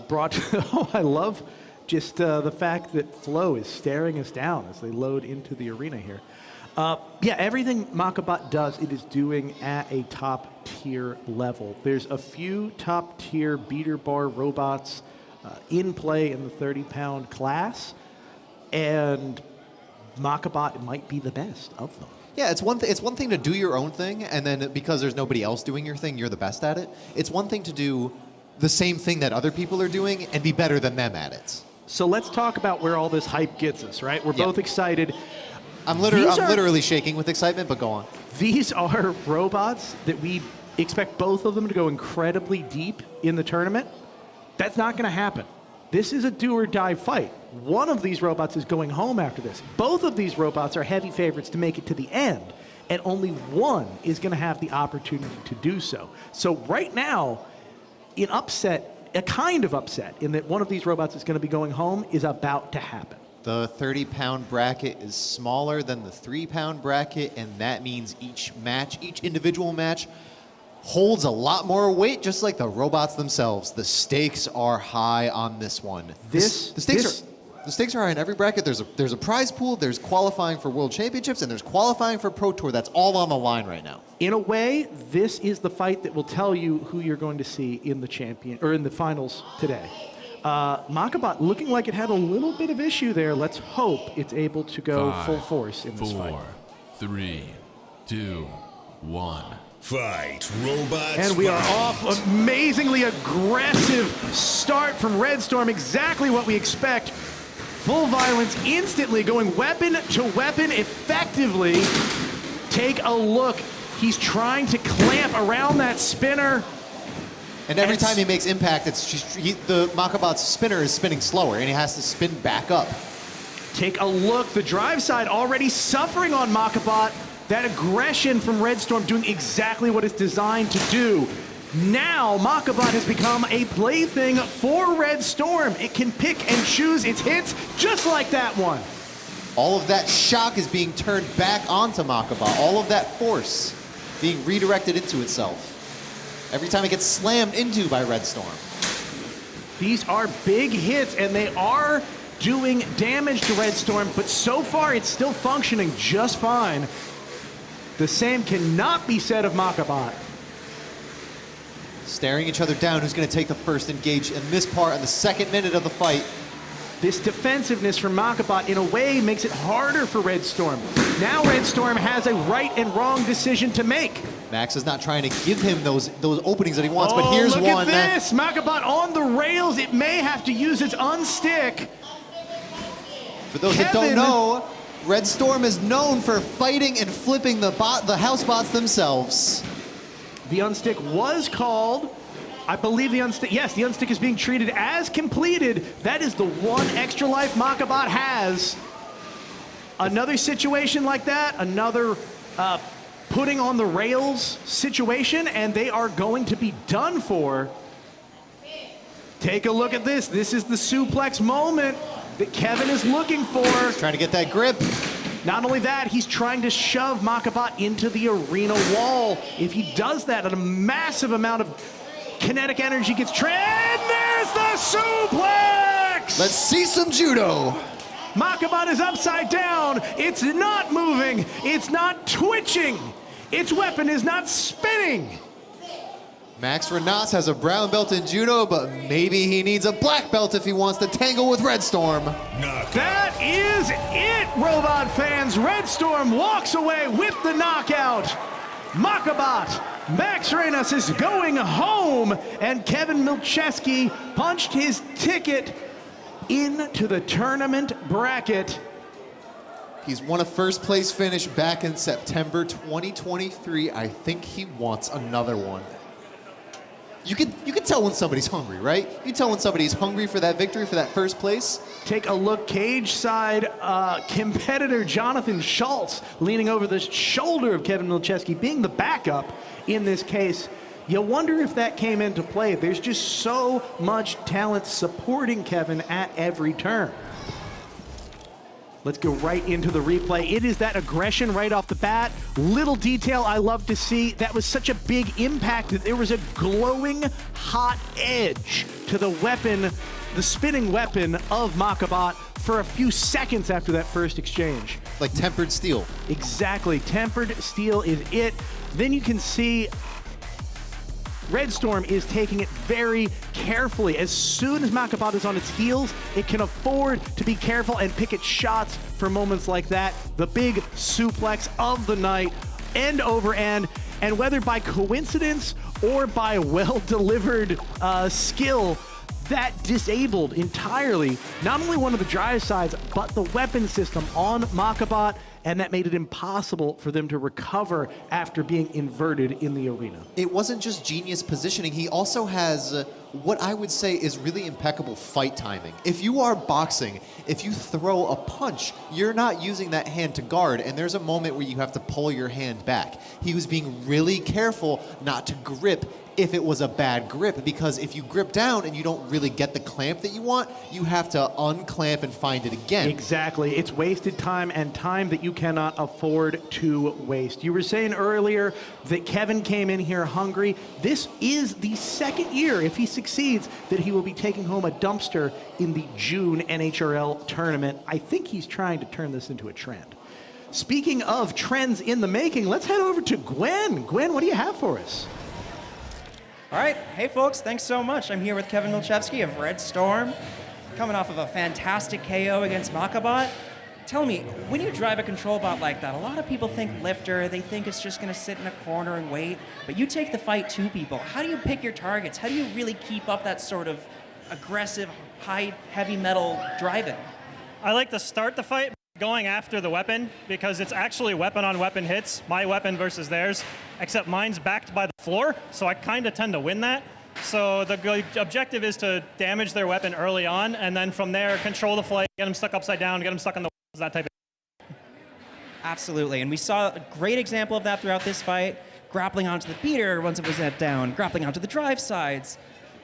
[SPEAKER 2] brought to... Oh, I love just the fact that Flo is staring us down as they load into the arena here. Yeah, everything Makabot does, it is doing at a top-tier level. There's a few top-tier beater bar robots in play in the 30-pound class, and Makabot might be the best of them.
[SPEAKER 3] Yeah, it's one thing to do your own thing, and then because there's nobody else doing your thing, you're the best at it. It's one thing to do the same thing that other people are doing and be better than them at it.
[SPEAKER 2] So let's talk about where all this hype gets us, right? We're both excited.
[SPEAKER 3] I'm literally shaking with excitement, but go on.
[SPEAKER 2] These are robots that we expect both of them to go incredibly deep in the tournament. That's not going to happen. This is a do-or-die fight. One of these robots is going home after this. Both of these robots are heavy favorites to make it to the end, and only one is going to have the opportunity to do so. So right now, a kind of upset in that one of these robots is going to be going home is about to happen.
[SPEAKER 3] The 30-pound bracket is smaller than the 3-pound bracket, and that means each individual match holds a lot more weight, just like the robots themselves. The stakes are high on this one. The stakes are high in every bracket. There's a prize pool, there's qualifying for World Championships, and there's qualifying for Pro Tour. That's all on the line right now.
[SPEAKER 2] In a way, this is the fight that will tell you who you're going to see in the finals today. Makabot looking like it had a little bit of issue there. Let's hope it's able to go full force in this fight.
[SPEAKER 6] 4, 3, 2, 1.
[SPEAKER 7] Fight, robots.
[SPEAKER 2] And we are off. Amazingly aggressive start from Red Storm. Exactly what we expect. Full violence instantly, going weapon to weapon effectively. Take a look. He's trying to clamp around that spinner.
[SPEAKER 3] And every time he makes impact, the Makabot's spinner is spinning slower, and he has to spin back up.
[SPEAKER 2] Take a look. The drive side already suffering on Makabot. That aggression from Red Storm doing exactly what it's designed to do. Now, Makabot has become a plaything for Red Storm. It can pick and choose its hits just like that one.
[SPEAKER 3] All of that shock is being turned back onto Makabot. All of that force being redirected into itself. Every time it gets slammed into by Red Storm.
[SPEAKER 2] These are big hits, and they are doing damage to Red Storm, but so far it's still functioning just fine. The same cannot be said of Makabot.
[SPEAKER 3] Staring each other down, who's going to take the first engage in this part in the second minute of the fight.
[SPEAKER 2] This defensiveness from Makabot, in a way, makes it harder for Red Storm. Now Red Storm has a right and wrong decision to make.
[SPEAKER 3] Max is not trying to give him those openings that he wants, but here's
[SPEAKER 2] look
[SPEAKER 3] one.
[SPEAKER 2] Look at this! Makabot on the rails. It may have to use its unstick.
[SPEAKER 3] For those that don't know, Red Storm is known for fighting and flipping the house bots themselves.
[SPEAKER 2] The unstick was called. I believe the unstick, yes, the unstick is being treated as completed. That is the one extra life Makabot has. Another situation like that, another putting on the rails situation, and they are going to be done for. Take a look at this. This is the suplex moment that Kevin is looking for.
[SPEAKER 3] He's trying to get that grip.
[SPEAKER 2] Not only that, he's trying to shove Makabot into the arena wall. If he does that, a massive amount of kinetic energy gets and there's the suplex!
[SPEAKER 3] Let's see some judo.
[SPEAKER 2] Makabot is upside down. It's not moving. It's not twitching. Its weapon is not spinning.
[SPEAKER 3] Max Renats has a brown belt in judo, but maybe he needs a black belt if he wants to tangle with Red Storm.
[SPEAKER 2] That is it, Robot fans. Red Storm walks away with the knockout. Makabot, Max Renas is going home, and Kevin Milcheski punched his ticket into the tournament bracket.
[SPEAKER 3] He's won a first place finish back in September 2023. I think he wants another one. You can tell when somebody's hungry, right? You can tell when somebody's hungry for that victory, for that first place.
[SPEAKER 2] Take a look, cage side competitor Jonathan Schultz leaning over the shoulder of Kevin Milcheski, being the backup in this case. You wonder if that came into play. There's just so much talent supporting Kevin at every turn. Let's go right into the replay. It is that aggression right off the bat. Little detail I love to see. That was such a big impact that there was a glowing hot edge to the weapon, the spinning weapon of Makabot for a few seconds after that first exchange.
[SPEAKER 3] Like tempered steel.
[SPEAKER 2] Exactly, tempered steel is it. Then you can see Red Storm is taking it very carefully. As soon as Makabot is on its heels, it can afford to be careful and pick its shots for moments like that. The big suplex of the night, end over end, and whether by coincidence or by well-delivered skill, that disabled entirely not only one of the drive sides, but the weapon system on Makabot, and that made it impossible for them to recover after being inverted in the arena.
[SPEAKER 3] It wasn't just genius positioning. He also has what I would say is really impeccable fight timing. If you are boxing, if you throw a punch, you're not using that hand to guard, and there's a moment where you have to pull your hand back. He was being really careful not to grip if it was a bad grip, because if you grip down and you don't really get the clamp that you want, you have to unclamp and find it again.
[SPEAKER 2] Exactly. It's wasted time, and time that you cannot afford to waste. You were saying earlier that Kevin came in here hungry. This is the second year, if he succeeds, that he will be taking home a dumpster in the June NHRL tournament. I think he's trying to turn this into a trend. Speaking of trends in the making, let's head over to Gwen. Gwen, what do you have for us?
[SPEAKER 5] All right, hey folks, thanks so much. I'm here with Kevin Milcheski of Red Storm, coming off of a fantastic KO against Makabot. Tell me, when you drive a control bot like that, a lot of people think lifter, they think it's just gonna sit in a corner and wait, but you take the fight to people. How do you pick your targets? How do you really keep up that sort of aggressive, high, heavy metal driving?
[SPEAKER 9] I like to start the fight going after the weapon, because it's actually weapon on weapon hits, my weapon versus theirs, except mine's backed by the floor, so I kind of tend to win that. So the objective is to damage their weapon early on, and then from there, control the flight, get them stuck upside down, get them stuck on the walls, that type of thing.
[SPEAKER 5] Absolutely, and we saw a great example of that throughout this fight, grappling onto the beater once it was net down, grappling onto the drive sides.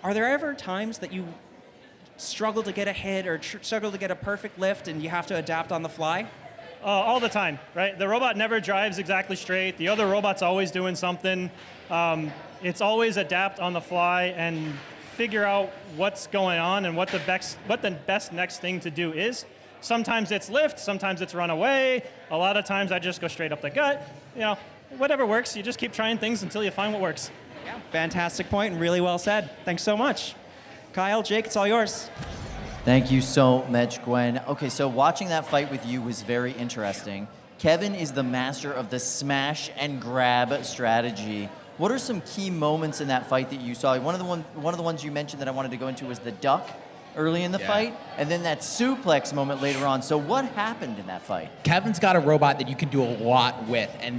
[SPEAKER 5] Are there ever times that you struggle to get a hit or struggle to get a perfect lift and you have to adapt on the fly?
[SPEAKER 9] All the time, right? The robot never drives exactly straight. The other robot's always doing something. It's always adapt on the fly and figure out what's going on and what the best next thing to do is. Sometimes it's lift, sometimes it's run away. A lot of times I just go straight up the gut. You know, whatever works, you just keep trying things until you find what works.
[SPEAKER 5] Yeah, fantastic point and really well said. Thanks so much. Kyle, Jake, it's all yours.
[SPEAKER 1] Thank you so much, Gwen. Okay, so watching that fight with you was very interesting. Kevin is the master of the smash and grab strategy. What are some key moments in that fight that you saw? One of the ones you mentioned that I wanted to go into was the duck early in the fight, and then that suplex moment later on. So what happened in that fight?
[SPEAKER 4] Kevin's got a robot that you can do a lot with, and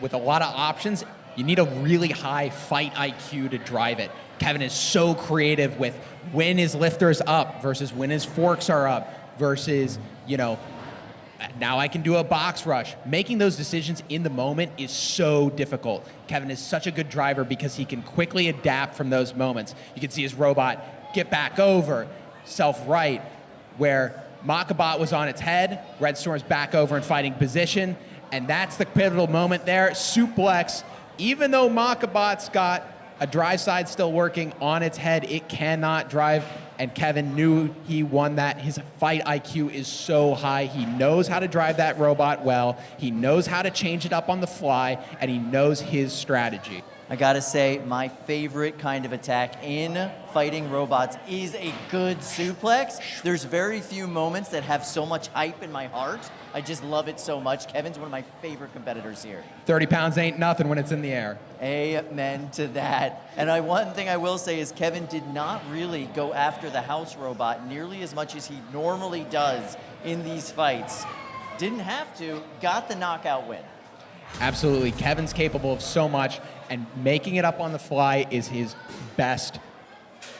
[SPEAKER 4] with a lot of options, You need a really high fight IQ to drive it. Kevin is so creative with when his lifter's up versus when his forks are up versus, now I can do a box rush. Making those decisions in the moment is so difficult. Kevin is such a good driver because he can quickly adapt from those moments. You can see his robot get back over, self-right, where Makabot was on its head, Red Storm's back over in fighting position, and that's the pivotal moment there. Suplex, even though Makabot's got a drive side still working on its head, it cannot drive, and Kevin knew he won that. His fight IQ is so high. He knows how to drive that robot well, he knows how to change it up on the fly, and he knows his strategy.
[SPEAKER 1] I gotta say, my favorite kind of attack in fighting robots is a good suplex. There's very few moments that have so much hype in my heart. I just love it so much. Kevin's one of my favorite competitors here.
[SPEAKER 4] 30 pounds ain't nothing when it's in the air.
[SPEAKER 1] Amen to that. And one thing I will say is Kevin did not really go after the house robot nearly as much as he normally does in these fights. Didn't have to, got the knockout win.
[SPEAKER 4] Absolutely. Kevin's capable of so much, and making it up on the fly is his best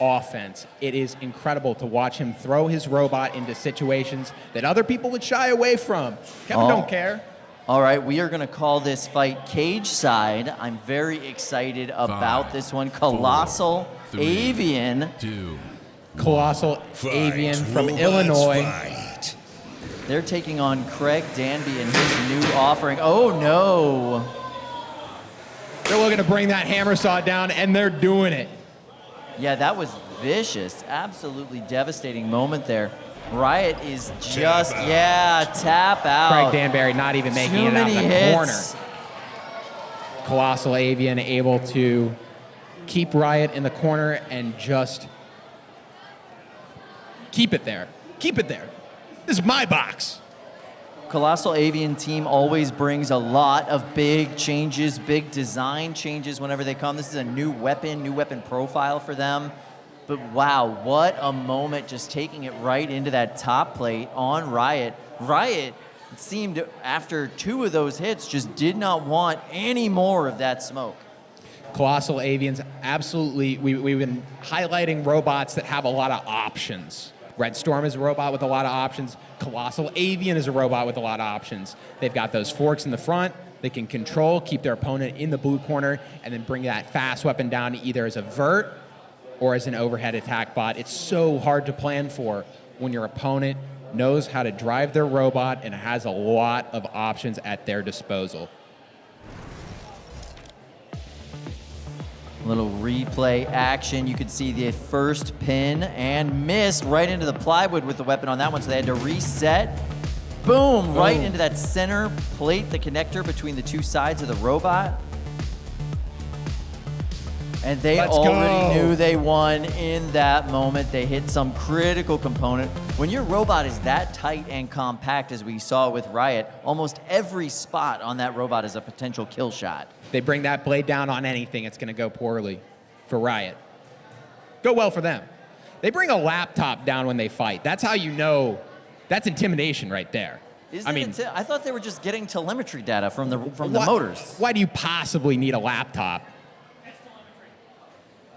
[SPEAKER 4] offense. It is incredible to watch him throw his robot into situations that other people would shy away from. Kevin don't care.
[SPEAKER 1] All right, we are going to call this fight cage side. I'm very excited about this one. Colossal Avian.
[SPEAKER 4] Colossal Avian from Illinois.
[SPEAKER 1] They're taking on Craig Danby and his new offering. Oh, no.
[SPEAKER 4] They're looking to bring that hammer saw down, and they're doing it.
[SPEAKER 1] Yeah, that was vicious. Absolutely devastating moment there. Riot is just, tap out.
[SPEAKER 4] Craig Danbury not even making it out of the corner. Colossal Avian able to keep Riot in the corner and just keep it there. Keep it there. This is my box.
[SPEAKER 1] Colossal Avian team always brings a lot of big changes, big design changes whenever they come. This is a new weapon profile for them. But wow, what a moment just taking it right into that top plate on Riot. Riot, it seemed after 2 of those hits, just did not want any more of that smoke.
[SPEAKER 4] Colossal Avians, absolutely. We've been highlighting robots that have a lot of options. Red Storm is a robot with a lot of options. Colossal Avian is a robot with a lot of options. They've got those forks in the front. They can control, keep their opponent in the blue corner, and then bring that fast weapon down either as a vert or as an overhead attack bot. It's so hard to plan for when your opponent knows how to drive their robot and has a lot of options at their disposal.
[SPEAKER 1] Little replay action. You could see the first pin and missed right into the plywood with the weapon on that one, so they had to reset. Boom, right into that center plate, the connector between the 2 sides of the robot. And they already knew they won in that moment. They hit some critical component. When your robot is that tight and compact as we saw with Riot, almost every spot on that robot is a potential kill shot.
[SPEAKER 4] They bring that blade down on anything, it's going to go poorly for Riot. Go well for them. They bring a laptop down when they fight. That's how you know. That's intimidation right there.
[SPEAKER 1] I thought they were just getting telemetry data from the motors.
[SPEAKER 4] Why do you possibly need a laptop?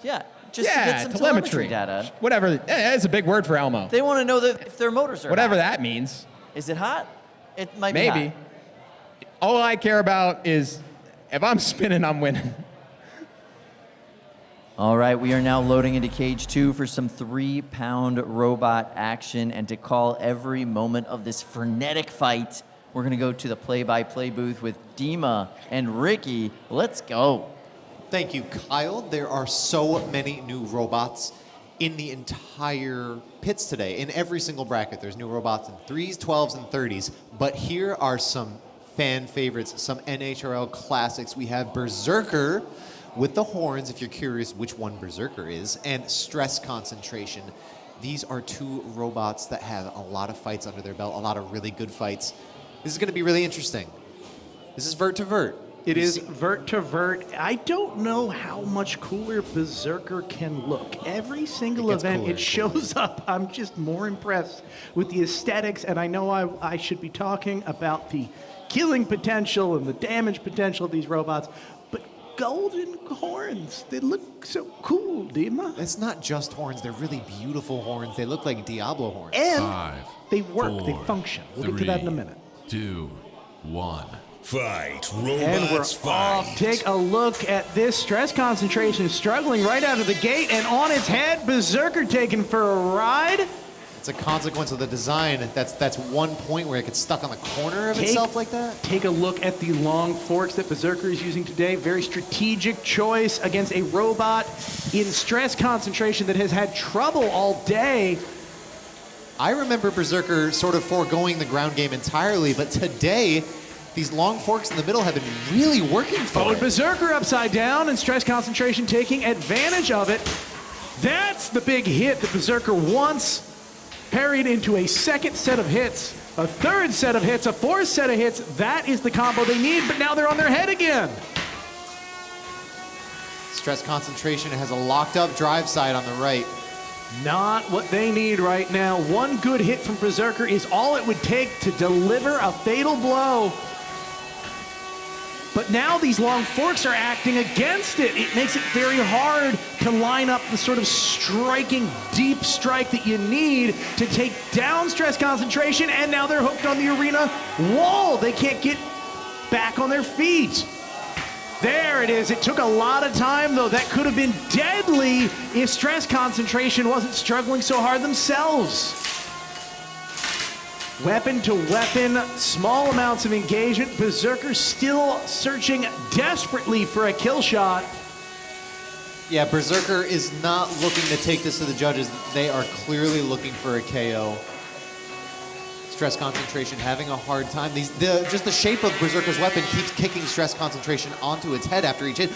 [SPEAKER 1] Yeah, just to get some telemetry data.
[SPEAKER 4] Whatever. That's a big word for Elmo.
[SPEAKER 1] They want to know that if their motors are
[SPEAKER 4] whatever
[SPEAKER 1] hot.
[SPEAKER 4] that means.
[SPEAKER 1] Is it hot? It might be
[SPEAKER 4] Maybe.
[SPEAKER 1] hot.
[SPEAKER 4] All I care about is if I'm spinning, I'm winning.
[SPEAKER 1] All right, we are now loading into cage 2 for some 3-pound robot action. And to call every moment of this frenetic fight, we're going to go to the play-by-play booth with Dima and Ricky. Let's go.
[SPEAKER 3] Thank you, Kyle. There are so many new robots in the entire pits today. In every single bracket, there's new robots in 3s, 12s, and 30s. But here are some fan favorites, some NHRL classics. We have Berserker with the horns, if you're curious which one Berserker is, and Stress Concentration. These are 2 robots that have a lot of fights under their belt, a lot of really good fights. This is going to be really interesting. This is vert to vert.
[SPEAKER 2] It is vert to vert. I don't know how much cooler Berserker can look. Every single event it shows up, I'm just more impressed with the aesthetics, and I know I should be talking about the killing potential and the damage potential of these robots, but golden horns. They look so cool, Dima.
[SPEAKER 3] It's not just horns. They're really beautiful horns. They look like Diablo horns.
[SPEAKER 2] And
[SPEAKER 6] 5,
[SPEAKER 2] they work.
[SPEAKER 6] 4,
[SPEAKER 2] They function. We'll get to that in a minute.
[SPEAKER 6] 2, 1.
[SPEAKER 7] Fight,
[SPEAKER 2] And we're
[SPEAKER 7] robots,
[SPEAKER 2] off.
[SPEAKER 7] fight.
[SPEAKER 2] Take a look at this. Stress concentration struggling right out of the gate, and on its head, Berserker taken for a ride.
[SPEAKER 3] It's a consequence of the design. That's one point where it gets stuck on the corner of itself like that.
[SPEAKER 2] Take a look at the long forks that Berserker is using today. Very strategic choice against a robot in stress concentration that has had trouble all day.
[SPEAKER 3] I remember Berserker sort of foregoing the ground game entirely, but today, these long forks in the middle have been really working for
[SPEAKER 2] With
[SPEAKER 3] it.
[SPEAKER 2] Berserker upside down and stress concentration taking advantage of it. That's the big hit that Berserker wants. Parried into a second set of hits, a third set of hits, a fourth set of hits. That is the combo they need, but now they're on their head again.
[SPEAKER 3] Stress concentration has a locked up drive side on the right.
[SPEAKER 2] Not what they need right now. One good hit from Berserker is all it would take to deliver a fatal blow. But now these long forks are acting against it. It makes it very hard to line up the sort of striking deep strike that you need to take down stress concentration, and now they're hooked on the arena wall. They can't get back on their feet. There it is. It took a lot of time, though. That could have been deadly if stress concentration wasn't struggling so hard themselves. Weapon to weapon, small amounts of engagement. Berserker still searching desperately for a kill shot.
[SPEAKER 3] Yeah, Berserker is not looking to take this to the judges. They are clearly looking for a KO. Stress concentration having a hard time. Just the shape of Berserker's weapon keeps kicking stress concentration onto its head after each hit.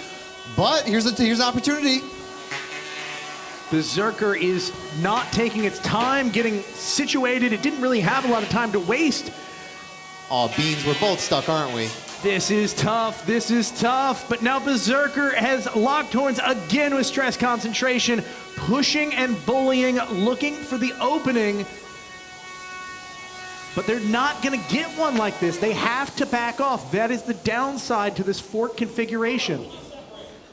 [SPEAKER 3] But here's an opportunity.
[SPEAKER 2] Berserker is not taking its time getting situated. It didn't really have a lot of time to waste.
[SPEAKER 3] Oh, Beans, we're both stuck, aren't we?
[SPEAKER 2] This is tough. This is tough. But now Berserker has locked horns again with stress concentration, pushing and bullying, looking for the opening. But they're not going to get one like this. They have to back off. That is the downside to this fork configuration.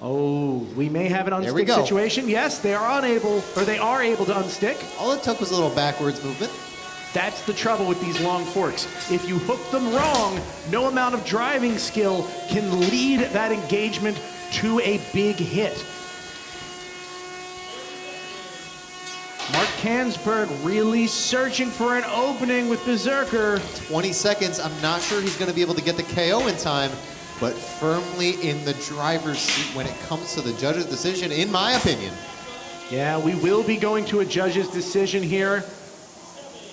[SPEAKER 2] Oh, we may have an unstick situation. Yes, they are able to unstick.
[SPEAKER 3] All it took was a little backwards movement.
[SPEAKER 2] That's the trouble with these long forks. If you hook them wrong, no amount of driving skill can lead that engagement to a big hit. Mark Kansberg really searching for an opening with Berserker.
[SPEAKER 3] 20 seconds. I'm not sure he's going to be able to get the KO in time, but firmly in the driver's seat when it comes to the judge's decision, in my opinion.
[SPEAKER 2] Yeah, we will be going to a judge's decision here.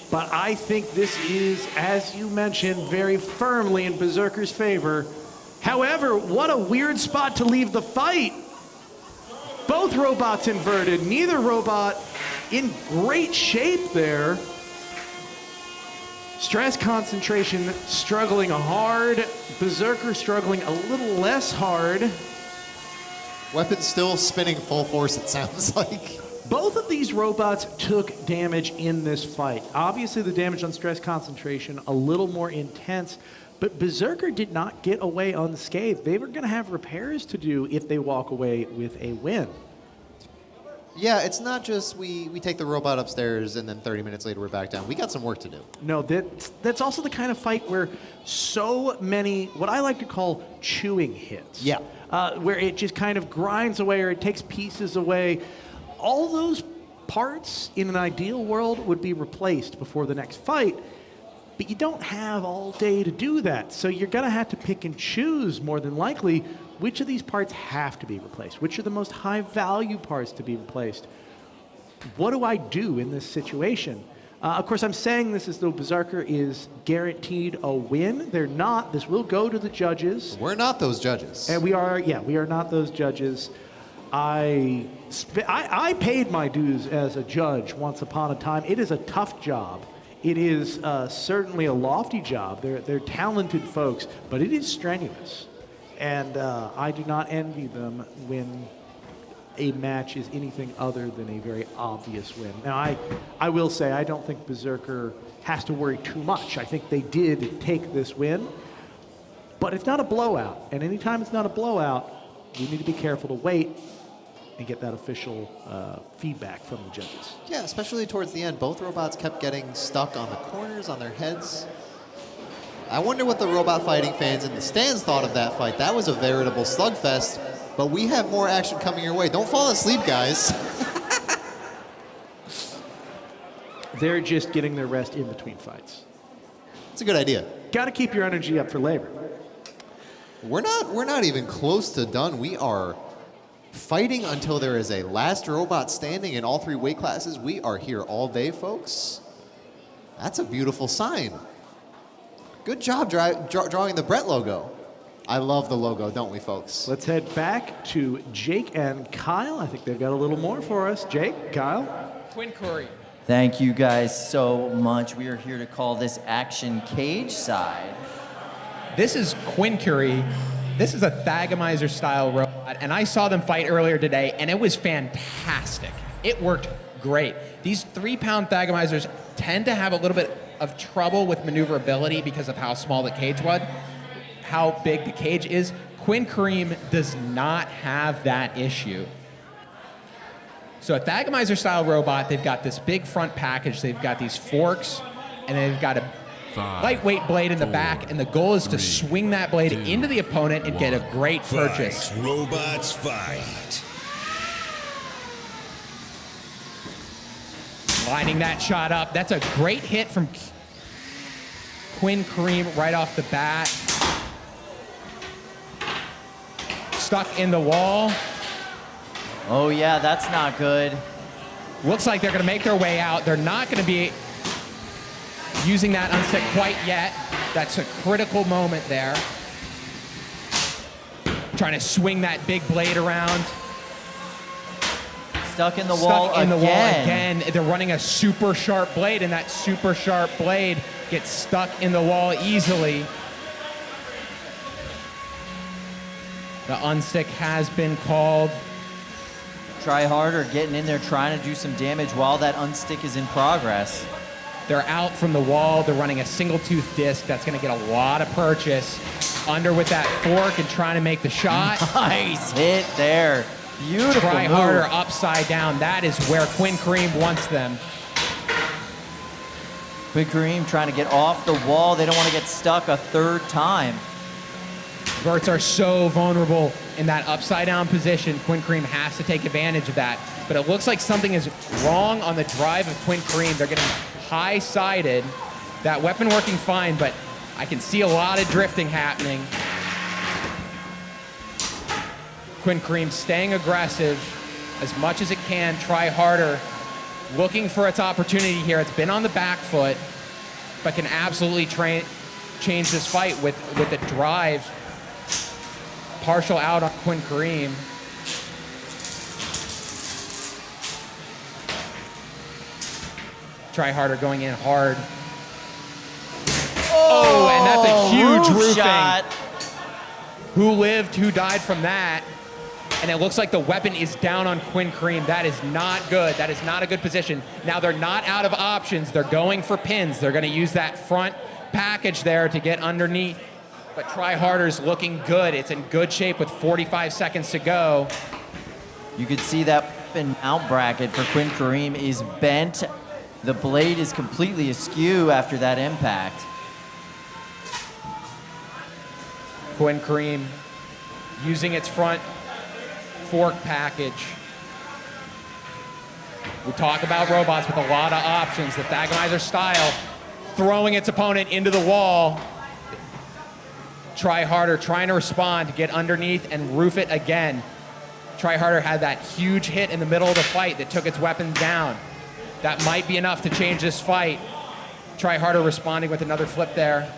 [SPEAKER 2] But I think this is, as you mentioned, very firmly in Berserker's favor. However, what a weird spot to leave the fight. Both robots inverted, neither robot in great shape there. Stress concentration struggling hard. Berserker struggling a little less hard.
[SPEAKER 3] Weapon still spinning full force, it sounds like.
[SPEAKER 2] Both of these robots took damage in this fight. Obviously, the damage on stress concentration a little more intense, but Berserker did not get away unscathed. They were going to have repairs to do if they walk away with a win.
[SPEAKER 3] Yeah, it's not just we take the robot upstairs and then 30 minutes later we're back down. We got some work to do.
[SPEAKER 2] No, that's also the kind of fight where so many, what I like to call chewing hits.
[SPEAKER 3] Yeah.
[SPEAKER 2] Where it just kind of grinds away or it takes pieces away. All those parts in an ideal world would be replaced before the next fight, but you don't have all day to do that. So you're going to have to pick and choose more than likely which of these parts have to be replaced, which are the most high value parts to be replaced. What do I do in this situation? Of course, I'm saying this as though Berserker is guaranteed a win. They're not. This will go to the judges.
[SPEAKER 3] We're not those judges.
[SPEAKER 2] And we are not those judges. I paid my dues as a judge once upon a time. It is a tough job. It is certainly a lofty job. They're talented folks, but it is strenuous. And I do not envy them when a match is anything other than a very obvious win. Now, I will say I don't think Berserker has to worry too much. I think they did take this win, but it's not a blowout. And anytime it's not a blowout, we need to be careful to wait and get that official feedback from the judges.
[SPEAKER 3] Yeah, especially towards the end. Both robots kept getting stuck on the corners, on their heads. I wonder what the robot fighting fans in the stands thought of that fight. That was a veritable slugfest, but we have more action coming your way. Don't fall asleep, guys.
[SPEAKER 2] They're just getting their rest in between fights.
[SPEAKER 3] It's a good idea.
[SPEAKER 2] Got to keep your energy up for labor.
[SPEAKER 3] We're not even close to done. We are fighting until there is a last robot standing in all 3 weight classes. We are here all day, folks. That's a beautiful sign. Good job drawing the Brett logo. I love the logo, don't we, folks?
[SPEAKER 2] Let's head back to Jake and Kyle. I think they've got a little more for us. Jake, Kyle.
[SPEAKER 4] Quinn Curry.
[SPEAKER 1] Thank you guys so much. We are here to call this action cage side.
[SPEAKER 4] This is Quinn Curry. This is a Thagomizer style robot, and I saw them fight earlier today, and it was fantastic. It worked great. These 3-pound Thagomizers tend to have a little bit of trouble with maneuverability because of how small the cage was, how big the cage is. Quinn Kareem does not have that issue. So a Thagomizer style robot, they've got this big front package, they've got these forks, and they've got a lightweight blade in the back, and the goal is to swing that blade into the opponent and get a great purchase.
[SPEAKER 7] Robots fight.
[SPEAKER 4] Lining that shot up. That's a great hit from Quinn Kareem right off the bat. Stuck in the wall.
[SPEAKER 1] Oh yeah, that's not good.
[SPEAKER 4] Looks like they're gonna make their way out. They're not gonna be using that unstick quite yet. That's a critical moment there. Trying to swing that big blade around.
[SPEAKER 1] Stuck in the wall
[SPEAKER 4] Stuck in the wall again. They're running a super sharp blade, and that super sharp blade gets stuck in the wall easily. The unstick has been called.
[SPEAKER 1] Try harder, getting in there, trying to do some damage while that unstick is in progress.
[SPEAKER 4] They're out from the wall. They're running a single tooth disc. That's going to get a lot of purchase. Under with that fork and trying to make the shot.
[SPEAKER 1] Nice hit there. Beautiful
[SPEAKER 4] Try
[SPEAKER 1] move.
[SPEAKER 4] harder upside down. That is where Quinn Kareem wants them.
[SPEAKER 1] Quinn Kareem trying to get off the wall. They don't want to get stuck a third time.
[SPEAKER 4] Verts are so vulnerable in that upside down position. Quinn Kareem has to take advantage of that. But it looks like something is wrong on the drive of Quinn Kareem. They're getting high-sided. That weapon working fine, but I can see a lot of drifting happening. Quinn Kareem staying aggressive as much as it can, try harder, looking for its opportunity here. It's been on the back foot, but can absolutely change this fight with the drive. Partial out on Quinn Kareem. Try harder going in hard. Oh, and that's a huge roofing.
[SPEAKER 1] Shot.
[SPEAKER 4] Who lived, who died from that? And it looks like the weapon is down on Quinn Kareem. That is not good. That is not a good position. Now they're not out of options. They're going for pins. They're going to use that front package there to get underneath. But Try Harder's looking good. It's in good shape with 45 seconds to go.
[SPEAKER 1] You could see that weapon mount bracket for Quinn Kareem is bent. The blade is completely askew after that impact.
[SPEAKER 4] Quinn Kareem using its front fork package. We talk about robots with a lot of options. The Thagomizer style, throwing its opponent into the wall. Try Harder trying to respond to get underneath and roof it again. Try Harder had that huge hit in the middle of the fight that took its weapon down. That might be enough to change this fight. Try Harder responding with another flip there.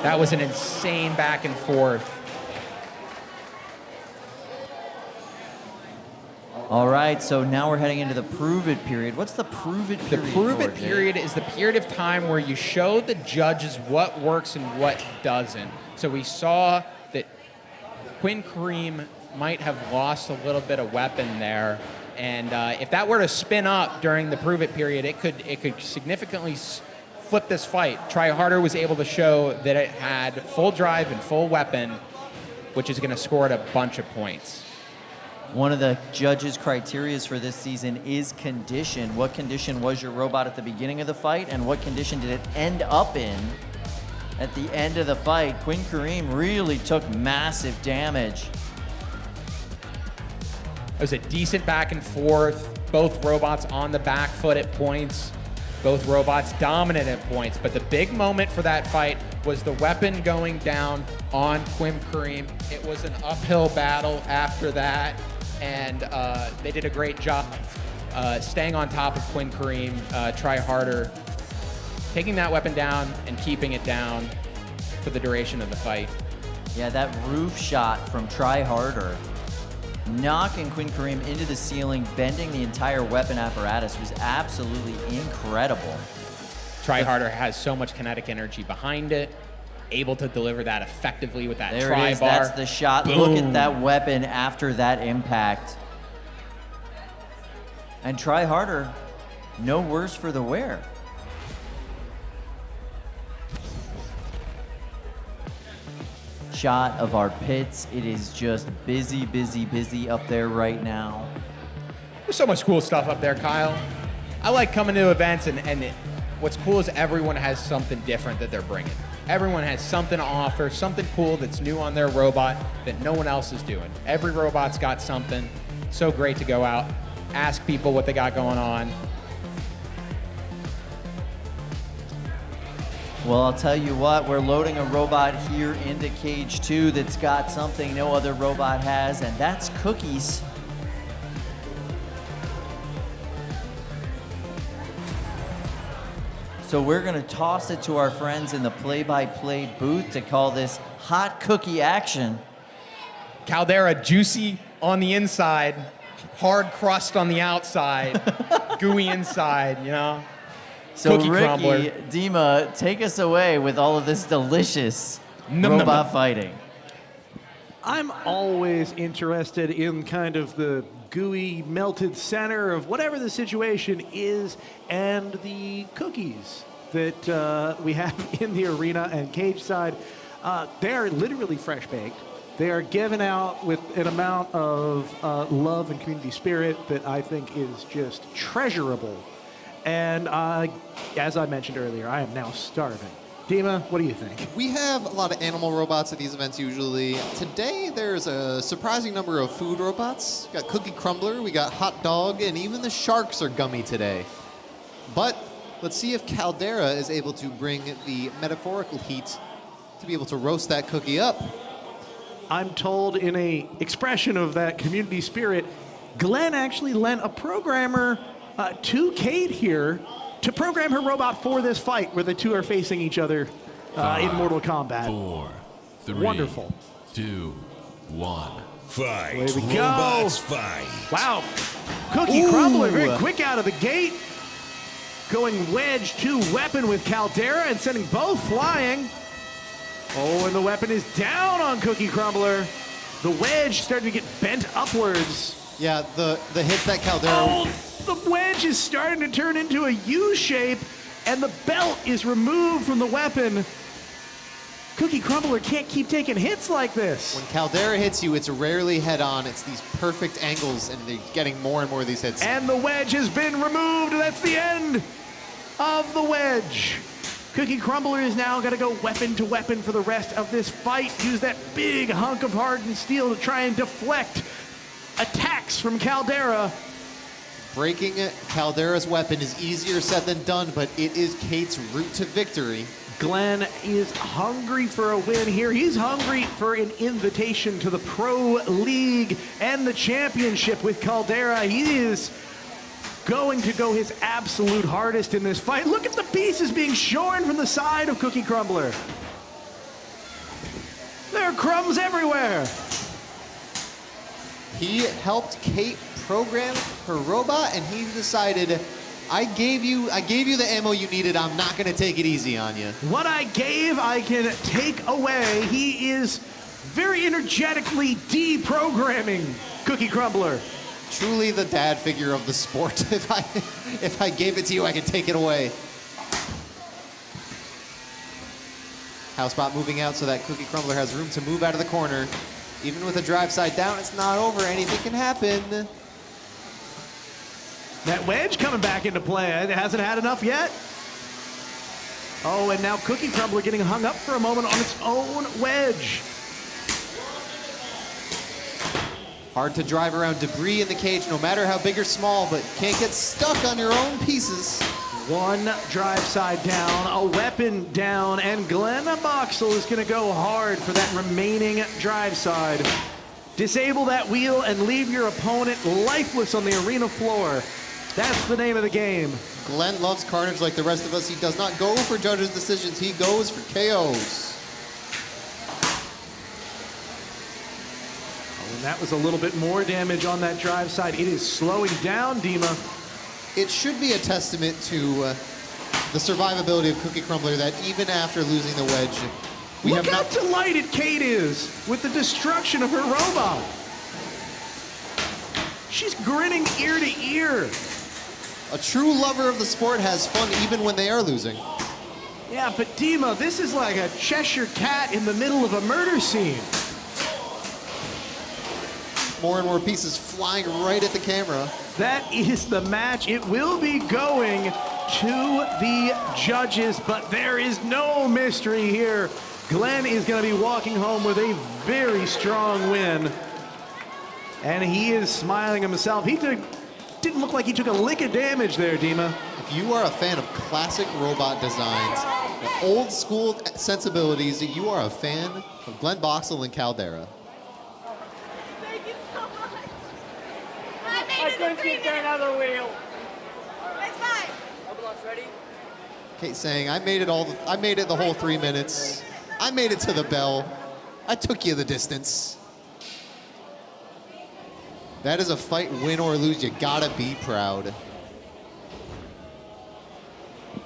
[SPEAKER 4] That was an insane back and forth.
[SPEAKER 1] All right, so now we're heading into the prove it period. What's the prove it period?
[SPEAKER 4] The prove it
[SPEAKER 1] for,
[SPEAKER 4] period is the period of time where you show the judges what works and what doesn't. So we saw that Quinn Kareem might have lost a little bit of weapon there,
[SPEAKER 12] And if that were to spin up during the prove it period, it could significantly flip this fight. Try Harder was able to show that it had full drive and full weapon, which is going to score it a bunch of points.
[SPEAKER 1] One of the judges' criterias for this season is condition. What condition was your robot at the beginning of the fight, and what condition did it end up in at the end of the fight? Quinn Kareem really took massive damage.
[SPEAKER 12] It was a decent back and forth. Both robots on the back foot at points. Both robots dominant at points. But the big moment for that fight was the weapon going down on Quinn Kareem. It was an uphill battle after that. And they did a great job staying on top of Quinn Kareem. Try Harder, taking that weapon down and keeping it down for the duration of the fight.
[SPEAKER 1] Yeah, that roof shot from Try Harder, knocking Quinn Kareem into the ceiling, bending the entire weapon apparatus, was absolutely incredible.
[SPEAKER 12] Try Harder has so much kinetic energy behind it, able to deliver that effectively with that
[SPEAKER 1] There
[SPEAKER 12] tri
[SPEAKER 1] it is,
[SPEAKER 12] bar.
[SPEAKER 1] that's the shot.
[SPEAKER 12] Boom.
[SPEAKER 1] Look at that weapon after that impact. And Try Harder, no worse for the wear. Shot of our pits. It is just busy, busy, busy up there right now.
[SPEAKER 12] There's so much cool stuff up there, Kyle. I like coming to events, and what's cool is everyone has something different that they're bringing. Everyone has something to offer, something cool that's new on their robot that no one else is doing. Every robot's got something. So great to go out, ask people what they got going on.
[SPEAKER 1] Well, I'll tell you what, we're loading a robot here into Cage 2 that's got something no other robot has, and that's cookies. So we're gonna toss it to our friends in the play-by-play booth to call this hot cookie action.
[SPEAKER 12] Caldera, juicy on the inside, hard crust on the outside, gooey inside, you know?
[SPEAKER 1] So
[SPEAKER 12] Cookie
[SPEAKER 1] Ricky,
[SPEAKER 12] crumbler.
[SPEAKER 1] Dima, take us away with all of this delicious
[SPEAKER 12] Num, num,
[SPEAKER 1] robot
[SPEAKER 12] num.
[SPEAKER 1] fighting.
[SPEAKER 2] I'm always interested in kind of the gooey, melted center of whatever the situation is, and the cookies that we have in the arena and cage side. They are literally fresh baked. They are given out with an amount of love and community spirit that I think is just treasurable. And as I mentioned earlier, I am now starving. Dima, what do you think?
[SPEAKER 3] We have a lot of animal robots at these events usually. Today, there's a surprising number of food robots. We got Cookie Crumbler, we got Hot Dog, and even the sharks are gummy today. But let's see if Caldera is able to bring the metaphorical heat to be able to roast that cookie up.
[SPEAKER 2] I'm told in a expression of that community spirit, Glenn actually lent a programmer to Kate here to program her robot for this fight where the two are facing each other in Mortal Kombat.
[SPEAKER 6] 4, 3,
[SPEAKER 2] Wonderful.
[SPEAKER 6] 2, 1.
[SPEAKER 7] Fight.
[SPEAKER 2] Away we
[SPEAKER 7] Robots
[SPEAKER 2] go.
[SPEAKER 7] fight.
[SPEAKER 2] Wow. Cookie Crumbler very
[SPEAKER 1] Ooh.
[SPEAKER 2] quick out of the gate. Going wedge to weapon with Caldera and sending both flying. Oh, and the weapon is down on Cookie Crumbler. The wedge starting to get bent upwards.
[SPEAKER 3] Yeah, the hits that Caldera...
[SPEAKER 2] Oh, the wedge is starting to turn into a U shape, and the belt is removed from the weapon. Cookie Crumbler can't keep taking hits like this.
[SPEAKER 3] When Caldera hits you, it's rarely head-on. It's these perfect angles, and they're getting more and more of these hits.
[SPEAKER 2] And the wedge has been removed. That's the end of the wedge. Cookie Crumbler is now going to go weapon to weapon for the rest of this fight. Use that big hunk of hardened steel to try and deflect attacks from Caldera.
[SPEAKER 3] Breaking Caldera's weapon is easier said than done, but it is Kate's route to victory.
[SPEAKER 2] Glenn is hungry for a win here. He's hungry for an invitation to the Pro League and the championship with Caldera. He is going to go his absolute hardest in this fight. Look at the pieces being shorn from the side of Cookie Crumbler. There are crumbs everywhere.
[SPEAKER 3] He helped Kate program her robot, and he decided, I gave you the ammo you needed. I'm not going to take it easy on you.
[SPEAKER 2] What I gave, I can take away. He is very energetically deprogramming Cookie Crumbler.
[SPEAKER 3] Truly the dad figure of the sport. If I gave it to you, I could take it away. Housebot moving out so that Cookie Crumbler has room to move out of the corner. Even with a drive side down, it's not over. Anything can happen.
[SPEAKER 2] That wedge coming back into play. It hasn't had enough yet. Oh, and now Cookie Crumbler getting hung up for a moment on its own wedge.
[SPEAKER 3] Hard to drive around debris in the cage, no matter how big or small, but can't get stuck on your own pieces.
[SPEAKER 2] One drive side down, a weapon down, and Glenn Boxell is going to go hard for that remaining drive side. Disable that wheel and leave your opponent lifeless on the arena floor. That's the name of the game.
[SPEAKER 3] Glenn loves carnage like the rest of us. He does not go for judges' decisions. He goes for KOs.
[SPEAKER 2] Oh, and that was a little bit more damage on that drive side. It is slowing down, Dima.
[SPEAKER 3] It should be a testament to the survivability of Cookie Crumbler that even after losing the wedge, we
[SPEAKER 2] Look
[SPEAKER 3] have
[SPEAKER 2] how
[SPEAKER 3] not...
[SPEAKER 2] delighted Kate is with the destruction of her robot. She's grinning ear to ear.
[SPEAKER 3] A true lover of the sport has fun even when they are losing.
[SPEAKER 2] Yeah, but Dima, this is like a Cheshire cat in the middle of a murder scene.
[SPEAKER 3] More and more pieces flying right at the camera.
[SPEAKER 2] That is the match. It will be going to the judges, but there is no mystery here. Glenn is going to be walking home with a very strong win. And he is smiling himself. He didn't look like he took a lick of damage there, Dima.
[SPEAKER 3] If you are a fan of classic robot designs, old school sensibilities, you are a fan of Glenn Boxell and Caldera.
[SPEAKER 13] Thank you so much. I couldn't keep that other wheel. It's fine. Roblox ready?
[SPEAKER 3] Kate saying, I made it the whole 3 minutes. I made it to the bell. I took you the distance. That is a fight, win or lose. You gotta be proud.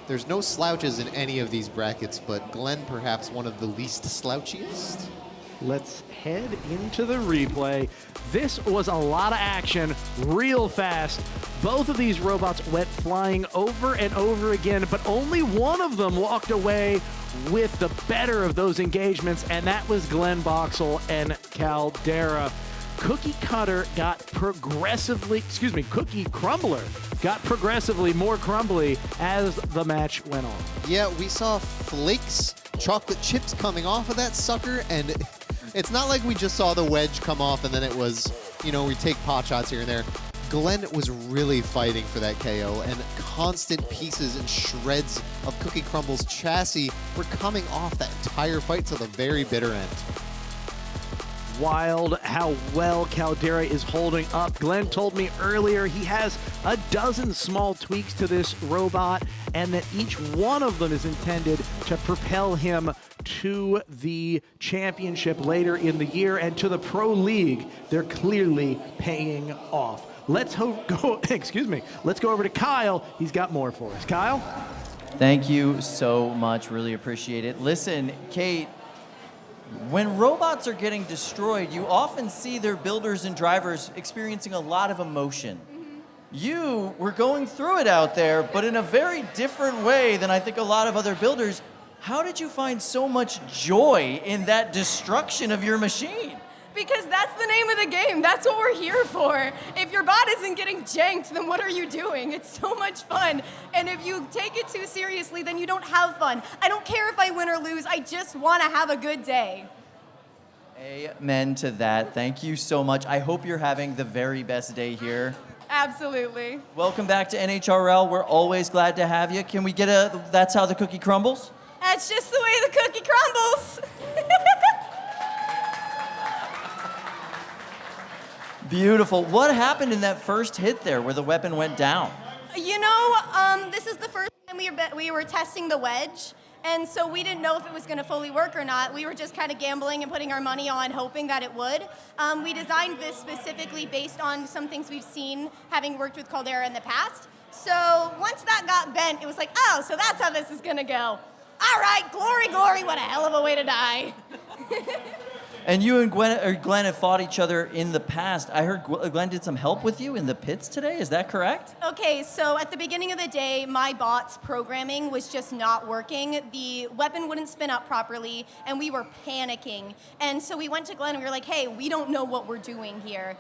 [SPEAKER 3] There's no slouches in any of these brackets, but Glenn perhaps one of the least slouchiest.
[SPEAKER 2] Let's head into the replay. This was a lot of action, real fast. Both of these robots went flying over and over again, but only one of them walked away with the better of those engagements, and that was Glenn Boxell and Caldera. Cookie Crumbler got progressively more crumbly as the match went on.
[SPEAKER 3] Yeah, we saw flakes, chocolate chips coming off of that sucker, and it's not like we just saw the wedge come off and then it was, we take pot shots here and there. Glenn was really fighting for that KO, and constant pieces and shreds of Cookie Crumble's chassis were coming off that entire fight to the very bitter end.
[SPEAKER 2] Wild how well Caldera is holding up. Glenn told me earlier he has a dozen small tweaks to this robot, and that each one of them is intended to propel him to the championship later in the year and to the Pro League. They're clearly paying off. Let's go over to Kyle. He's got more for us. Kyle?
[SPEAKER 1] Thank you so much. Really appreciate it. Listen, Kate, when robots are getting destroyed, you often see their builders and drivers experiencing a lot of emotion. You were going through it out there, but in a very different way than I think a lot of other builders. How did you find so much joy in that destruction of your machine?
[SPEAKER 17] Because that's the name of the game. That's what we're here for. If your bot isn't getting janked, then what are you doing? It's so much fun. And if you take it too seriously, then you don't have fun. I don't care if I win or lose. I just want to have a good day.
[SPEAKER 1] Amen to that. Thank you so much. I hope you're having the very best day here.
[SPEAKER 17] Absolutely.
[SPEAKER 1] Welcome back to NHRL. We're always glad to have you. Can we get a "That's How the Cookie Crumbles"?
[SPEAKER 17] That's just the way the cookie crumbles.
[SPEAKER 1] Beautiful. What happened in that first hit there where the weapon went down?
[SPEAKER 17] This is the first time we were testing the wedge, and so we didn't know if it was going to fully work or not. We were just kind of gambling and putting our money on hoping that it would. We designed this specifically based on some things we've seen having worked with Caldera in the past. So once that got bent, it was like, oh, so that's how this is going to go. All right, glory, glory, what a hell of a way to die.
[SPEAKER 1] And you and Glenn have fought each other in the past. I heard Glenn did some help with you in the pits today. Is that correct?
[SPEAKER 17] Okay, so at the beginning of the day, my bot's programming was just not working. The weapon wouldn't spin up properly, and we were panicking. And so we went to Glenn and we were like, hey, we don't know what we're doing here.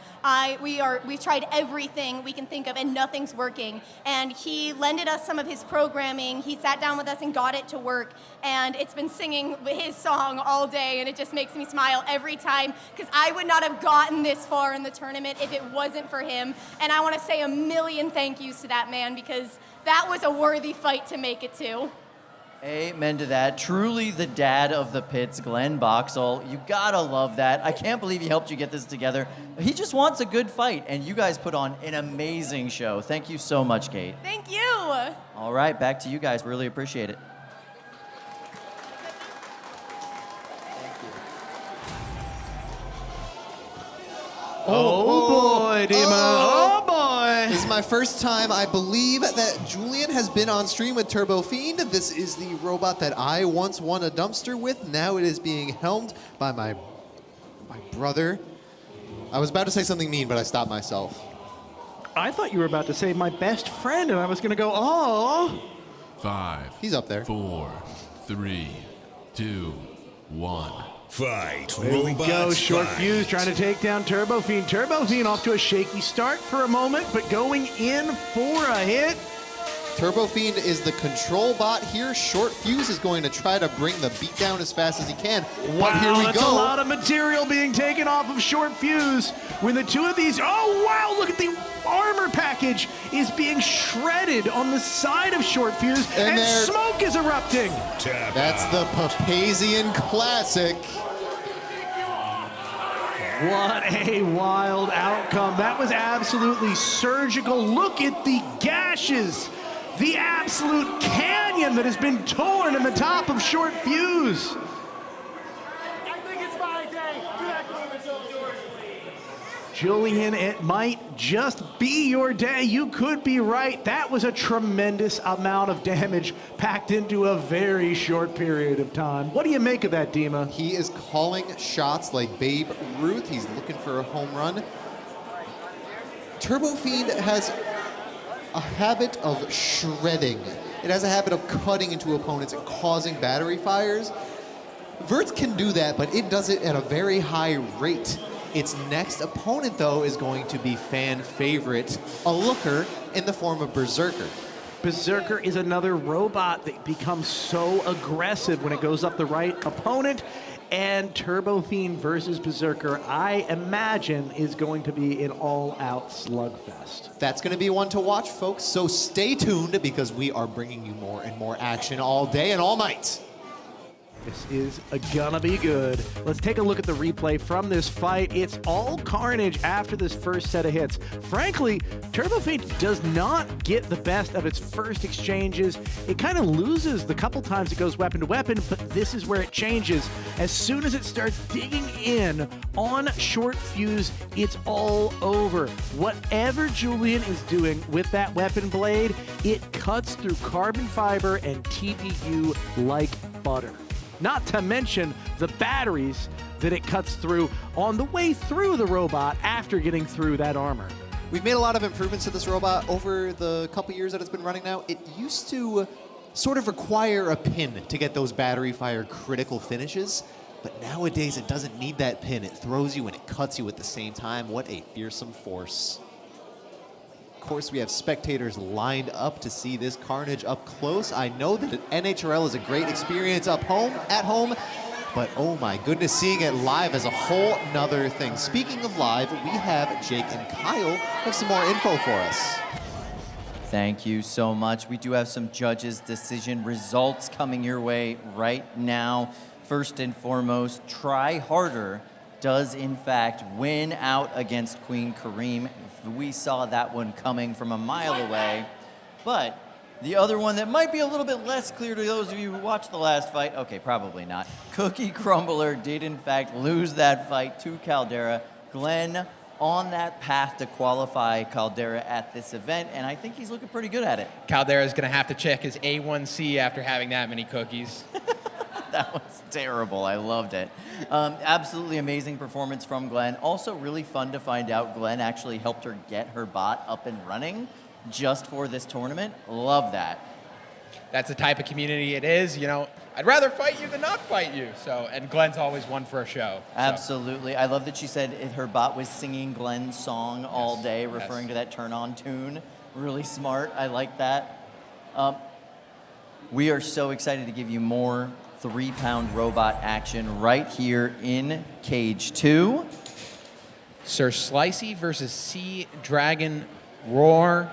[SPEAKER 17] We've tried everything we can think of, and nothing's working. And he lended us some of his programming. He sat down with us and got it to work. And it's been singing his song all day, and it just makes me smile every time, because I would not have gotten this far in the tournament if it wasn't for him. And I want to say a million thank yous to that man, because that was a worthy fight to make it to.
[SPEAKER 1] Amen to that. Truly the dad of the pits, Glenn Boxall. You gotta love that. I can't believe he helped you get this together. He just wants a good fight, and you guys put on an amazing show. Thank you so much, Kate.
[SPEAKER 17] Thank you.
[SPEAKER 1] All right, back to you guys. Really appreciate it.
[SPEAKER 2] Oh boy, Dima. Oh boy.
[SPEAKER 3] This is my first time, I believe, that Julian has been on stream with Turbo Fiend. This is the robot that I once won a dumpster with. Now it is being helmed by my brother. I was about to say something mean, but I stopped myself.
[SPEAKER 2] I thought you were about to say my best friend, and I was going to go, oh.
[SPEAKER 6] 5.
[SPEAKER 3] He's up there.
[SPEAKER 6] 4, 3, 2, 1.
[SPEAKER 7] Fight.
[SPEAKER 2] There we go. Short
[SPEAKER 7] fight.
[SPEAKER 2] fuse trying to take down Turbo Fiend. Turbo Fiend off to a shaky start for a moment, but going in for a hit.
[SPEAKER 3] Turbo Fiend is the control bot here. Short Fuse is going to try to bring the beat down as fast as he can.
[SPEAKER 2] Wow,
[SPEAKER 3] but here we
[SPEAKER 2] that's
[SPEAKER 3] go.
[SPEAKER 2] A lot of material being taken off of Short Fuse. When the two of these, oh wow, look at the armor package is being shredded on the side of Short Fuse, and smoke is erupting.
[SPEAKER 3] That's the Papazian Classic.
[SPEAKER 2] What a wild outcome. That was absolutely surgical. Look at the gashes. The absolute canyon that has been torn in the top of Short Fuse.
[SPEAKER 13] I think it's my day. Do that
[SPEAKER 2] Julian, it might just be your day. You could be right. That was a tremendous amount of damage packed into a very short period of time. What do you make of that, Dima?
[SPEAKER 3] He is calling shots like Babe Ruth. He's looking for a home run. Turbo Fiend has a habit of shredding. It has a habit of cutting into opponents and causing battery fires. Verts can do that, but it does it at a very high rate. Its next opponent, though, is going to be fan favorite, a looker in the form of Berserker.
[SPEAKER 2] Berserker is another robot that becomes so aggressive when it goes up the right opponent. And Turbo Fiend versus Berserker, I imagine, is going to be an all-out slugfest.
[SPEAKER 3] That's going to be one to watch, folks. So stay tuned, because we are bringing you more and more action all day and all night.
[SPEAKER 2] This is gonna be good. Let's take a look at the replay from this fight. It's all carnage after this first set of hits. Frankly, Turbo Fiend does not get the best of its first exchanges. It kind of loses the couple times it goes weapon to weapon, but this is where it changes. As soon as it starts digging in on Short Fuse, it's all over. Whatever Julian is doing with that weapon blade, it cuts through carbon fiber and TPU like butter. Not to mention the batteries that it cuts through on the way through the robot after getting through that armor.
[SPEAKER 3] We've made a lot of improvements to this robot over the couple years that it's been running now. It used to sort of require a pin to get those battery fire critical finishes, but nowadays it doesn't need that pin. It throws you and it cuts you at the same time. What a fearsome force. Of course, we have spectators lined up to see this carnage up close. I know that NHRL is a great experience at home, but oh my goodness, seeing it live is a whole nother thing. Speaking of live, we have Jake and Kyle have some more info for us.
[SPEAKER 1] Thank you so much. We do have some judges' decision results coming your way right now. First and foremost, Try Harder does in fact win out against Queen Kareem. We saw that one coming from a mile away. But the other one that might be a little bit less clear to those of you who watched the last fight, okay, probably not. Cookie Crumbler did in fact lose that fight to Caldera. Glenn on that path to qualify Caldera at this event, and I think he's looking pretty good at it.
[SPEAKER 12] Caldera's going to have to check his A1C after having that many cookies.
[SPEAKER 1] That was terrible. I loved it. Absolutely amazing performance from Glenn. Also really fun to find out Glenn actually helped her get her bot up and running just for this tournament. Love that.
[SPEAKER 12] That's the type of community it is. You know, I'd rather fight you than not fight you. So, and Glenn's always one for a show. So.
[SPEAKER 1] Absolutely. I love that she said her bot was singing Glenn's song all day, referring to that turn-on tune. Really smart. I like that. We are so excited to give you more 3-pound robot action right here in Cage 2.
[SPEAKER 12] Sir Slicey versus Sea Dragon Roar.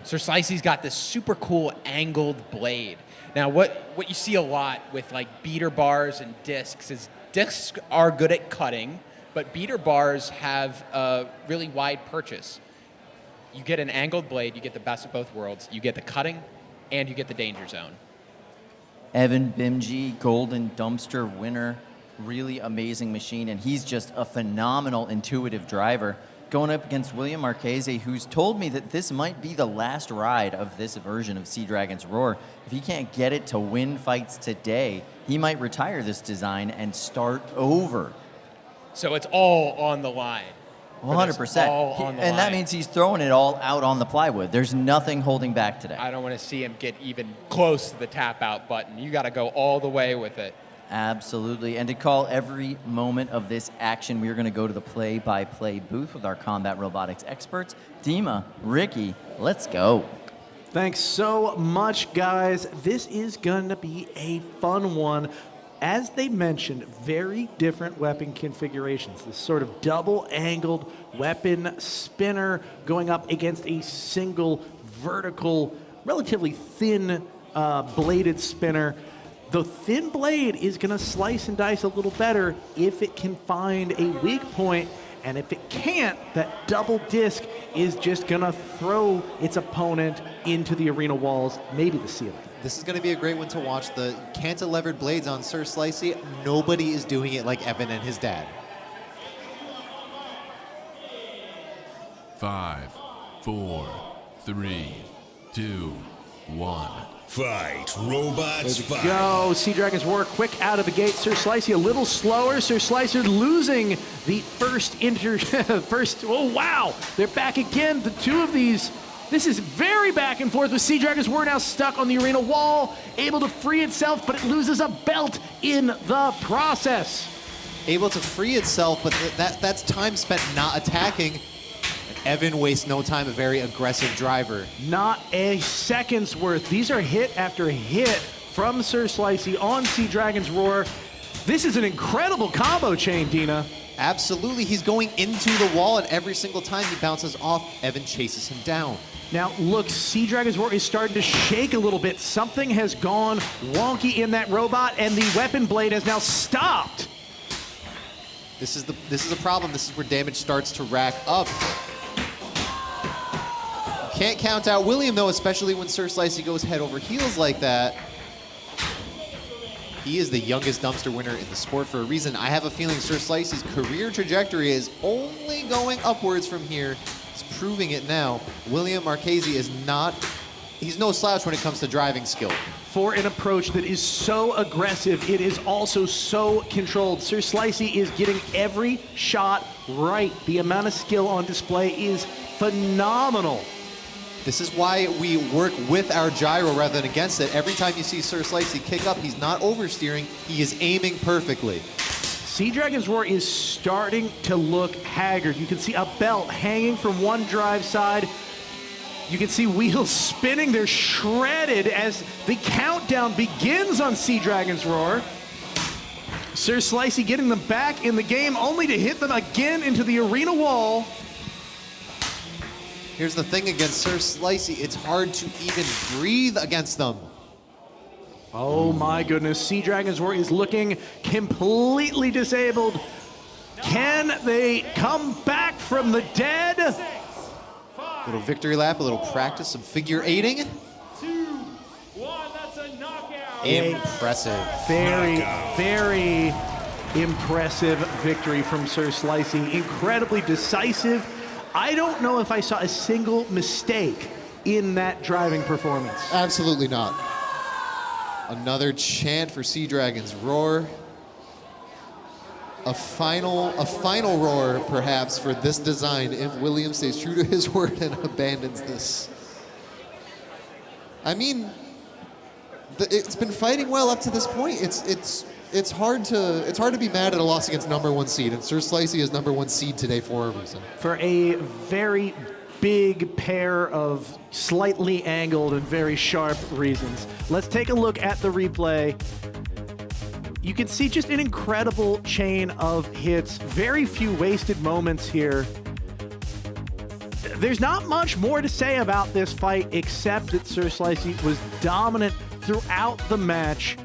[SPEAKER 12] Sir Slicey's got this super cool angled blade. Now, what you see a lot with like beater bars and discs is discs are good at cutting, but beater bars have a really wide purchase. You get an angled blade, you get the best of both worlds. You get the cutting, and you get the danger zone.
[SPEAKER 1] Evan Bimji, Golden Dumpster winner. Really amazing machine, and he's just a phenomenal intuitive driver. Going up against William Marchese, who's told me that this might be the last ride of this version of Sea Dragon's Roar. If he can't get it to win fights today, he might retire this design and start over.
[SPEAKER 12] So it's all on the line.
[SPEAKER 1] 100%. And that means he's throwing it all out on the plywood. There's nothing holding back today.
[SPEAKER 12] I don't want to see him get even close to the tap out button. You got to go all the way with it.
[SPEAKER 1] Absolutely. And to call every moment of this action, we are going to go to the play-by-play booth with our combat robotics experts. Dima, Ricky, let's go.
[SPEAKER 2] Thanks so much, guys. This is going to be a fun one. As they mentioned, very different weapon configurations. This sort of double-angled weapon spinner going up against a single vertical, relatively thin bladed spinner. The thin blade is going to slice and dice a little better if it can find a weak point, and if it can't, that double disc is just going to throw its opponent into the arena walls, maybe the ceiling.
[SPEAKER 3] This is going to be a great one to watch. The cantilevered blades on Sir Slicey, nobody is doing it like Evan and his dad.
[SPEAKER 6] 5, 4, 3, 2, 1.
[SPEAKER 7] Fight, robots, fight.
[SPEAKER 2] Go, Sea Dragon's Roar quick out of the gate. Sir Slicey a little slower. Sir Slicer losing the first, oh wow, they're back again. The two of these, this is very back and forth with Sea Dragon's Roar now stuck on the arena wall, able to free itself, but it loses a belt in the process.
[SPEAKER 3] Able to free itself, but that's time spent not attacking. Evan wastes no time, a very aggressive driver.
[SPEAKER 2] Not a second's worth. These are hit after hit from Sir Slicey on Sea Dragon's Roar. This is an incredible combo chain, Dina.
[SPEAKER 3] Absolutely. He's going into the wall, and every single time he bounces off, Evan chases him down.
[SPEAKER 2] Now, look, Sea Dragon's Roar is starting to shake a little bit. Something has gone wonky in that robot, and the weapon blade has now stopped.
[SPEAKER 3] This is a problem. This is where damage starts to rack up. Can't count out William, though, especially when Sir Slicey goes head over heels like that. He is the youngest dumpster winner in the sport for a reason. I have a feeling Sir Slicey's career trajectory is only going upwards from here. He's proving it now. William Marchese is not, he's no slouch when it comes to driving skill.
[SPEAKER 2] For an approach that is so aggressive, it is also so controlled. Sir Slicey is getting every shot right. The amount of skill on display is phenomenal.
[SPEAKER 3] This is why we work with our gyro rather than against it. Every time you see Sir Slicey kick up, he's not oversteering, he is aiming perfectly.
[SPEAKER 2] Sea Dragon's Roar is starting to look haggard. You can see a belt hanging from one drive side. You can see wheels spinning. They're shredded as the countdown begins on Sea Dragon's Roar. Sir Slicey getting them back in the game, only to hit them again into the arena wall.
[SPEAKER 3] Here's the thing against Sir Slicey, it's hard to even breathe against them.
[SPEAKER 2] Oh my goodness, Sea Dragon's Roar is looking completely disabled. Can they come back from the dead?
[SPEAKER 3] Little victory lap, a little practice, some figure eighting.
[SPEAKER 8] 2, 1, that's a knockout.
[SPEAKER 3] Impressive.
[SPEAKER 2] Very impressive victory from Sir Slicey. Incredibly decisive. I don't know if I saw a single mistake in that driving performance.
[SPEAKER 3] Absolutely not. Another chant for Sea Dragon's roar. A final roar, perhaps, for this design if William stays true to his word and abandons this. I mean, it's been fighting well up to this point. It's hard to be mad at a loss against #1 seed, and Sir Slicey is #1 seed today for a reason.
[SPEAKER 2] For a very big pair of slightly angled and very sharp reasons. Let's take a look at the replay. You can see just an incredible chain of hits, very few wasted moments here. There's not much more to say about this fight except that Sir Slicey was dominant throughout the match,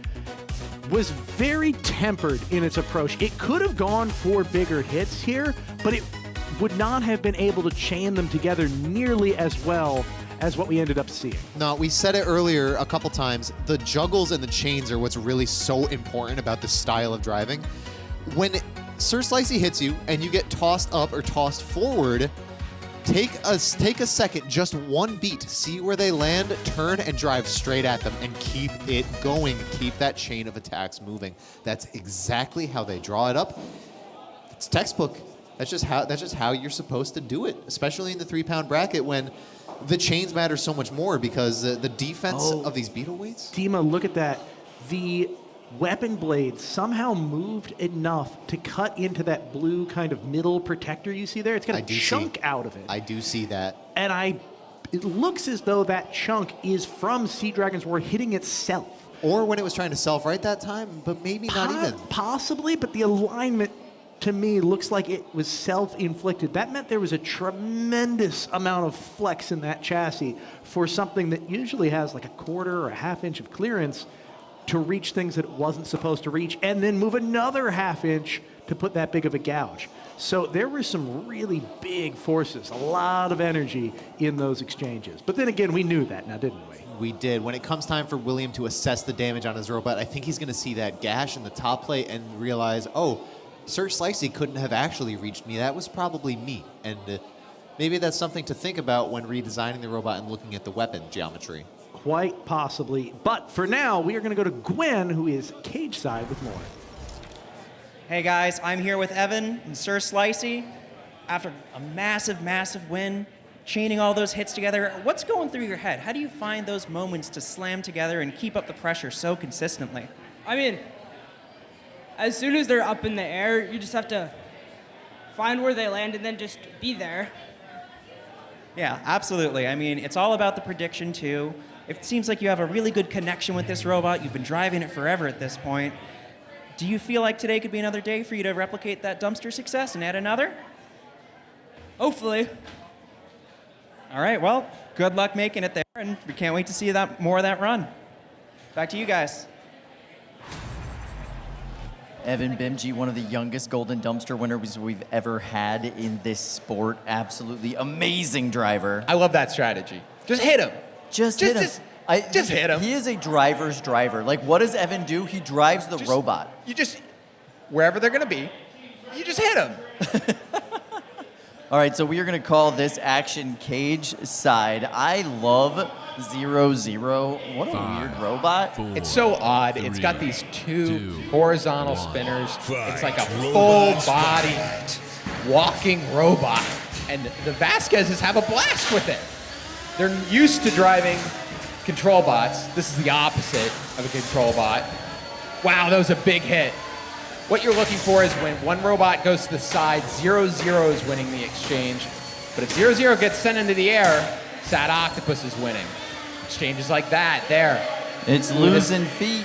[SPEAKER 2] was very tempered in its approach. It could have gone for bigger hits here, but it would not have been able to chain them together nearly as well as what we ended up seeing.
[SPEAKER 3] No, we said it earlier a couple times. The juggles and the chains are what's really so important about this style of driving. When Sir Slicey hits you and you get tossed up or tossed forward, take a second, just one beat, see where they land, turn and drive straight at them and keep it going. Keep that chain of attacks moving. That's exactly how they draw it up. It's textbook. That's just how you're supposed to do it, especially in the 3-pound bracket when the chains matter so much more because the defense of these beetle weights.
[SPEAKER 2] Dima, look at that. The weapon blade somehow moved enough to cut into that blue kind of middle protector you see there. It's got a chunk out of it.
[SPEAKER 3] I do see that.
[SPEAKER 2] And it looks as though that chunk is from Sea Dragon's Roar hitting itself.
[SPEAKER 3] Or when it was trying to self-right that time, but maybe not even.
[SPEAKER 2] Possibly, but the alignment to me looks like it was self-inflicted. That meant there was a tremendous amount of flex in that chassis for something that usually has like a quarter or a half inch of clearance to reach things that it wasn't supposed to reach, and then move another half inch to put that big of a gouge. So there were some really big forces, a lot of energy in those exchanges. But then again, we knew that now, didn't we?
[SPEAKER 3] We did. When it comes time for William to assess the damage on his robot, I think he's going to see that gash in the top plate and realize, oh, Sir Slicey couldn't have actually reached me. That was probably me. And maybe that's something to think about when redesigning the robot and looking at the weapon geometry.
[SPEAKER 2] Quite possibly. But for now, we are going to go to Gwen, who is cage side with more.
[SPEAKER 5] Hey guys, I'm here with Evan and Sir Slicey. After a massive, massive win, chaining all those hits together, what's going through your head? How do you find those moments to slam together and keep up the pressure so consistently?
[SPEAKER 20] I mean, as soon as they're up in the air, you just have to find where they land and then just be there.
[SPEAKER 5] Yeah, absolutely. I mean, it's all about the prediction, too. It seems like you have a really good connection with this robot. You've been driving it forever at this point. Do you feel like today could be another day for you to replicate that dumpster success and add another?
[SPEAKER 20] Hopefully.
[SPEAKER 5] All right, well, good luck making it there, and we can't wait to see more of that run. Back to you guys.
[SPEAKER 1] Evan Bimji, one of the youngest Golden Dumpster winners we've ever had in this sport. Absolutely amazing driver.
[SPEAKER 12] I love that strategy. Just hit him.
[SPEAKER 1] Just hit him.
[SPEAKER 12] Just hit him.
[SPEAKER 1] He is a driver's driver. Like, what does Evan do? He drives the robot.
[SPEAKER 12] You just, wherever they're going to be, you just hit them.
[SPEAKER 1] All right, so we are going to call this action cage side. I love 0-0. What a weird robot.
[SPEAKER 12] It's so odd. It's got these two horizontal spinners. It's like a full-body walking robot. And the Vasquezes have a blast with it. They're used to driving control bots. This is the opposite of a control bot. Wow, that was a big hit. What you're looking for is when one robot goes to the side, 0-0 is winning the exchange. But if 0-0 gets sent into the air, Sad Octopus is winning. Exchanges like that, there.
[SPEAKER 1] It's losing feet.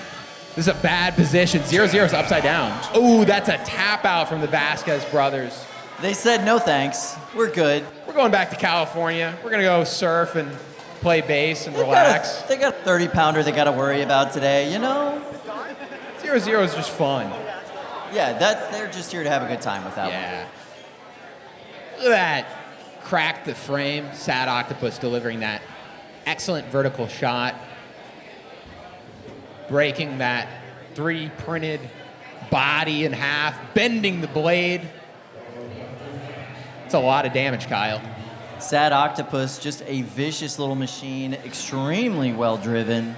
[SPEAKER 12] This is a bad position. 0-0 is upside down. Oh, that's a tap out from the Vasquez brothers.
[SPEAKER 1] They said no thanks. We're good.
[SPEAKER 12] We're going back to California. We're going to go surf and play bass and relax.
[SPEAKER 1] They got a 30-pounder they got to worry about today, you know?
[SPEAKER 12] 0-0 is just fun.
[SPEAKER 1] Yeah, they're just here to have a good time with that one.
[SPEAKER 12] Look at that. Cracked the frame. Sad Octopus delivering that excellent vertical shot. Breaking that 3D-printed body in half. Bending the blade. It's a lot of damage, Kyle.
[SPEAKER 1] Sad Octopus, just a vicious little machine. Extremely well driven.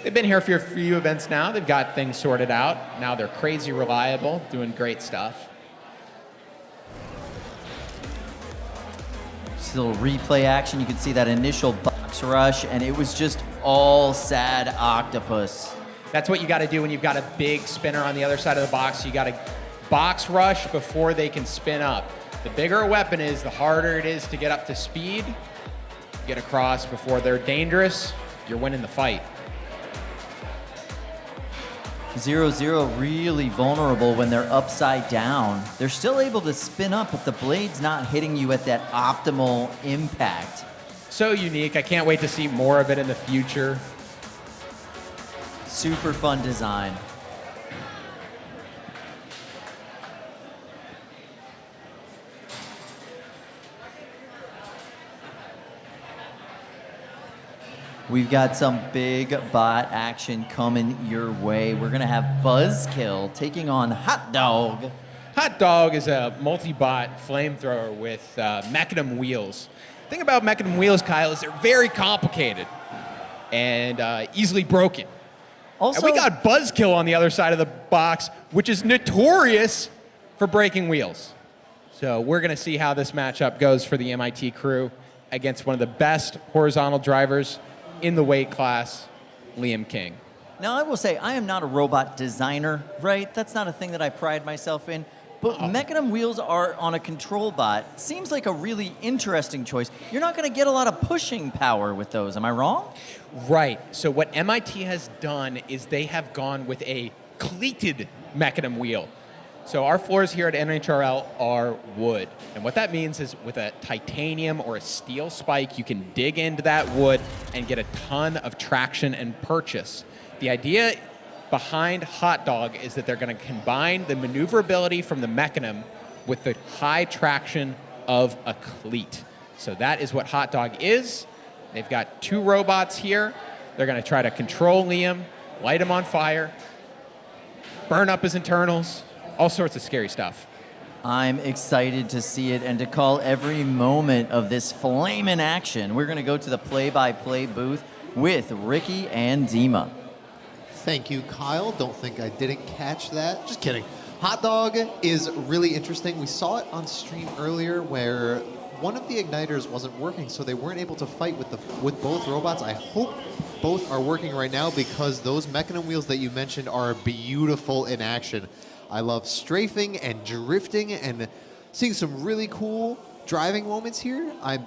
[SPEAKER 12] They've been here for a few events now. They've got things sorted out. Now they're crazy reliable, doing great stuff.
[SPEAKER 1] Just a little replay action. You can see that initial box rush, and it was just all sad octopus.
[SPEAKER 12] That's what you got to do when you've got a big spinner on the other side of the box. You got to box rush before they can spin up. The bigger a weapon is, the harder it is to get up to speed. Get across before they're dangerous. You're winning the fight.
[SPEAKER 1] 0-0 really vulnerable when they're upside down. They're still able to spin up, but the blade's not hitting you at that optimal impact.
[SPEAKER 12] So unique. I can't wait to see more of it in the future.
[SPEAKER 1] Super fun design. We've got some big bot action coming your way. We're gonna have Buzzkill taking on Hot Dog.
[SPEAKER 12] Hot Dog is a multi-bot flamethrower with mechanism wheels. The thing about mechanism wheels, Kyle, is they're very complicated and easily broken.
[SPEAKER 1] Also,
[SPEAKER 12] and we got Buzzkill on the other side of the box, which is notorious for breaking wheels. So we're gonna see how this matchup goes for the MIT crew against one of the best horizontal drivers in the weight class, Liam King.
[SPEAKER 1] Now, I will say, I am not a robot designer, right? That's not a thing that I pride myself in. But mechanism wheels are on a control bot. Seems like a really interesting choice. You're not going to get a lot of pushing power with those, am I wrong?
[SPEAKER 12] Right. So what MIT has done is they have gone with a cleated mechanism wheel. So our floors here at NHRL are wood. And what that means is with a titanium or a steel spike, you can dig into that wood and get a ton of traction and purchase. The idea behind Hot Dog is that they're going to combine the maneuverability from the mechanism with the high traction of a cleat. So that is what Hot Dog is. They've got two robots here. They're going to try to control Liam, light him on fire, burn up his internals, all sorts of scary stuff.
[SPEAKER 1] I'm excited to see it and to call every moment of this flame in action. We're going to go to the play-by-play booth with Ricky and Dima.
[SPEAKER 3] Thank you, Kyle. Don't think I didn't catch that. Just kidding. Hot Dog is really interesting. We saw it on stream earlier where one of the igniters wasn't working, so they weren't able to fight with both robots. I hope both are working right now because those mechanism wheels that you mentioned are beautiful in action. I love strafing and drifting and seeing some really cool driving moments here. I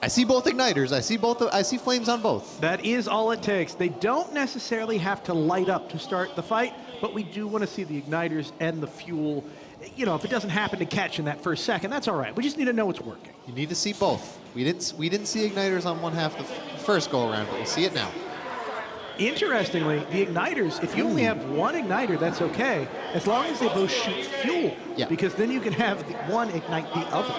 [SPEAKER 3] see both igniters. I see flames on both.
[SPEAKER 2] That is all it takes. They don't necessarily have to light up to start the fight, but we do want to see the igniters and the fuel. You know, if it doesn't happen to catch in that first second, that's all right. We just need to know it's working.
[SPEAKER 3] You need to see both. We didn't see igniters on one half the first go around, but we see it now.
[SPEAKER 2] Interestingly, the igniters, if you only have one igniter, that's okay, as long as they both shoot fuel.
[SPEAKER 3] Yeah.
[SPEAKER 2] Because then you can have one ignite the other.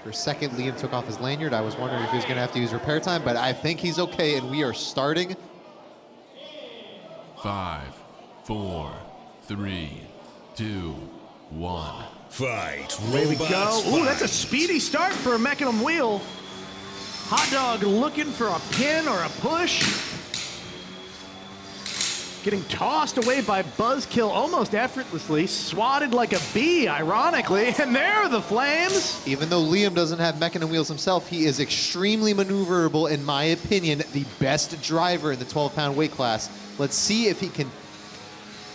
[SPEAKER 3] For a second, Liam took off his lanyard. I was wondering if he was going to have to use repair time, but I think he's okay, and we are starting.
[SPEAKER 6] 5, 4, 3, 2, 1.
[SPEAKER 7] Fight.
[SPEAKER 2] Away we go.
[SPEAKER 7] Robots
[SPEAKER 2] Ooh,
[SPEAKER 7] fight.
[SPEAKER 2] that's a speedy start for a mechanism wheel. Hot Dog looking for a pin or a push. Getting tossed away by Buzzkill almost effortlessly, swatted like a bee, ironically, and there are the flames.
[SPEAKER 3] Even though Liam doesn't have mechanism wheels himself, he is extremely maneuverable, in my opinion, the best driver in the 12-pound weight class. Let's see if he can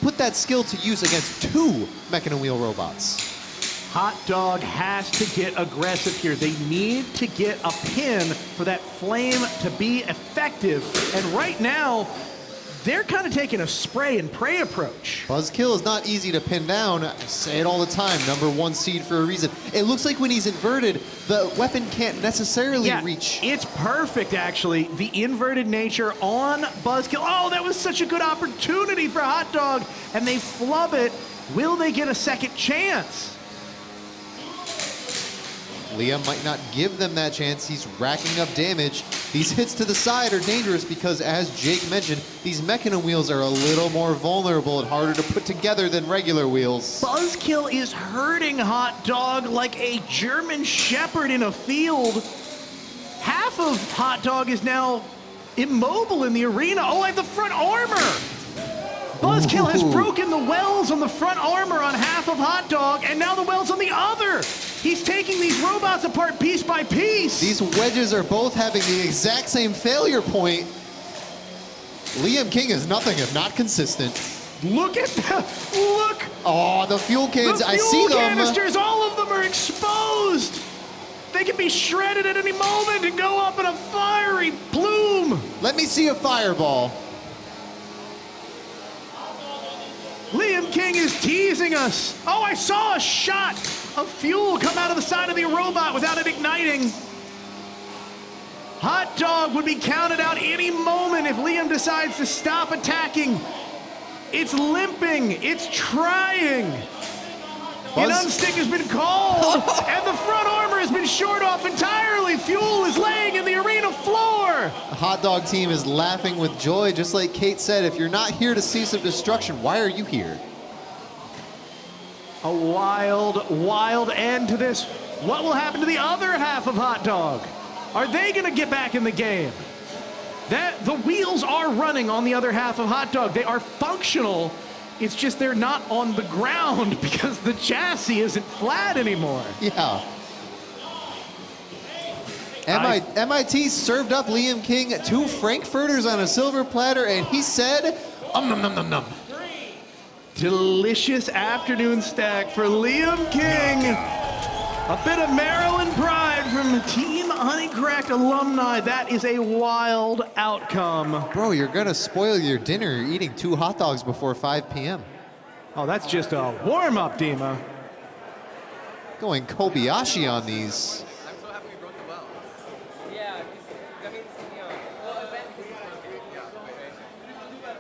[SPEAKER 3] put that skill to use against two mechanism wheel robots.
[SPEAKER 2] Hot Dog has to get aggressive here. They need to get a pin for that flame to be effective. And right now, they're kind of taking a spray and pray approach.
[SPEAKER 3] Buzzkill is not easy to pin down. I say it all the time, #1 seed for a reason. It looks like when he's inverted, the weapon can't necessarily reach.
[SPEAKER 2] It's perfect, actually. The inverted nature on Buzzkill. Oh, that was such a good opportunity for Hot Dog. And they flub it. Will they get a second chance?
[SPEAKER 3] Liam might not give them that chance. He's racking up damage. These hits to the side are dangerous because, as Jake mentioned, these mechanism wheels are a little more vulnerable and harder to put together than regular wheels.
[SPEAKER 2] Buzzkill is hurting Hot Dog like a German shepherd in a field. Half of Hot Dog is now immobile in the arena. Oh, and the front armor. Buzzkill has broken the welds on the front armor on half of Hot Dog, and now the welds on the other. He's taking these robots apart piece by piece.
[SPEAKER 3] These wedges are both having the exact same failure point. Liam King is nothing if not consistent.
[SPEAKER 2] Look at that. Look.
[SPEAKER 3] Oh, the fuel cans. I see them.
[SPEAKER 2] The fuel canisters, all of them are exposed. They can be shredded at any moment and go up in a fiery plume.
[SPEAKER 3] Let me see a fireball.
[SPEAKER 2] Liam King is teasing us. Oh, I saw a shot of fuel come out of the side of the robot without it igniting. Hot Dog would be counted out any moment if Liam decides to stop attacking. It's limping, it's trying. An unstick has been called, and the front armor has been short off entirely. Fuel is laying in the arena floor.
[SPEAKER 3] The Hot Dog team is laughing with joy, just like Kate said, if you're not here to see some destruction, why are you here?
[SPEAKER 2] A wild, wild end to this. What will happen to the other half of Hot Dog? Are they gonna get back in the game? The wheels are running on the other half of Hot Dog. They are functional. It's just they're not on the ground because the chassis isn't flat anymore.
[SPEAKER 3] Yeah. MIT served up Liam King 2 Frankfurters on a silver platter, and he said, nom nom nom nom.
[SPEAKER 2] Delicious afternoon stack for Liam King. A bit of Maryland pride from Team Honeycracked alumni. That is a wild outcome.
[SPEAKER 3] Bro, you're gonna spoil your dinner. You're eating 2 hot dogs before 5 p.m.
[SPEAKER 2] Oh, that's just a warm-up, Dima.
[SPEAKER 3] Going Kobayashi on these.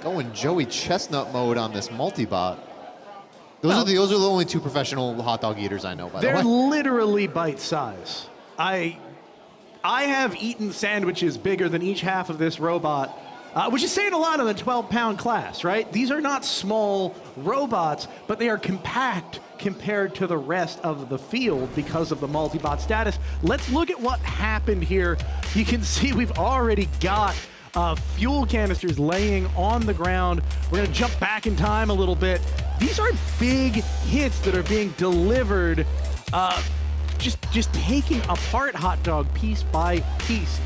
[SPEAKER 3] Going Joey Chestnut mode on this multi-bot. Those are the only 2 professional hot dog eaters I know, by the way.
[SPEAKER 2] They're literally bite size. I have eaten sandwiches bigger than each half of this robot, which is saying a lot in the 12-pound class, right? These are not small robots, but they are compact compared to the rest of the field because of the multi-bot status. Let's look at what happened here. You can see we've already got fuel canisters laying on the ground. We're gonna jump back in time a little bit. These are big hits that are being delivered, just taking apart Hot Dog piece by piece.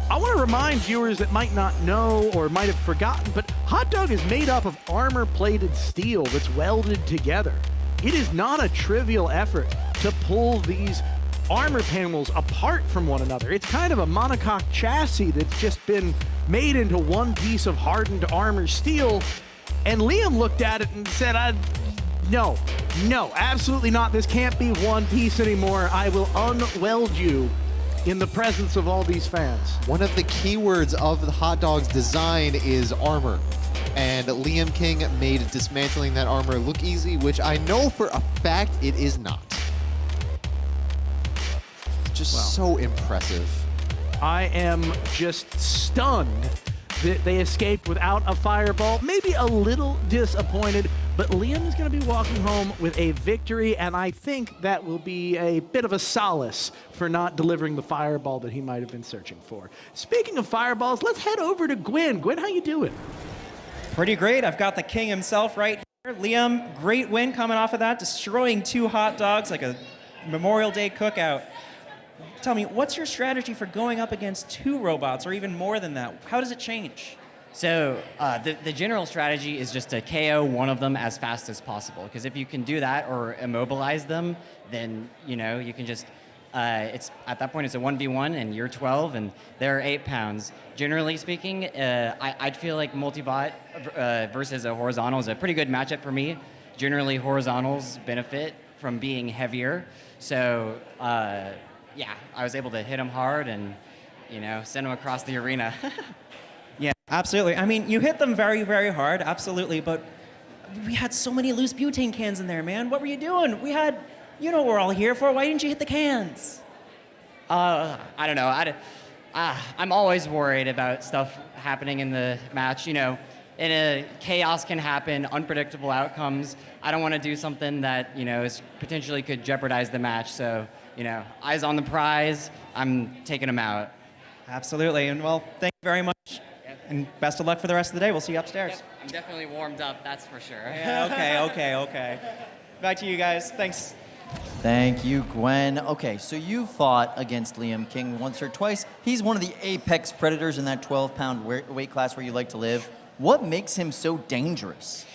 [SPEAKER 2] I want to remind viewers that might not know or might have forgotten, but Hot Dog is made up of armor-plated steel that's welded together. It is not a trivial effort to pull these armor panels apart from one another. It's kind of a monocoque chassis that's just been made into one piece of hardened armor steel. And Liam looked at it and said, no, absolutely not. This can't be one piece anymore. I will unweld you in the presence of all these fans.
[SPEAKER 3] One of the keywords of the Hot Dog's design is armor. And Liam King made dismantling that armor look easy, which I know for a fact it is not. Just so impressive.
[SPEAKER 2] I am just stunned that they escaped without a fireball. Maybe a little disappointed, but Liam is going to be walking home with a victory, and I think that will be a bit of a solace for not delivering the fireball that he might have been searching for. Speaking of fireballs, let's head over to Gwen. Gwen, how you doing?
[SPEAKER 5] Pretty great. I've got the king himself right here. Liam, great win coming off of that, destroying 2 hot dogs like a Memorial Day cookout. Tell me, what's your strategy for going up against 2 robots, or even more than that? How does it change?
[SPEAKER 21] So the general strategy is just to KO one of them as fast as possible. Because if you can do that or immobilize them, then you can just. It's at that point it's a 1v1 and you're 12 and they're 8 pounds. Generally speaking, I'd feel like multi-bot versus a horizontal is a pretty good matchup for me. Generally, horizontals benefit from being heavier. So. Yeah, I was able to hit him hard and, send him across the arena.
[SPEAKER 5] Yeah, absolutely. I mean, you hit them very, very hard, absolutely, but we had so many loose butane cans in there, man. What were you doing? What we're all here for. Why didn't you hit the cans?
[SPEAKER 21] I don't know. I'm always worried about stuff happening in the match. Chaos can happen, unpredictable outcomes. I don't want to do something that, potentially could jeopardize the match, so... eyes on the prize, I'm taking them out.
[SPEAKER 5] Absolutely. And well, thank you very much. And best of luck for the rest of the day. We'll see you upstairs.
[SPEAKER 21] I'm definitely warmed up, that's for sure.
[SPEAKER 5] Yeah, okay. Back to you guys. Thanks.
[SPEAKER 1] Thank you, Gwen. Okay, so you fought against Liam King once or twice. He's one of the apex predators in that 12-pound weight class where you like to live. What makes him so dangerous?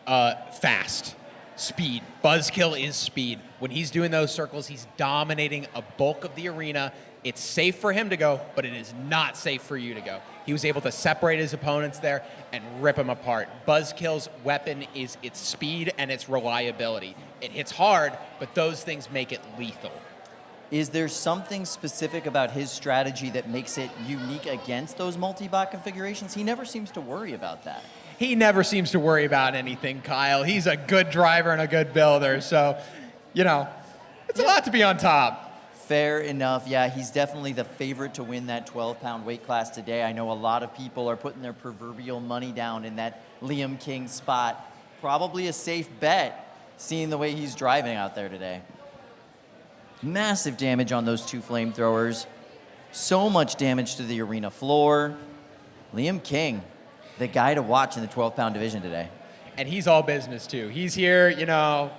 [SPEAKER 12] Fast. Speed. Buzzkill is speed. When he's doing those circles, he's dominating a bulk of the arena. It's safe for him to go, but it is not safe for you to go. He was able to separate his opponents there and rip them apart. Buzzkill's weapon is its speed and its reliability. It hits hard, but those things make it lethal.
[SPEAKER 1] Is there something specific about his strategy that makes it unique against those multi-bot configurations? He never seems to worry about that.
[SPEAKER 12] He never seems to worry about anything, Kyle. He's a good driver and a good builder, so, you know, it's a lot to be on top.
[SPEAKER 1] Fair enough. Yeah, he's definitely the favorite to win that 12-pound weight class today. I know a lot of people are putting their proverbial money down in that Liam King spot. Probably a safe bet, seeing the way he's driving out there today. Massive damage on those two flamethrowers. So much damage to the arena floor. Liam King, the guy to watch in the 12-pound division today.
[SPEAKER 12] And he's all business, too. He's here, you know,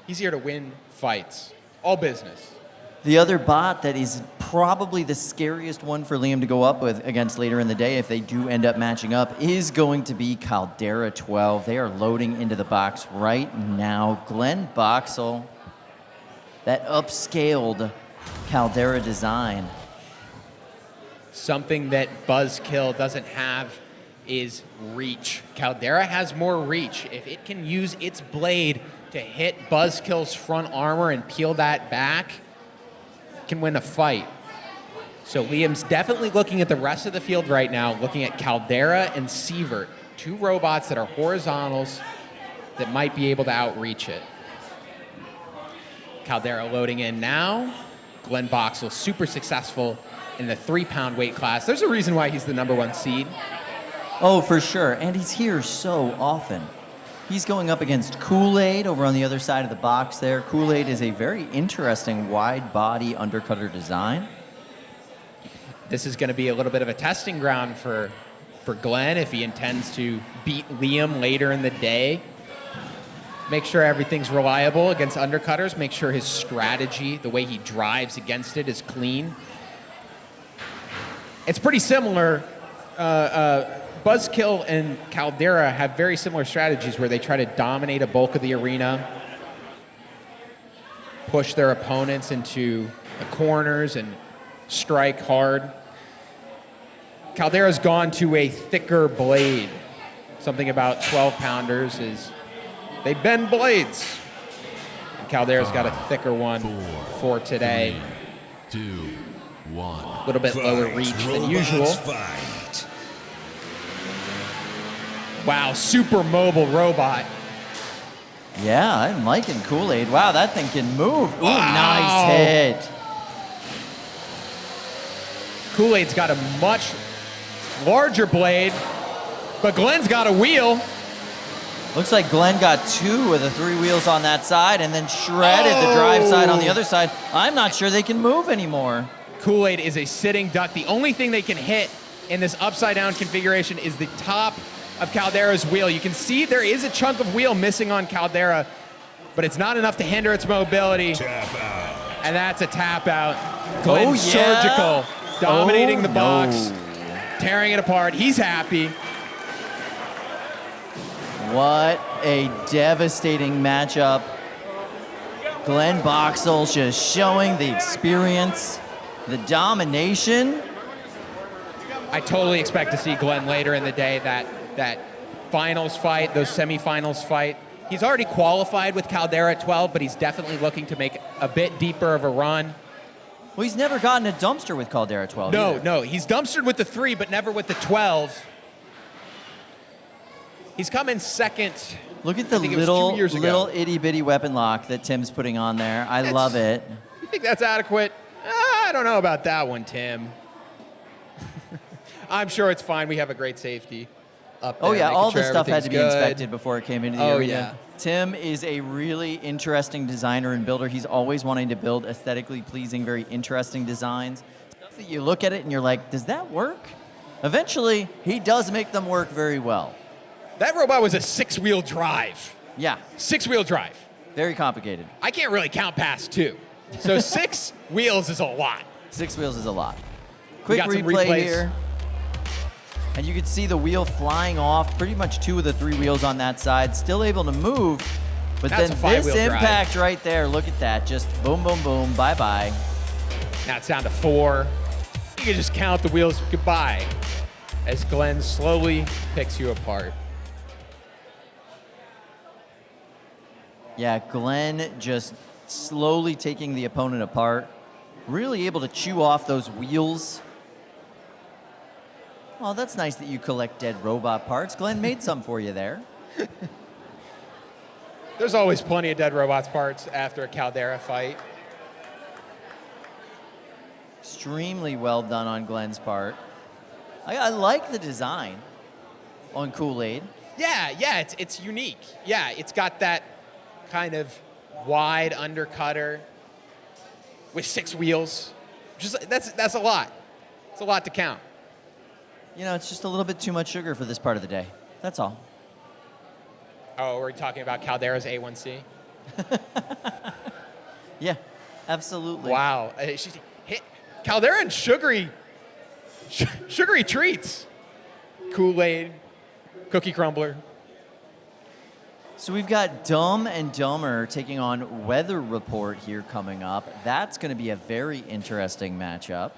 [SPEAKER 12] he's here to win fights. All business.
[SPEAKER 1] The other bot that is probably the scariest one for Liam to go up with against later in the day, if they do end up matching up, is going to be Caldera 12. They are loading into the box right now. Glenn Boxall, that upscaled Caldera design.
[SPEAKER 12] Something that Buzzkill doesn't have is reach. Caldera has more reach. If it can use its blade to hit Buzzkill's front armor and peel that back, can win a fight. So Liam's definitely looking at the rest of the field right now, looking at Caldera and Sievert, two robots that are horizontals that might be able to outreach it. Caldera loading in now. Glenn Boxall, super successful in the 3-pound weight class. There's a reason why he's the #1 seed.
[SPEAKER 1] Oh, for sure. And he's here so often. He's going up against Kool-Aid over on the other side of the box there. Kool-Aid is a very interesting wide body undercutter design.
[SPEAKER 12] This is going to be a little bit of a testing ground for Glenn if he intends to beat Liam later in the day. Make sure everything's reliable against undercutters. Make sure his strategy, the way he drives against it, is clean. It's pretty similar. Buzzkill and Caldera have very similar strategies where they try to dominate a bulk of the arena, push their opponents into the corners and strike hard. Caldera's gone to a thicker blade. Something about 12-pounders is they bend blades. And Caldera's got a thicker one for today.
[SPEAKER 6] 3, 2, 1.
[SPEAKER 12] A little bit lower reach than usual. Wow, super mobile robot.
[SPEAKER 1] Yeah, I'm liking Kool-Aid. Wow, that thing can move. Ooh,
[SPEAKER 12] wow.
[SPEAKER 1] Nice hit.
[SPEAKER 12] Kool-Aid's got a much larger blade, but Glenn's got a wheel.
[SPEAKER 1] Looks like Glenn got 2 of the 3 wheels on that side and then shredded the drive side on the other side. I'm not sure they can move anymore.
[SPEAKER 12] Kool-Aid is a sitting duck. The only thing they can hit in this upside-down configuration is the top of Caldera's wheel. You can see there is a chunk of wheel missing on Caldera, but it's not enough to hinder its mobility.
[SPEAKER 7] Tap out.
[SPEAKER 12] And that's a tap out. Glenn Surgical dominating the box, tearing it apart. He's happy.
[SPEAKER 1] What a devastating matchup. Glenn Boxall just showing the experience, the domination.
[SPEAKER 12] I totally expect to see Glenn later in the day, that finals fight, those semifinals fight. He's already qualified with Caldera at 12, but he's definitely looking to make a bit deeper of a run.
[SPEAKER 1] Well, he's never gotten a dumpster with Caldera 12
[SPEAKER 12] No,
[SPEAKER 1] either.
[SPEAKER 12] no, he's dumpstered with the 3, but never with the 12. He's come in second.
[SPEAKER 1] Look at the little itty-bitty weapon lock that Tim's putting on there. I love it.
[SPEAKER 12] You think that's adequate? I don't know about that one, Tim. I'm sure it's fine. We have a great safety up there.
[SPEAKER 1] Oh, yeah, all
[SPEAKER 12] sure
[SPEAKER 1] the stuff had to be
[SPEAKER 12] good.
[SPEAKER 1] inspected before it came into the arena.
[SPEAKER 12] Yeah.
[SPEAKER 1] Tim is a really interesting designer and builder. He's always wanting to build aesthetically pleasing, very interesting designs. Stuff that you look at it and you're like, does that work? Eventually, he does make them work very well.
[SPEAKER 12] That robot was a 6-wheel drive.
[SPEAKER 1] Yeah.
[SPEAKER 12] 6-wheel drive.
[SPEAKER 1] Very complicated.
[SPEAKER 12] I can't really count past 2. So 6 wheels is a lot.
[SPEAKER 1] 6 wheels is a lot.
[SPEAKER 12] We
[SPEAKER 1] Quick
[SPEAKER 12] got some
[SPEAKER 1] replay
[SPEAKER 12] replays.
[SPEAKER 1] here. And you can see the wheel flying off, pretty much 2 of the 3 wheels on that side, still able to move. But
[SPEAKER 12] That's
[SPEAKER 1] then
[SPEAKER 12] a 5-wheel
[SPEAKER 1] this
[SPEAKER 12] drive.
[SPEAKER 1] impact right there, look at that. Just boom, boom, boom, bye-bye.
[SPEAKER 12] Now it's down to 4. You can just count the wheels goodbye as Glenn slowly picks you apart.
[SPEAKER 1] Yeah, Glenn just slowly taking the opponent apart. Really able to chew off those wheels. Oh, that's nice that you collect dead robot parts. Glenn made some for you there.
[SPEAKER 12] There's always plenty of dead robots parts after a Caldera fight.
[SPEAKER 1] Extremely well done on Glenn's part. I like the design on Kool-Aid.
[SPEAKER 12] Yeah, it's unique. Yeah, it's got that kind of wide undercutter with 6 wheels. Just that's a lot. It's a lot to count.
[SPEAKER 1] You know, it's just a little bit too much sugar for this part of the day. That's all.
[SPEAKER 12] Oh, we're talking about Caldera's A1C?
[SPEAKER 1] Yeah, absolutely.
[SPEAKER 12] Wow. She's hit Caldera and sugary treats. Kool-Aid, Cookie Crumbler.
[SPEAKER 1] So we've got Dumb and Dumber taking on Weather Report here coming up. That's going to be a very interesting matchup.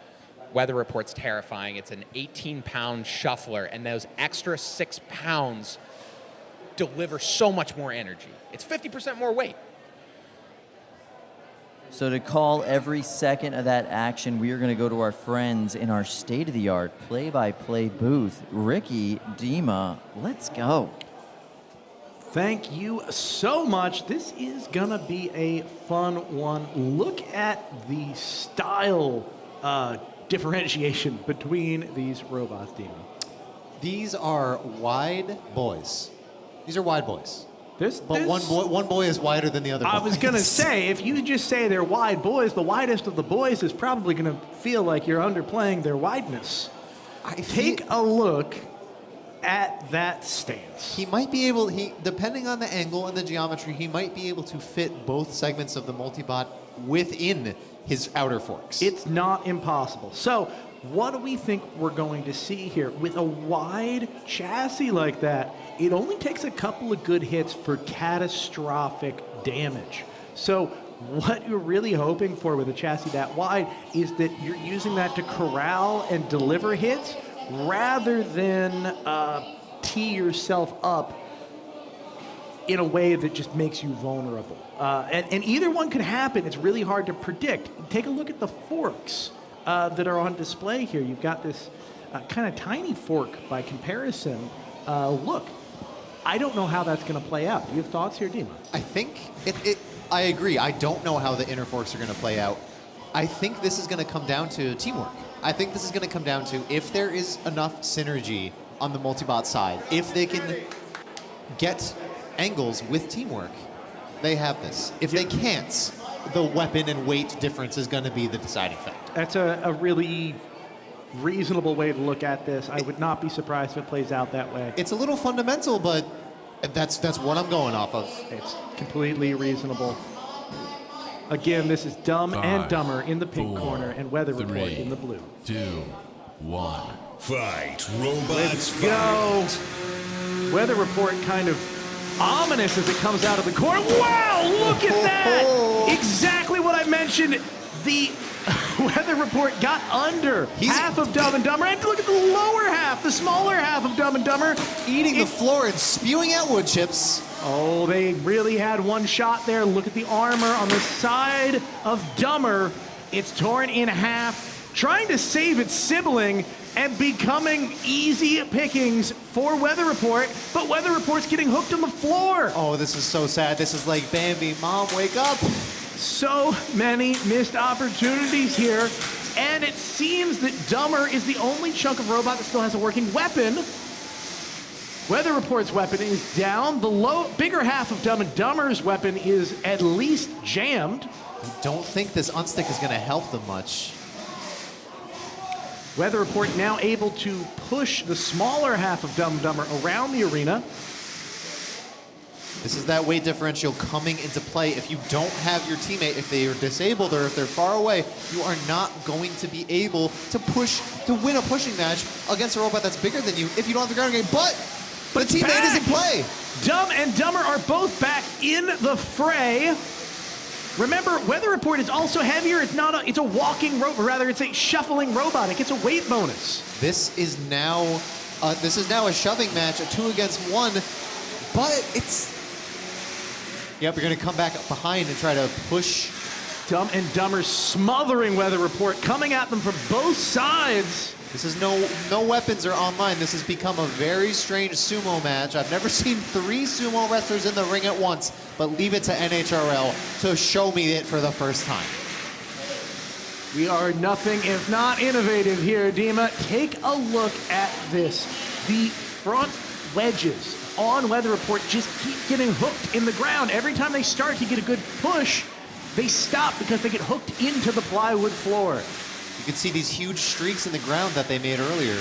[SPEAKER 12] Weather Report's terrifying. It's an 18-pound shuffler, and those extra 6 pounds deliver so much more energy. It's 50% more weight.
[SPEAKER 1] So to call every second of that action, we are going to go to our friends in our state-of-the-art play-by-play booth. Ricky, Dima, let's go.
[SPEAKER 2] Thank you so much. This is going to be a fun one. Look at the style differentiation between these robots, Dima.
[SPEAKER 3] These are wide boys. These are wide boys.
[SPEAKER 2] But
[SPEAKER 3] one boy is wider than the other.
[SPEAKER 2] I
[SPEAKER 3] boys.
[SPEAKER 2] was going to say, if you just say they're wide boys, the widest of the boys is probably going to feel like you're underplaying their wideness. Take a look at that stance.
[SPEAKER 3] He might be able, depending on the angle and the geometry, he might be able to fit both segments of the multibot within his outer forks.
[SPEAKER 2] It's not impossible. So, what do we think we're going to see here? With a wide chassis like that, it only takes a couple of good hits for catastrophic damage. So, what you're really hoping for with a chassis that wide is that you're using that to corral and deliver hits rather than tee yourself up in a way that just makes you vulnerable. And either one could happen. It's really hard to predict. Take a look at the forks that are on display here. You've got this kind of tiny fork by comparison. Look, I don't know how that's going to play out. Do you have thoughts here, Dima?
[SPEAKER 3] I think I agree. I don't know how the inner forks are going to play out. I think this is going to come down to teamwork. I think this is going to come down to if there is enough synergy on the multibot side, if they can get angles with teamwork, they have this. If they can't, the weapon and weight difference is going to be the deciding factor.
[SPEAKER 2] That's a really reasonable way to look at this. I would not be surprised if it plays out that way.
[SPEAKER 3] It's a little fundamental, but that's what I'm going off of.
[SPEAKER 2] It's completely reasonable. Again, this is Dumb and Dumber in the pink corner and Weather Report in the blue.
[SPEAKER 6] 2, 1.
[SPEAKER 7] Fight, robots,
[SPEAKER 2] Let's go. Weather Report kind of ominous as it comes out of the corner. Wow, look at that! Exactly what I mentioned. The Weather Report got under half of Dumb and Dumber. And look at the lower half, the smaller half of Dumb and Dumber.
[SPEAKER 3] Eating the floor and spewing out wood chips.
[SPEAKER 2] Oh, they really had one shot there. Look at the armor on the side of Dumber. It's torn in half, trying to save its sibling and becoming easy pickings for Weather Report, but Weather Report's getting hooked on the floor.
[SPEAKER 3] Oh, this is so sad. This is like Bambi. Mom, wake up.
[SPEAKER 2] So many missed opportunities here, and it seems that Dumber is the only chunk of robot that still has a working weapon. Weather Report's weapon is down. The bigger half of Dumb and Dumber's weapon is at least jammed.
[SPEAKER 3] I don't think this unstick is going to help them much.
[SPEAKER 2] Weather Report now able to push the smaller half of Dumb and Dumber around the arena.
[SPEAKER 3] This is that weight differential coming into play. If you don't have your teammate, if they are disabled or if they're far away, you are not going to be able to win a pushing match against a robot that's bigger than you if you don't have the ground game. But the teammate is in play.
[SPEAKER 2] Dumb and Dumber are both back in the fray. Remember, Weather Report is also heavier. It's a walking robot, rather it's a shuffling robot. It gets a weight bonus.
[SPEAKER 3] This is now a shoving match, a 2 against 1, but it's. Yep, you're going to come back up behind and try to push.
[SPEAKER 2] Dumb and Dumber smothering Weather Report, coming at them from both sides.
[SPEAKER 3] This is no weapons are online. This has become a very strange sumo match. I've never seen 3 sumo wrestlers in the ring at once, but leave it to NHRL to show me it for the first time.
[SPEAKER 2] We are nothing if not innovative here, Dima. Take a look at this. The front wedges on Weather Report just keep getting hooked in the ground. Every time they start to get a good push, they stop because they get hooked into the plywood floor.
[SPEAKER 3] You can see these huge streaks in the ground that they made earlier.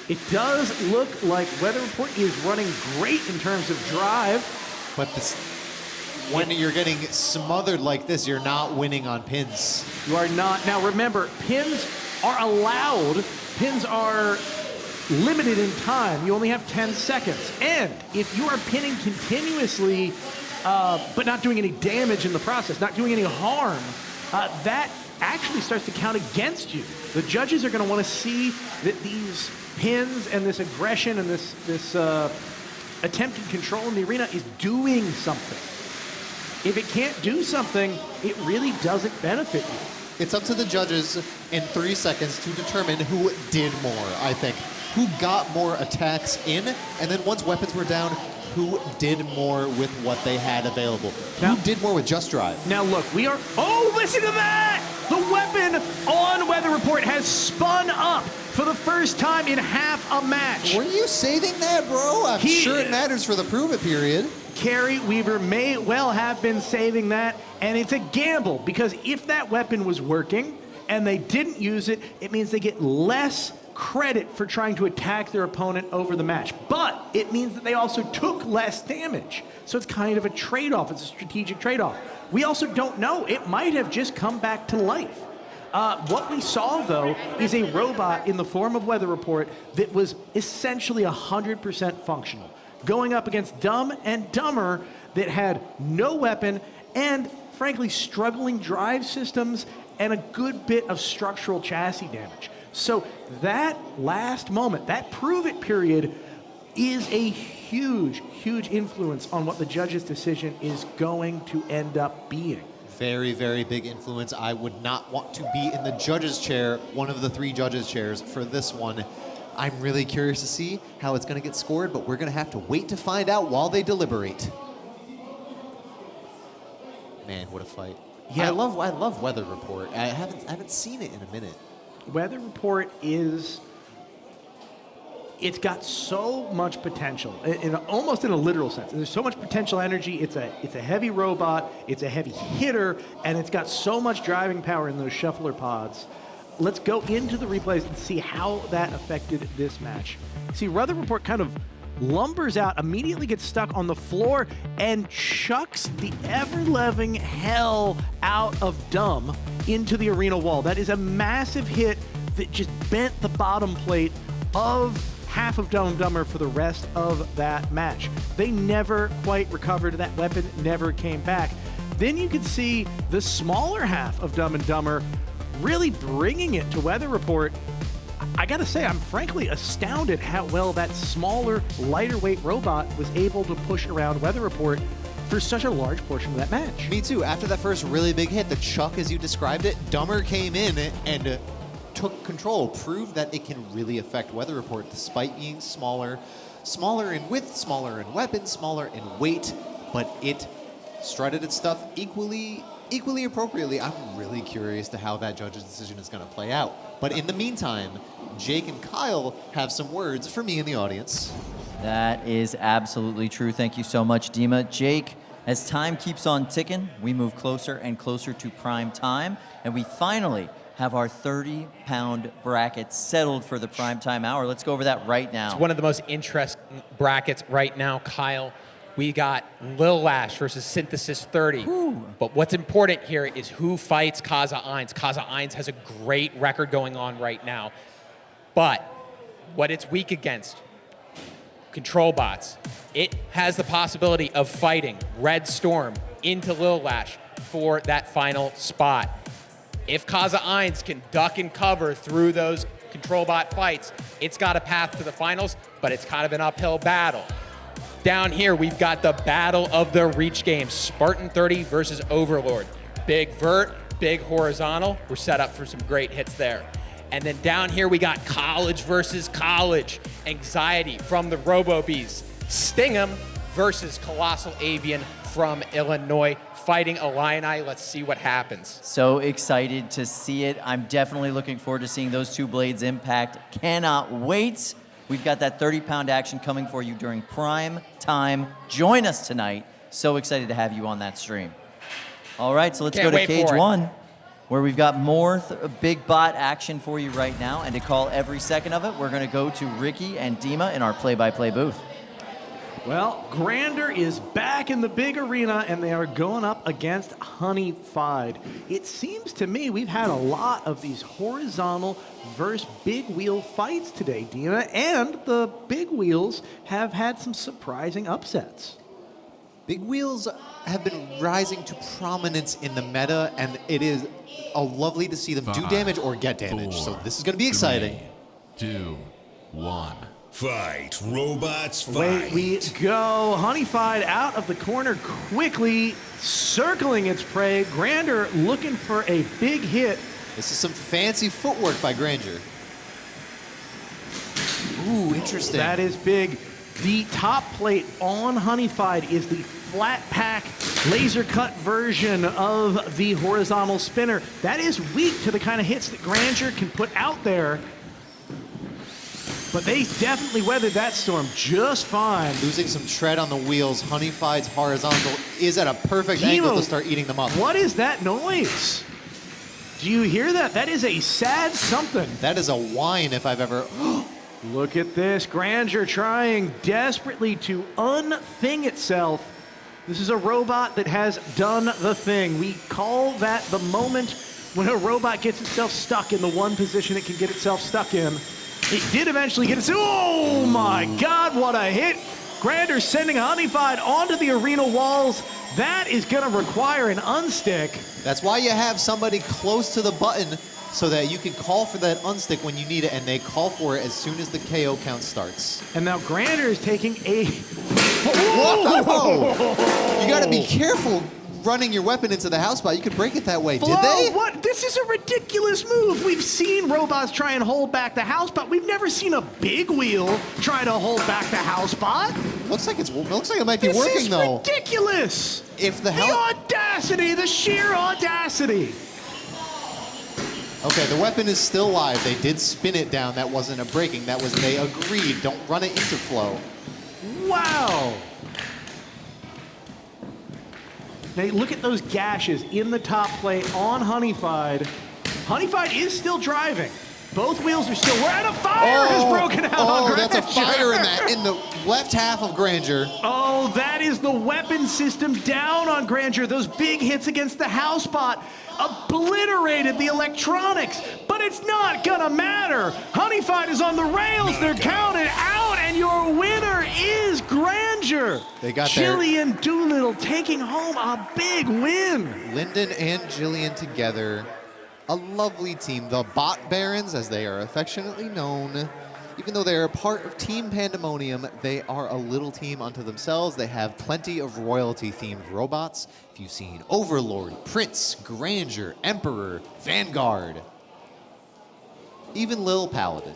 [SPEAKER 2] It does look like Weather Report is running great in terms of drive.
[SPEAKER 3] But when you're getting smothered like this, you're not winning on pins.
[SPEAKER 2] You are not. Now remember, pins are allowed. Pins are limited in time. You only have 10 seconds. And if you are pinning continuously, but not doing any damage in the process, not doing any harm, that actually starts to count against you. The judges are going to want to see that these pins and this aggression and this attempted control in the arena is doing something. If it can't do something, it really doesn't benefit you.
[SPEAKER 3] It's up to the judges in 3 seconds to determine who did more, I think. Who got more attacks in, and then once weapons were down, who did more with what they had available. Who did more with Just Drive.
[SPEAKER 2] Now look, oh, listen to that! The weapon on Weather Report has spun up for the first time in half a match.
[SPEAKER 3] Were you saving that, bro? I'm sure it matters for the prove it period.
[SPEAKER 2] Carrie Weaver may well have been saving that, and it's a gamble, because if that weapon was working and they didn't use it, it means they get less credit for trying to attack their opponent over the match. But it means that they also took less damage. So it's kind of a trade-off. It's a strategic trade-off. We also don't know. It might have just come back to life. What we saw, though, is a robot in the form of Weather Report that was essentially 100% functional, going up against Dumb and Dumber that had no weapon and, frankly, struggling drive systems and a good bit of structural chassis damage. So that last moment, that prove it period, is a huge, huge influence on what the judge's decision is going to end up being.
[SPEAKER 3] Very, very big influence. I would not want to be in the judge's chair, one of the 3 judges' chairs for this one. I'm really curious to see how it's going to get scored, but we're going to have to wait to find out while they deliberate. Man, what a fight. Yeah. I love Weather Report. I haven't seen it in a minute.
[SPEAKER 2] Weather Report it's got so much potential, almost in a literal sense. There's so much potential energy. It's a heavy robot, it's a heavy hitter, and it's got so much driving power in those shuffler pods. Let's go into the replays and see how that affected this match. See, Weather Report kind of lumbers out, immediately gets stuck on the floor, and chucks the ever-loving hell out of Dumb into the arena wall. That is a massive hit that just bent the bottom plate of half of Dumb and Dumber for the rest of that match. They never quite recovered. That weapon never came back. Then you can see the smaller half of Dumb and Dumber really bringing it to Weather Report. I gotta say, I'm frankly astounded how well that smaller, lighter weight robot was able to push around Weather Report for such a large portion of that match.
[SPEAKER 3] Me too. After that first really big hit, the chuck as you described it, Dumber came in and took control, proved that it can really affect Weather Report despite being smaller in width, smaller in weapon, smaller in weight, but it strutted its stuff equally appropriately. I'm really curious to how that judge's decision is going to play out. But in the meantime, Jake and Kyle have some words for me in the audience.
[SPEAKER 1] That is absolutely true. Thank you so much, Dima. Jake, as time keeps on ticking, we move closer and closer to prime time, and we finally have our 30-pound bracket settled for the primetime hour. Let's go over that right now.
[SPEAKER 12] It's one of the most interesting brackets right now, Kyle. We got Lil Lash versus Synthesis 30.
[SPEAKER 1] Ooh.
[SPEAKER 12] But what's important here is who fights Kaza Eins. Kaza Eins has a great record going on right now. But what it's weak against, control bots. It has the possibility of fighting Red Storm into Lil Lash for that final spot. If Kaza Eins can duck and cover through those control bot fights, it's got a path to the finals, but it's kind of an uphill battle. Down here, we've got the battle of the reach games, Spartan 30 versus Overlord. Big vert, big horizontal. We're set up for some great hits there. And then down here, we got college versus college. Anxiety from the Robo-Bees. Stingham versus Colossal Avian from Illinois. Fighting Illini. Let's see what happens.
[SPEAKER 1] So excited to see it. I'm definitely looking forward to seeing those two blades impact. Cannot wait. We've got that 30-pound action coming for you during prime time. Join us tonight. So excited to have you on that stream. All right, so let's go to Cage 1, where we've got more big bot action for you right now. And to call every second of it, we're going to go to Ricky and Dima in our play-by-play booth.
[SPEAKER 2] Well, Grander is back in the big arena, and they are going up against Honeyfied. It seems to me we've had a lot of these horizontal versus big wheel fights today, Dina, and the big wheels have had some surprising upsets.
[SPEAKER 3] Big wheels have been rising to prominence in the meta, and it is lovely to see them do damage or get damage. So this is going to be exciting.
[SPEAKER 6] 3, 2, 1.
[SPEAKER 7] Fight, robots, fight.
[SPEAKER 2] Away we go. Honeyfied out of the corner quickly, circling its prey. Grander looking for a big hit.
[SPEAKER 3] This is some fancy footwork by Granger. Ooh, interesting.
[SPEAKER 2] That is big. The top plate on Honeyfied is the flat pack laser cut version of the horizontal spinner. That is weak to the kind of hits that Granger can put out there. But they definitely weathered that storm just fine.
[SPEAKER 3] Losing some tread on the wheels. Honeyfied's horizontal is at a perfect angle to start eating them up.
[SPEAKER 2] What is that noise? Do you hear that? That is a sad something.
[SPEAKER 3] That is a whine if I've ever...
[SPEAKER 2] Look at this. Granger trying desperately to unthing itself. This is a robot that has done the thing. We call that the moment when a robot gets itself stuck in the one position it can get itself stuck in. It did eventually get it. Oh my God, what a hit. Grander sending Honeyfied onto the arena walls. That is going to require an unstick.
[SPEAKER 3] That's why you have somebody close to the button so that you can call for that unstick when you need it, and they call for it as soon as the KO count starts.
[SPEAKER 2] And now Grander is taking a...
[SPEAKER 3] Whoa! You got to be careful running your weapon into the house spot. You could break it that way. Did they?
[SPEAKER 2] What? This is a ridiculous move. We've seen robots try and hold back the house spot. We've never seen a big wheel try to hold back the house spot.
[SPEAKER 3] Looks like it might be working though.
[SPEAKER 2] This is ridiculous.
[SPEAKER 3] If the
[SPEAKER 2] audacity, the sheer audacity.
[SPEAKER 3] Okay, the weapon is still live. They did spin it down. That wasn't a breaking. That was they agreed. Don't run it into flow.
[SPEAKER 2] Wow. Now look at those gashes in the top plate on Honeyfied. Honeyfied is still driving. Both wheels are still... a fire has broken out on Granger.
[SPEAKER 3] That's a fire in the left half of Granger.
[SPEAKER 2] Oh, that is the weapon system down on Granger. Those big hits against the house spot obliterated the electronics, but it's not gonna matter. Honeyfied is on the rails. They're counted out, and your winner is Granger.
[SPEAKER 3] They got
[SPEAKER 2] Jillian Doolittle taking home a big win.
[SPEAKER 3] Lyndon and Jillian together. A lovely team. The Bot Barons, as they are affectionately known. Even though they are a part of Team Pandemonium, they are a little team unto themselves. They have plenty of royalty-themed robots. If you've seen Overlord, Prince, Granger, Emperor, Vanguard, even Lil Paladin.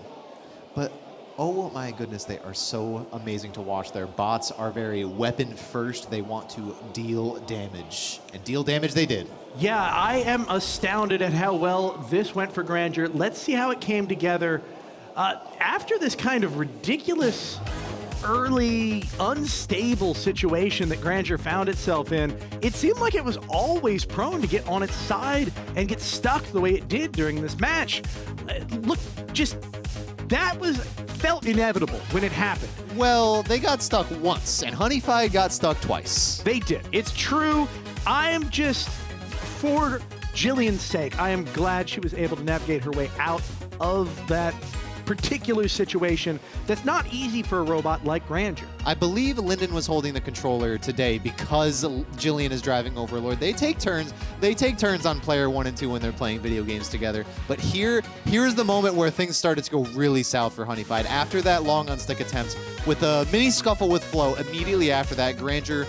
[SPEAKER 3] But oh my goodness, they are so amazing to watch. Their bots are very weapon first. They want to deal damage. And deal damage they did.
[SPEAKER 2] Yeah, I am astounded at how well this went for Granger. Let's see how it came together. After this kind of ridiculous early, unstable situation that Grandeur found itself in, it seemed like it was always prone to get on its side and get stuck the way it did during this match. Look, just that felt inevitable when it happened.
[SPEAKER 3] Well, they got stuck once, and Honeyfied got stuck twice.
[SPEAKER 2] They did. It's true. I am just, for Jillian's sake, I am glad she was able to navigate her way out of that particular situation that's not easy for a robot like Grandeur.
[SPEAKER 3] I believe Lyndon was holding the controller today because Jillian is driving Overlord. They take turns. They take turns on player 1 and 2 when they're playing video games together. But here's the moment where things started to go really south for Honeyfied. After that long unstick attempt with a mini scuffle with Flo, immediately after that, Grandeur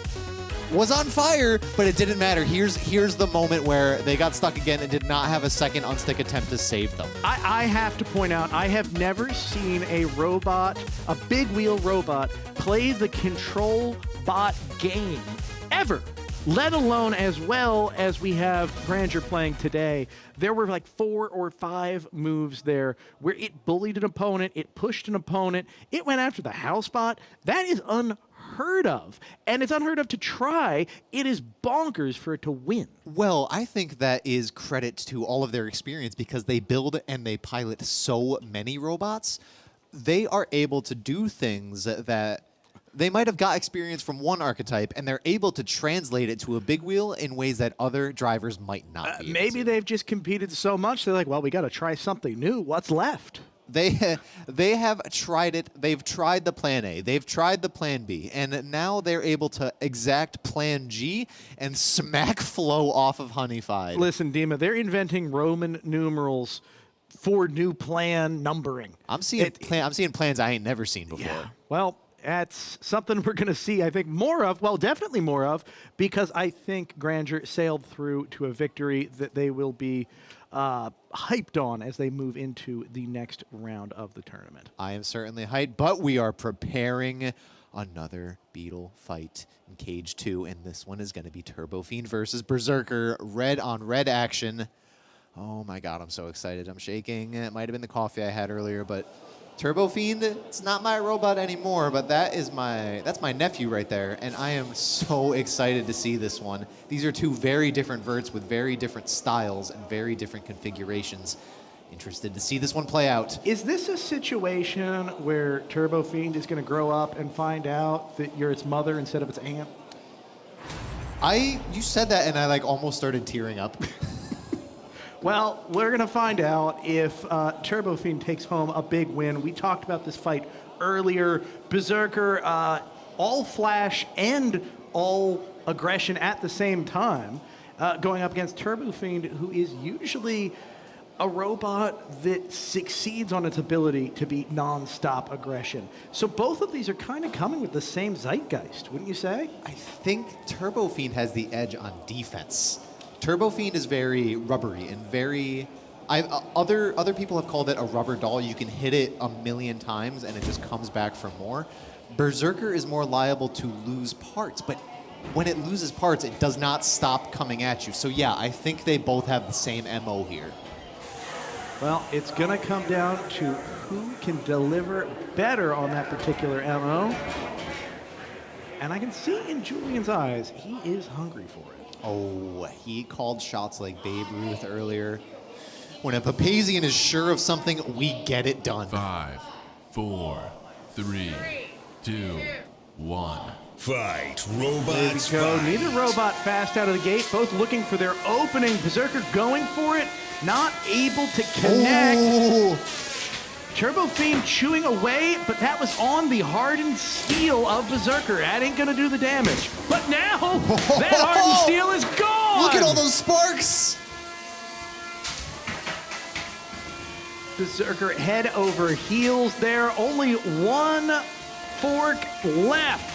[SPEAKER 3] was on fire, but it didn't matter. Here's the moment where they got stuck again and did not have a second unstick attempt to save them.
[SPEAKER 2] I have to point out, I have never seen a robot, a big wheel robot, play the control bot game ever, let alone as well as we have Grandeur playing today. There were like 4 or 5 moves there where it bullied an opponent, it pushed an opponent, it went after the house bot. That is unheard of, and it's unheard of to try. It is bonkers for it to win.
[SPEAKER 3] Well, I think that is credit to all of their experience because they build and they pilot so many robots. They are able to do things that they might have got experience from one archetype, and they're able to translate it to a big wheel in ways that other drivers might not be.
[SPEAKER 2] Maybe they've just competed so much, they're like, well, we got to try something new. What's left?
[SPEAKER 3] They have tried it. They've tried the plan A. They've tried the plan B. And now they're able to exact plan G and smack Flo off of Honeyfied.
[SPEAKER 2] Listen, Dima, they're inventing Roman numerals for new plan numbering.
[SPEAKER 3] I'm seeing plans I ain't never seen before.
[SPEAKER 2] Yeah. Well, that's something we're going to see, I think, more of. Well, definitely more of, because I think Grandeur sailed through to a victory that they will be hyped on as they move into the next round of the tournament.
[SPEAKER 3] I am certainly hyped, but we are preparing another Beetle fight in Cage 2, and this one is going to be Turbo Fiend versus Berserker, red on red action. Oh my god, I'm so excited. I'm shaking. It might have been the coffee I had earlier, but Turbo Fiend, it's not my robot anymore, but that's my nephew right there, and I am so excited to see this one. These are two very different verts with very different styles and very different configurations. Interested to see this one play out.
[SPEAKER 2] Is this a situation where Turbo Fiend is going to grow up and find out that you're its mother instead of its aunt?
[SPEAKER 3] You said that, and I almost started tearing up.
[SPEAKER 2] Well, we're going to find out if Turbo Fiend takes home a big win. We talked about this fight earlier. Berserker, all flash and all aggression at the same time, going up against Turbo Fiend, who is usually a robot that succeeds on its ability to be non-stop aggression. So both of these are kind of coming with the same zeitgeist, wouldn't you say?
[SPEAKER 3] I think Turbo Fiend has the edge on defense. Turbo Fiend is very rubbery and very... other people have called it a rubber doll. You can hit it 1,000,000 times and it just comes back for more. Berserker is more liable to lose parts, but when it loses parts, it does not stop coming at you. So yeah, I think they both have the same MO here.
[SPEAKER 2] Well, it's going to come down to who can deliver better on that particular MO. And I can see in Julian's eyes, he is hungry for it.
[SPEAKER 3] Oh, he called shots like Babe Ruth earlier. When a Papazian is sure of something, we get it done.
[SPEAKER 6] 5, 4, 3, 2, 1.
[SPEAKER 7] Fight. Robots
[SPEAKER 2] There we go.
[SPEAKER 7] fight.
[SPEAKER 2] Neither robot fast out of the gate, both looking for their opening. Berserker going for it, not able to connect.
[SPEAKER 3] Oh.
[SPEAKER 2] Turbo Fiend chewing away, but that was on the hardened steel of Berserker. That ain't gonna do the damage. But now, that hardened steel is gone!
[SPEAKER 3] Look at all those sparks!
[SPEAKER 2] Berserker head over heels there. Only one fork left.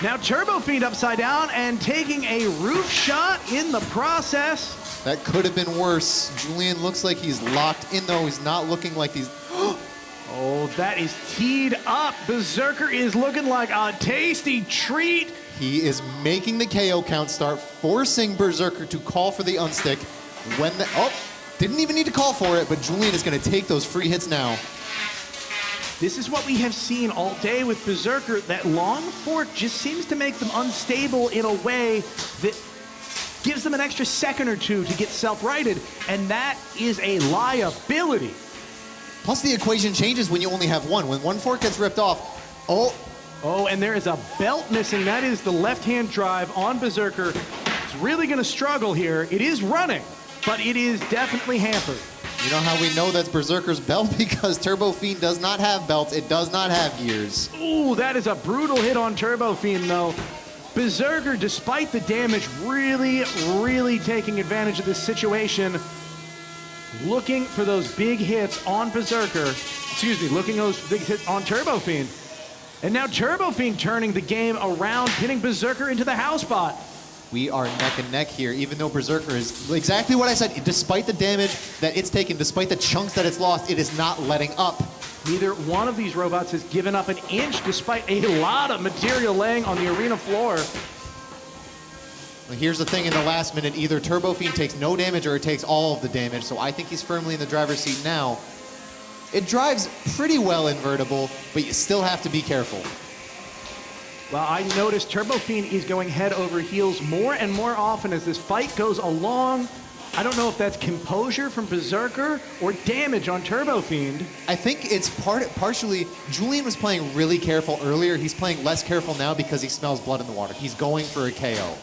[SPEAKER 2] Now Turbo Fiend upside down and taking a roof shot in the process.
[SPEAKER 3] That could have been worse. Julian looks like he's locked in, though. He's not looking like he's...
[SPEAKER 2] Oh, that is teed up. Berserker is looking like a tasty treat.
[SPEAKER 3] He is making the KO count start, forcing Berserker to call for the unstick. Didn't even need to call for it, but Julian is going to take those free hits now.
[SPEAKER 2] This is what we have seen all day with Berserker. That long fork just seems to make them unstable in a way that gives them an extra second or two to get self-righted, and that is a liability.
[SPEAKER 3] Plus the equation changes when you only have one. When one fork gets ripped off,
[SPEAKER 2] Oh, and there is a belt missing. That is the left-hand drive on Berserker. It's really going to struggle here. It is running, but it is definitely hampered.
[SPEAKER 3] You know how we know that's Berserker's belt? Because Turbo Fiend does not have belts. It does not have gears.
[SPEAKER 2] Ooh, that is a brutal hit on Turbo Fiend, though. Berserker, despite the damage, really taking advantage of this situation. Looking for those big hits on Berserker. Excuse me, looking those big hits on Turbo Fiend. And now Turbo Fiend turning the game around, hitting Berserker into the house bot.
[SPEAKER 3] We are neck and neck here, even though Berserker is exactly what I said. Despite the damage that it's taken, despite the chunks that it's lost, it is not letting up.
[SPEAKER 2] Neither one of these robots has given up an inch despite a lot of material laying on the arena floor.
[SPEAKER 3] Well, here's the thing in the last minute, either Turbo Fiend takes no damage or it takes all of the damage, so I think he's firmly in the driver's seat now. It drives pretty well invertible, but you still have to be careful.
[SPEAKER 2] Well, I noticed Turbo Fiend is going head over heels more and more often as this fight goes along. I don't know if that's composure from Berserker or damage on Turbo Fiend.
[SPEAKER 3] I think it's partially, Julian was playing really careful earlier. He's playing less careful now because he smells blood in the water. He's going for a KO.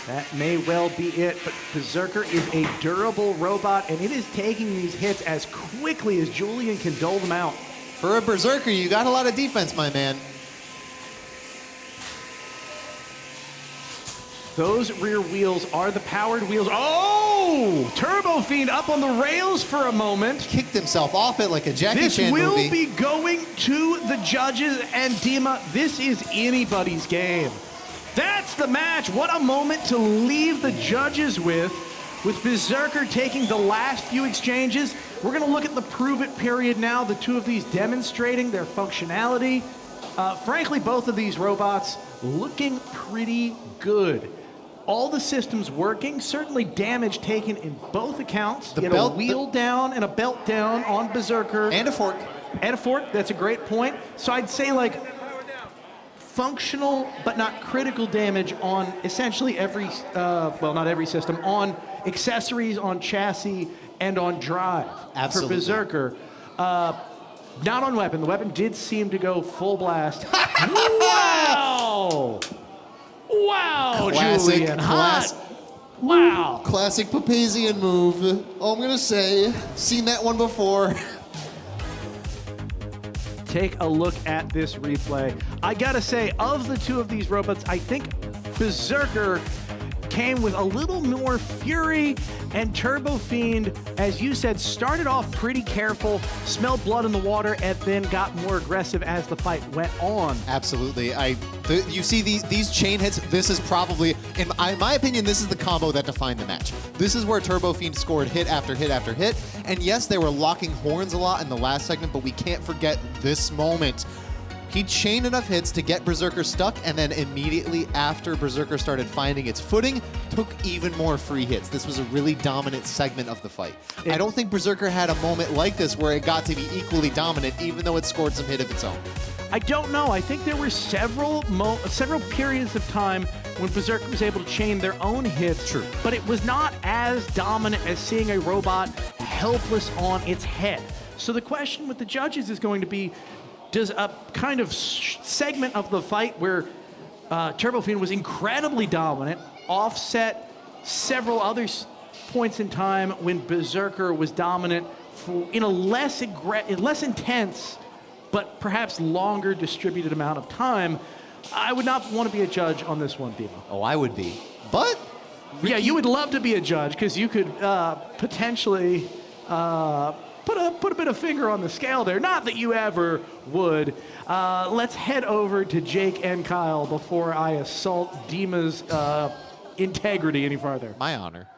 [SPEAKER 2] That may well be it, but Berserker is a durable robot, and it is taking these hits as quickly as Julian can dole them out.
[SPEAKER 3] For a Berserker, you got a lot of defense, my man.
[SPEAKER 2] Those rear wheels are the powered wheels. Oh! Turbo Fiend up on the rails for a moment.
[SPEAKER 3] Kicked himself off it like a Jackie Chan movie.
[SPEAKER 2] This will be going to the judges, and Dima, this is anybody's game. That's the match. What a moment to leave the judges with Berserker taking the last few exchanges. We're going to look at the prove it period now, the two of these demonstrating their functionality. Frankly, both of these robots looking pretty good. All the systems working, certainly damage taken in both accounts. Get a wheel down and a belt down on Berserker.
[SPEAKER 3] And a fork.
[SPEAKER 2] And a fork, that's a great point. So I'd say like functional but not critical damage on essentially every, well, not every system, on accessories, on chassis, and on drive.
[SPEAKER 3] Absolutely.
[SPEAKER 2] For Berserker. Not on weapon. The weapon did seem to go full blast. Wow! Wow, Julian. Hot. Wow.
[SPEAKER 3] Classic Papazian move. All I'm going to say, seen that one before.
[SPEAKER 2] Take a look at this replay. I gotta say, of the two of these robots, I think Berserker came with a little more fury, and Turbo Fiend, as you said, started off pretty careful, smelled blood in the water, and then got more aggressive as the fight went on.
[SPEAKER 3] Absolutely. You see these chain hits, this is probably, in my opinion, this is the combo that defined the match. This is where Turbo Fiend scored hit after hit after hit, and yes, they were locking horns a lot in the last segment, but we can't forget this moment. He chained enough hits to get Berserker stuck, and then immediately after Berserker started finding its footing, took even more free hits. This was a really dominant segment of the fight. I don't think Berserker had a moment like this where it got to be equally dominant, even though it scored some hit of its own.
[SPEAKER 2] I don't know. I think there were several periods of time when Berserker was able to chain their own hits.
[SPEAKER 3] True.
[SPEAKER 2] But it was not as dominant as seeing a robot helpless on its head. So the question with the judges is going to be, does a kind of segment of the fight where Turbo Fiend was incredibly dominant offset several other points in time when Berserker was dominant in a less intense but perhaps longer distributed amount of time? I would not want to be a judge on this one, Dima.
[SPEAKER 3] Oh, I would be. But
[SPEAKER 2] yeah, you would love to be a judge because you could potentially put a bit of finger on the scale there. Not that you ever would. Let's head over to Jake and Kyle before I assault Dima's integrity any farther.
[SPEAKER 3] My honor.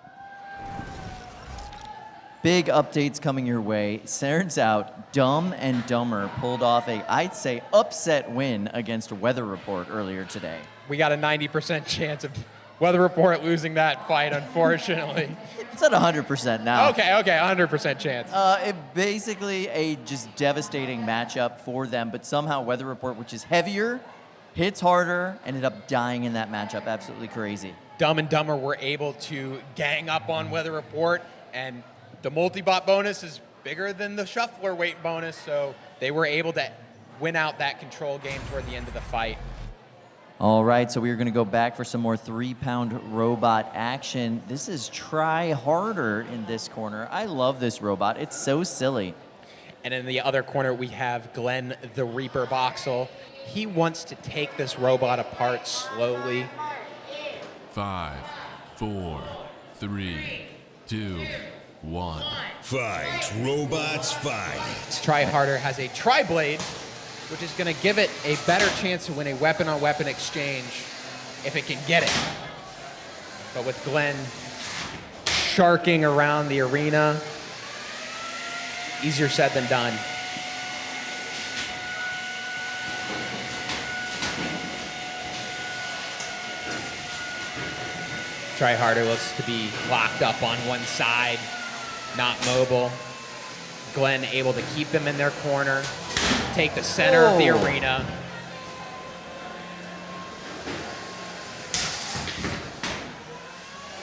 [SPEAKER 1] Big updates coming your way. Turns out Dumb and Dumber pulled off I'd say, upset win against Weather Report earlier today.
[SPEAKER 12] We got a 90% chance of Weather Report losing that fight, unfortunately.
[SPEAKER 1] It's at 100% now.
[SPEAKER 12] Okay, 100% chance.
[SPEAKER 1] It basically a just devastating matchup for them, but somehow Weather Report, which is heavier, hits harder, ended up dying in that matchup. Absolutely crazy.
[SPEAKER 12] Dumb and Dumber were able to gang up on Weather Report, and the multi-bot bonus is bigger than the shuffler weight bonus, so they were able to win out that control game toward the end of the fight.
[SPEAKER 1] All right, so we are going to go back for some more 3-pound robot action. This is Try Harder in this corner. I love this robot. It's so silly.
[SPEAKER 12] And in the other corner, we have Glenn the Reaper Boxel. He wants to take this robot apart slowly.
[SPEAKER 6] 5, 4, 3, 2, 1.
[SPEAKER 7] Fight, robots, fight.
[SPEAKER 12] Try Harder has a Tri-Blade, which is going to give it a better chance to win a weapon-on-weapon exchange if it can get it. But with Glenn sharking around the arena, easier said than done. Try Harder looks to be locked up on one side, not mobile. Glenn able to keep them in their corner, take the center of the arena.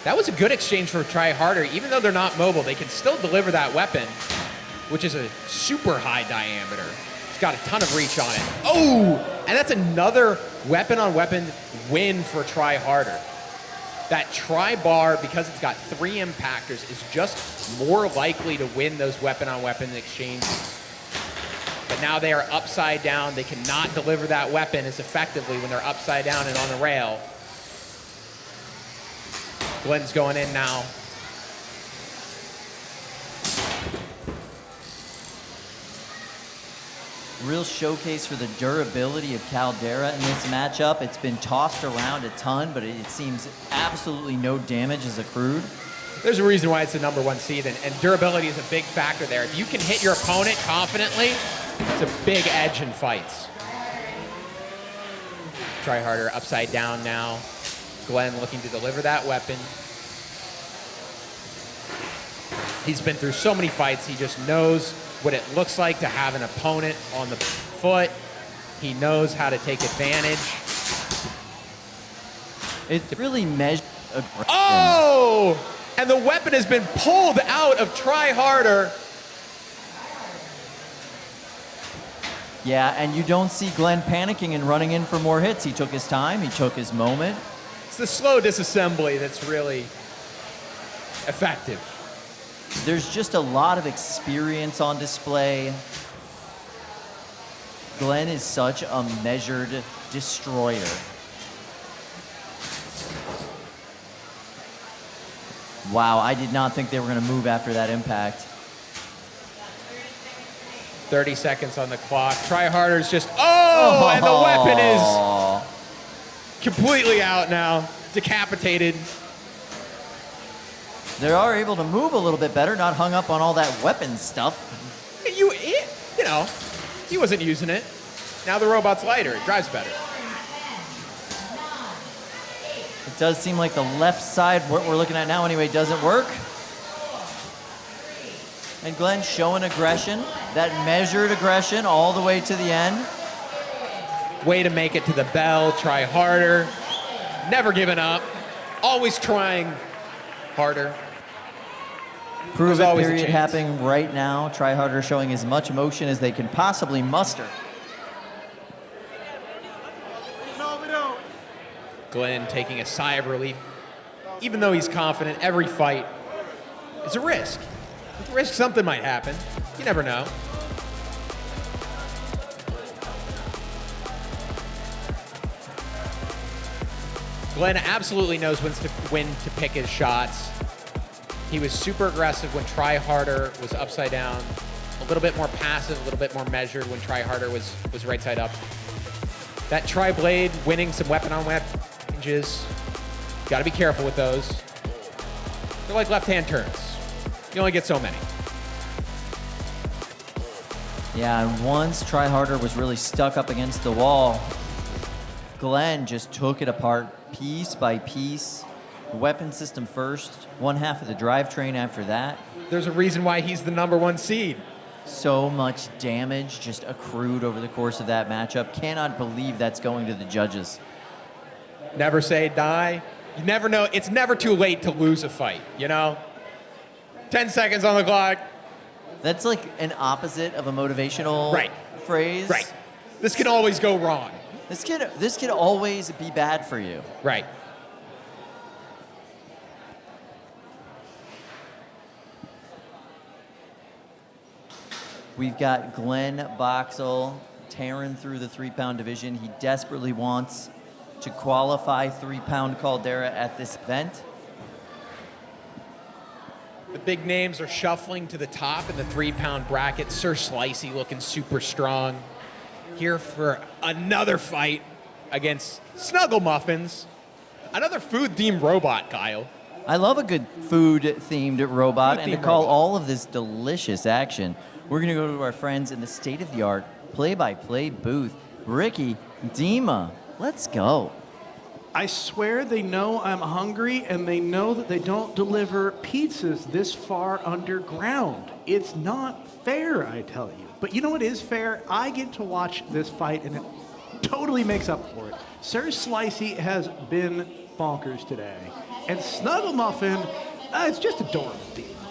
[SPEAKER 12] That was a good exchange for Try Harder. Even though they're not mobile, they can still deliver that weapon, which is a super high diameter. It's got a ton of reach on it. Oh, and that's another weapon-on-weapon win for Try Harder. That Tri-Bar, because it's got 3 impactors, is just more likely to win those weapon-on-weapon exchanges. But now they are upside down. They cannot deliver that weapon as effectively when they're upside down and on the rail. Glenn's going in now.
[SPEAKER 1] Real showcase for the durability of Caldera in this matchup. It's been tossed around a ton, but it seems absolutely no damage is accrued.
[SPEAKER 12] There's a reason why it's the #1 seed, and durability is a big factor there. If you can hit your opponent confidently, it's a big edge in fights. Try Harder upside down now. Glenn looking to deliver that weapon. He's been through so many fights, he just knows what it looks like to have an opponent on the foot. He knows how to take advantage.
[SPEAKER 1] It's really measured aggression.
[SPEAKER 12] Oh! And the weapon has been pulled out of Try Harder.
[SPEAKER 1] Yeah, and you don't see Glenn panicking and running in for more hits. He took his time, he took his moment.
[SPEAKER 12] It's the slow disassembly that's really effective.
[SPEAKER 1] There's just a lot of experience on display. Glenn is such a measured destroyer. Wow, I did not think they were going to move after that impact.
[SPEAKER 12] 30 seconds on the clock. Try Harder's just, and the weapon is completely out now, decapitated.
[SPEAKER 1] They are able to move a little bit better, not hung up on all that weapon stuff.
[SPEAKER 12] You know, he wasn't using it. Now the robot's lighter, it drives better.
[SPEAKER 1] It does seem like the left side, what we're looking at now anyway, doesn't work. And Glenn showing aggression, that measured aggression all the way to the end.
[SPEAKER 12] Way to make it to the bell, Try Harder. Never giving up, always trying harder.
[SPEAKER 1] Prove it period happening right now. Try Harder showing as much emotion as they can possibly muster.
[SPEAKER 12] Glenn taking a sigh of relief. Even though he's confident, every fight is a risk. With risk, something might happen. You never know. Glenn absolutely knows when to pick his shots. He was super aggressive when Try Harder was upside down. A little bit more passive, a little bit more measured when Try Harder was right side up. That Tri-Blade winning some weapon-on-weapon ranges. Got to be careful with those. They're like left-hand turns. You only get so many.
[SPEAKER 1] Yeah, and once Try Harder was really stuck up against the wall, Glenn just took it apart piece by piece. Weapon system first, one half of the drivetrain after that.
[SPEAKER 12] There's a reason why he's the #1 seed.
[SPEAKER 1] So much damage just accrued over the course of that matchup. Cannot believe that's going to the judges.
[SPEAKER 12] Never say die. You never know. It's never too late to lose a fight, you know? 10 seconds on the clock.
[SPEAKER 1] That's like an opposite of a motivational phrase.
[SPEAKER 12] Right. This can always go wrong.
[SPEAKER 1] This could always be bad for you.
[SPEAKER 12] Right.
[SPEAKER 1] We've got Glenn Boxall tearing through the 3-pound division. He desperately wants to qualify 3-pound Caldera at this event.
[SPEAKER 12] The big names are shuffling to the top in the 3-pound bracket. Sir Slicey looking super strong. Here for another fight against Snuggle Muffins. Another food-themed robot, Kyle.
[SPEAKER 1] I love a good food-themed robot, and to
[SPEAKER 12] Food-themed
[SPEAKER 1] call
[SPEAKER 12] robot.
[SPEAKER 1] all of this delicious action, we're going to go to our friends in the state-of-the-art play-by-play booth. Ricky, Dima, let's go.
[SPEAKER 2] I swear they know I'm hungry, and they know that they don't deliver pizzas this far underground. It's not fair, I tell you. But you know what is fair? I get to watch this fight, and it totally makes up for it. Sir Slicey has been bonkers today. And Snuggle Muffin, it's just adorable.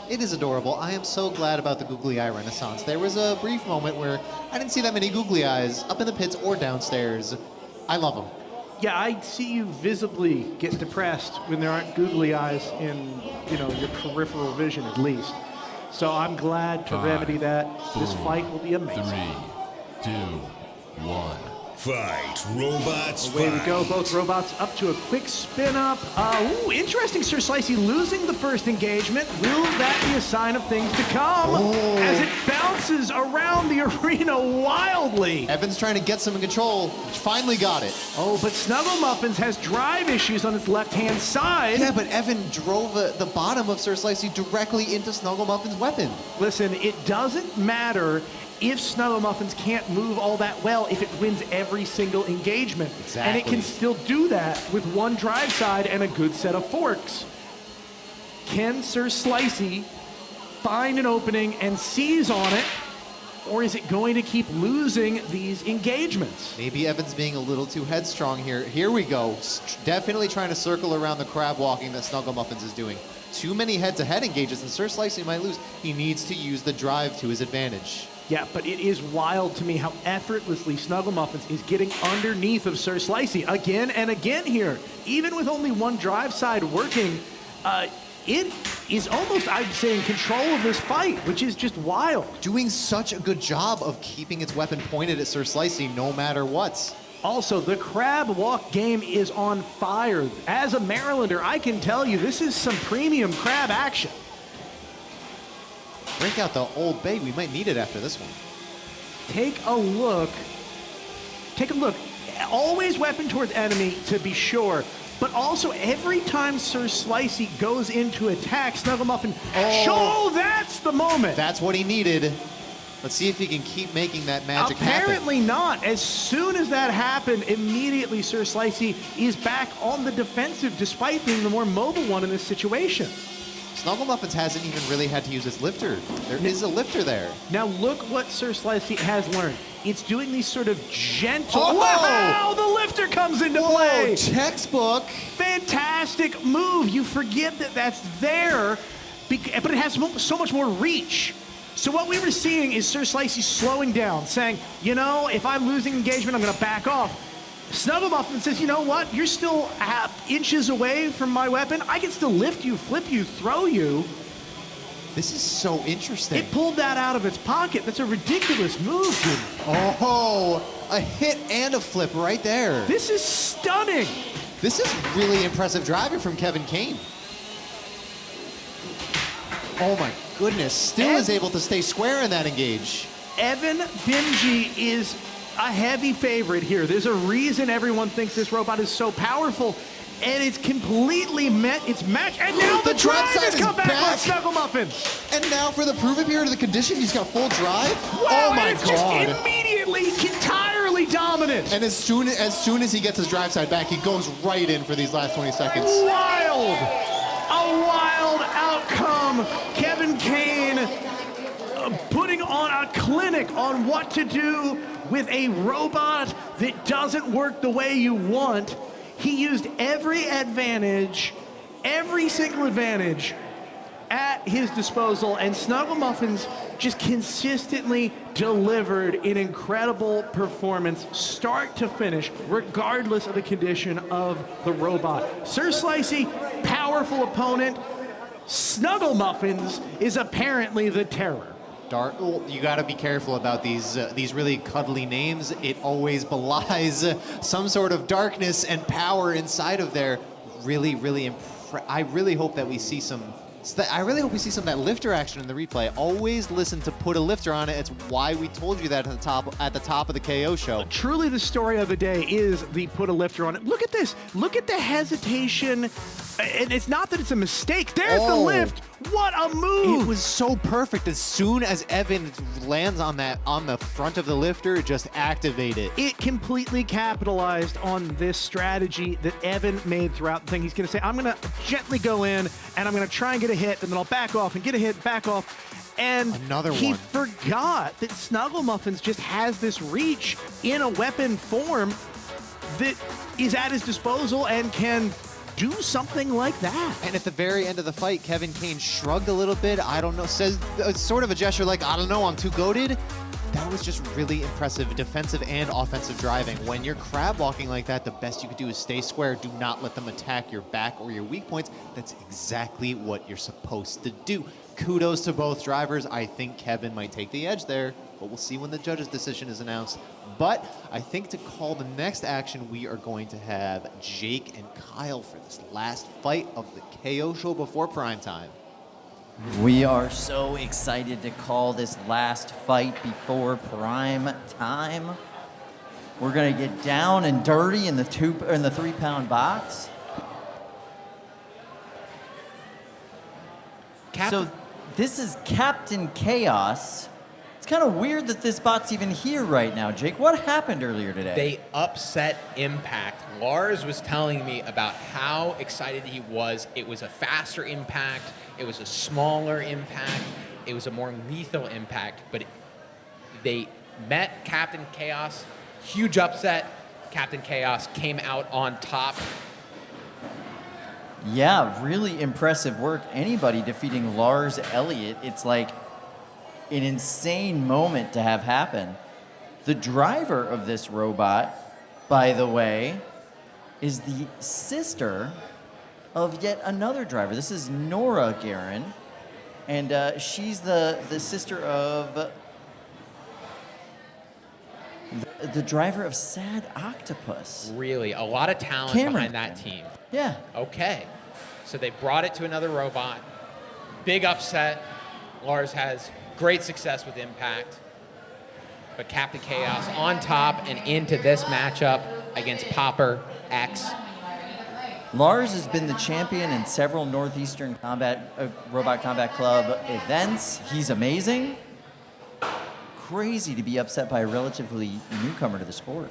[SPEAKER 3] It is adorable. I am so glad about the googly eye renaissance. There was a brief moment where I didn't see that many googly eyes up in the pits or downstairs. I love them.
[SPEAKER 2] Yeah, I see you visibly get depressed when there aren't googly eyes in, your peripheral vision at least. So I'm glad to
[SPEAKER 6] 5,
[SPEAKER 2] remedy that. This
[SPEAKER 6] 4,
[SPEAKER 2] fight will be amazing.
[SPEAKER 6] 3, 2, 1.
[SPEAKER 7] Fight. Robots
[SPEAKER 2] Away we
[SPEAKER 7] fight.
[SPEAKER 2] go. Both robots up to a quick spin up. Interesting. Sir Slicey losing the first engagement. Will that be a sign of things to come? As it bounces around the arena wildly.
[SPEAKER 3] Evan's trying to get some control. Finally got it.
[SPEAKER 2] Oh, but Snuggle Muffins has drive issues on its left-hand side.
[SPEAKER 3] Yeah, but Evan drove the bottom of Sir Slicey directly into Snuggle Muffin's weapon.
[SPEAKER 2] Listen, it doesn't matter if Snuggle Muffins can't move all that well if it wins every single engagement.
[SPEAKER 3] Exactly.
[SPEAKER 2] And it can still do that with one drive side and a good set of forks. Can Sir Slicey find an opening and seize on it, or is it going to keep losing these engagements?
[SPEAKER 3] Maybe Evan's being a little too headstrong here. Here we go. Definitely trying to circle around the crab walking that Snuggle Muffins is doing. Too many head-to-head engages, and Sir Slicey might lose. He needs to use the drive to his advantage.
[SPEAKER 2] Yeah, but it is wild to me how effortlessly Snuggle Muffins is getting underneath of Sir Slicey again and again here. Even with only one drive side working, it is almost, I'd say, in control of this fight, which is just wild.
[SPEAKER 3] Doing such a good job of keeping its weapon pointed at Sir Slicey no matter what.
[SPEAKER 2] Also, the crab walk game is on fire. As a Marylander, I can tell you this is some premium crab action.
[SPEAKER 3] Break out the Old Bay. We might need it after this one.
[SPEAKER 2] Take a look. Take a look. Always weapon towards enemy, to be sure. But also, every time Sir Slicey goes into attack, Snuggle Muffin, that's the moment.
[SPEAKER 3] That's what he needed. Let's see if he can keep making that magic happen.
[SPEAKER 2] Apparently not. As soon as that happened, immediately Sir Slicey is back on the defensive, despite being the more mobile one in this situation.
[SPEAKER 3] Snuggle Muffins hasn't even really had to use his lifter. There is a lifter there.
[SPEAKER 2] Now look what Sir Slicey has learned. It's doing these sort of gentle...
[SPEAKER 3] Oh!
[SPEAKER 2] Wow! The lifter comes into play!
[SPEAKER 3] Textbook!
[SPEAKER 2] Fantastic move. You forget that that's there, but it has so much more reach. So what we were seeing is Sir Slicey slowing down, saying, if I'm losing engagement, I'm going to back off. Snuggle Muffin says, you know what? You're still inches away from my weapon. I can still lift you, flip you, throw you.
[SPEAKER 3] This is so interesting.
[SPEAKER 2] It pulled that out of its pocket. That's a ridiculous move, Jimmy.
[SPEAKER 3] Oh, a hit and a flip right there.
[SPEAKER 2] This is stunning.
[SPEAKER 3] This is really impressive driving from Kevin Kane. Oh my goodness, still is able to stay square in that engage.
[SPEAKER 2] Evan Bimji is a heavy favorite here. There's a reason everyone thinks this robot is so powerful, and it's completely met its match. And now the drive has come back on Snuggle Muffins.
[SPEAKER 3] And now for the prove it here to the condition, he's got full drive.
[SPEAKER 2] Wow,
[SPEAKER 3] oh my
[SPEAKER 2] and it's
[SPEAKER 3] God.
[SPEAKER 2] just immediately, entirely dominant.
[SPEAKER 3] And as soon as he gets his drive side back, he goes right in for these last 20 seconds.
[SPEAKER 2] A wild outcome. Kevin Kane putting on a clinic on what to do with a robot that doesn't work the way you want. He used every single advantage at his disposal, and Snuggle Muffins just consistently delivered an incredible performance, start to finish, regardless of the condition of the robot. Sir Slicey, powerful opponent. Snuggle Muffins is apparently the terror.
[SPEAKER 3] You got to be careful about these really cuddly names. It always belies some sort of darkness and power inside of there. I really hope that we see some. I really hope we see some of that lifter action in the replay. Always listen to put a lifter on it. It's why we told you that at the top of the KO show.
[SPEAKER 2] Truly, the story of the day is the put a lifter on it. Look at this. Look at the hesitation. And it's not that it's a mistake. There's the lift. What a move!
[SPEAKER 3] It was so perfect. As soon as Evan lands on the front of the lifter, just activate it.
[SPEAKER 2] It completely capitalized on this strategy that Evan made throughout the thing. He's going to say, I'm going to gently go in, and I'm going to try and get a hit, and then I'll back off and get a hit, back off. And he forgot that Snuggle Muffins just has this reach in a weapon form that is at his disposal and can do something like that.
[SPEAKER 3] And at the very end of the fight, Kevin Kane shrugged a little bit. I don't know, says sort of a gesture like, I don't know, I'm too goated. That was just really impressive defensive and offensive driving. When you're crab walking like that, the best you could do is stay square. Do not let them attack your back or your weak points. That's exactly what you're supposed to do. Kudos to both drivers. I think Kevin might take the edge there, but we'll see when the judge's decision is announced. But I think to call the next action, we are going to have Jake and Kyle for this last fight of the KO show before prime time.
[SPEAKER 1] We are so excited to call this last fight before prime time. We're gonna get down and dirty in the 3-pound box. So this is Captain Chaos. It's kind of weird that this bot's even here right now, Jake. What happened earlier today?
[SPEAKER 12] They upset Impact. Lars was telling me about how excited he was. It was a faster Impact. It was a smaller Impact. It was a more lethal Impact. But they met Captain Chaos. Huge upset. Captain Chaos came out on top.
[SPEAKER 1] Yeah, really impressive work. Anybody defeating Lars Elliott, it's like an insane moment to have happen. The driver of this robot, by the way, is the sister of yet another driver. This is Nora Guerin, and she's the sister of the driver of Sad Octopus.
[SPEAKER 12] Really, a lot of talent behind that team.
[SPEAKER 1] Yeah.
[SPEAKER 12] Okay, so they brought it to another robot. Big upset. Lars has great success with Impact, but Captain Chaos on top and into this matchup against Popper X.
[SPEAKER 1] Lars has been the champion in several Northeastern Robot Combat Club events. He's amazing. Crazy to be upset by a relatively newcomer to the sport.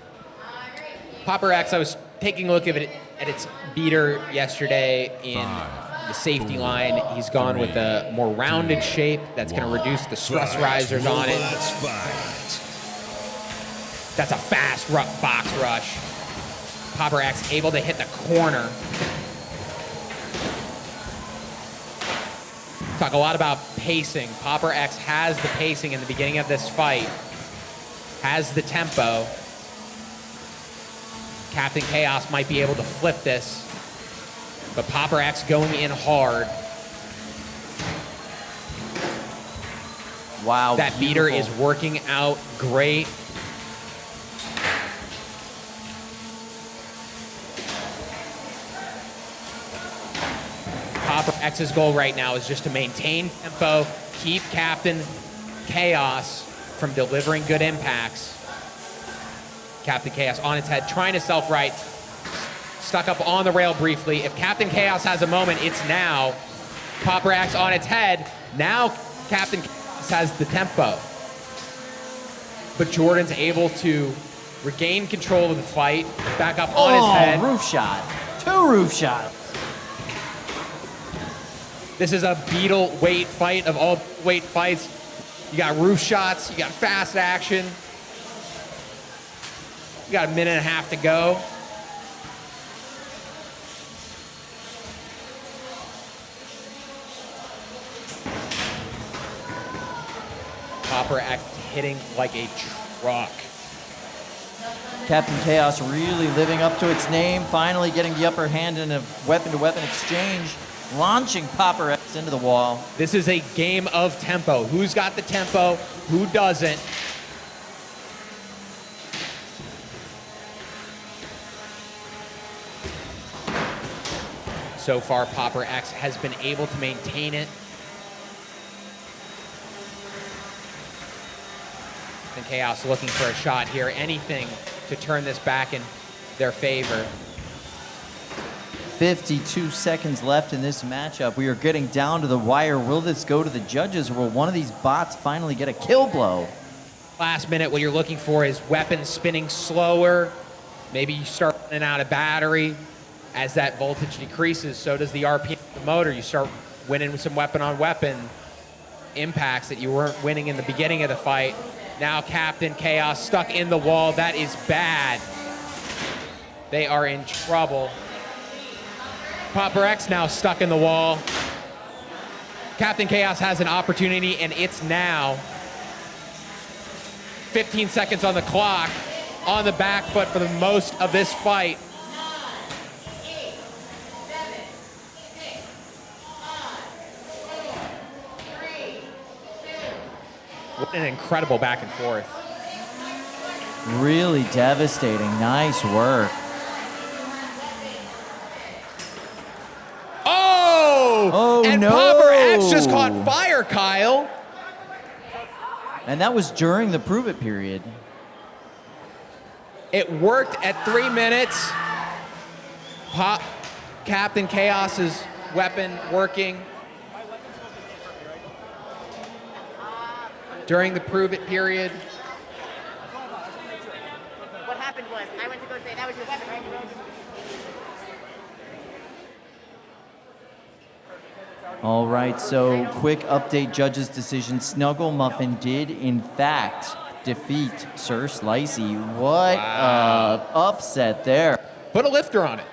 [SPEAKER 12] Popper X, I was taking a look at its beater yesterday in the safety line. He's gone with a more rounded shape that's going to reduce the stress risers on it. That's a fast box rush. Popper X able to hit the corner. Talk a lot about pacing. Popper X has the pacing in the beginning of this fight, has the tempo. Captain Chaos might be able to flip this, but Popper X going in hard.
[SPEAKER 1] Wow,
[SPEAKER 12] that beater is working out great. Popper X's goal right now is just to maintain tempo, keep Captain Chaos from delivering good impacts. Captain Chaos on its head, trying to self-right. Stuck up on the rail briefly. If Captain Chaos has a moment, it's now. Popper X on its head. Now Captain Chaos has the tempo. But Jordan's able to regained control of the fight, back up on his head.
[SPEAKER 1] Roof shot. 2 roof shots.
[SPEAKER 12] This is a beetle weight fight of all weight fights. You got roof shots, you got fast action. You got a minute and a half to go. Popper X hitting like a truck.
[SPEAKER 1] Captain Chaos really living up to its name, finally getting the upper hand in a weapon-to-weapon exchange, launching Popper X into the wall.
[SPEAKER 12] This is a game of tempo. Who's got the tempo? Who doesn't? So far, Popper X has been able to maintain it. And Chaos looking for a shot here. Anything to turn this back in their favor.
[SPEAKER 1] 52 seconds left in this matchup. We are getting down to the wire. Will this go to the judges, or will one of these bots finally get a kill blow?
[SPEAKER 12] Last minute, what you're looking for is weapons spinning slower. Maybe you start running out of battery. As that voltage decreases, so does the RPM of the motor. You start winning with some weapon-on-weapon impacts that you weren't winning in the beginning of the fight. Now Captain Chaos stuck in the wall. That is bad. They are in trouble. Popper X now stuck in the wall. Captain Chaos has an opportunity, and it's now. 15 seconds on the clock, on the back foot for the most of this fight. What an incredible back and forth.
[SPEAKER 1] Really devastating. Nice work.
[SPEAKER 12] Oh! And
[SPEAKER 1] no!
[SPEAKER 12] Popper X just caught fire, Kyle.
[SPEAKER 1] And that was during the prove it period.
[SPEAKER 12] It worked at 3 minutes. Captain Chaos's weapon working. During the prove it period.
[SPEAKER 13] What happened was, I went to go say, that was your weapon, right?
[SPEAKER 1] All right, so quick update, judges' decision. Snuggle Muffin did, in fact, defeat Sir Slicey. What a upset there.
[SPEAKER 12] Put a lifter on it.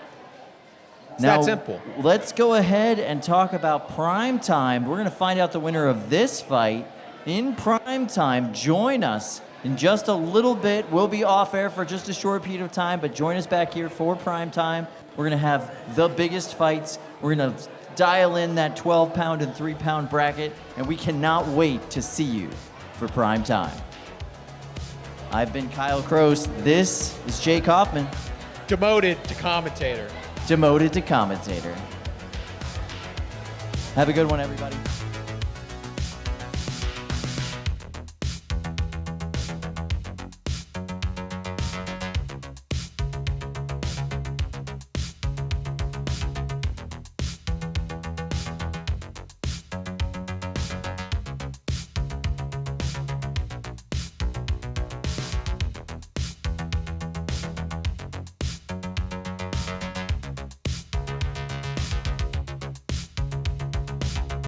[SPEAKER 12] It's
[SPEAKER 1] now,
[SPEAKER 12] that simple.
[SPEAKER 1] Let's go ahead and talk about prime time. We're going to find out the winner of this fight in prime time. Join us in just a little bit. We'll be off air for just a short period of time, but join us back here for prime time. We're going to have the biggest fights. We're going to dial in that 12-pound and 3-pound bracket, and we cannot wait to see you for prime time. I've been Kyle Croce. This is Jake Hoffman.
[SPEAKER 12] Demoted to commentator.
[SPEAKER 1] Demoted to commentator. Have a good one, everybody.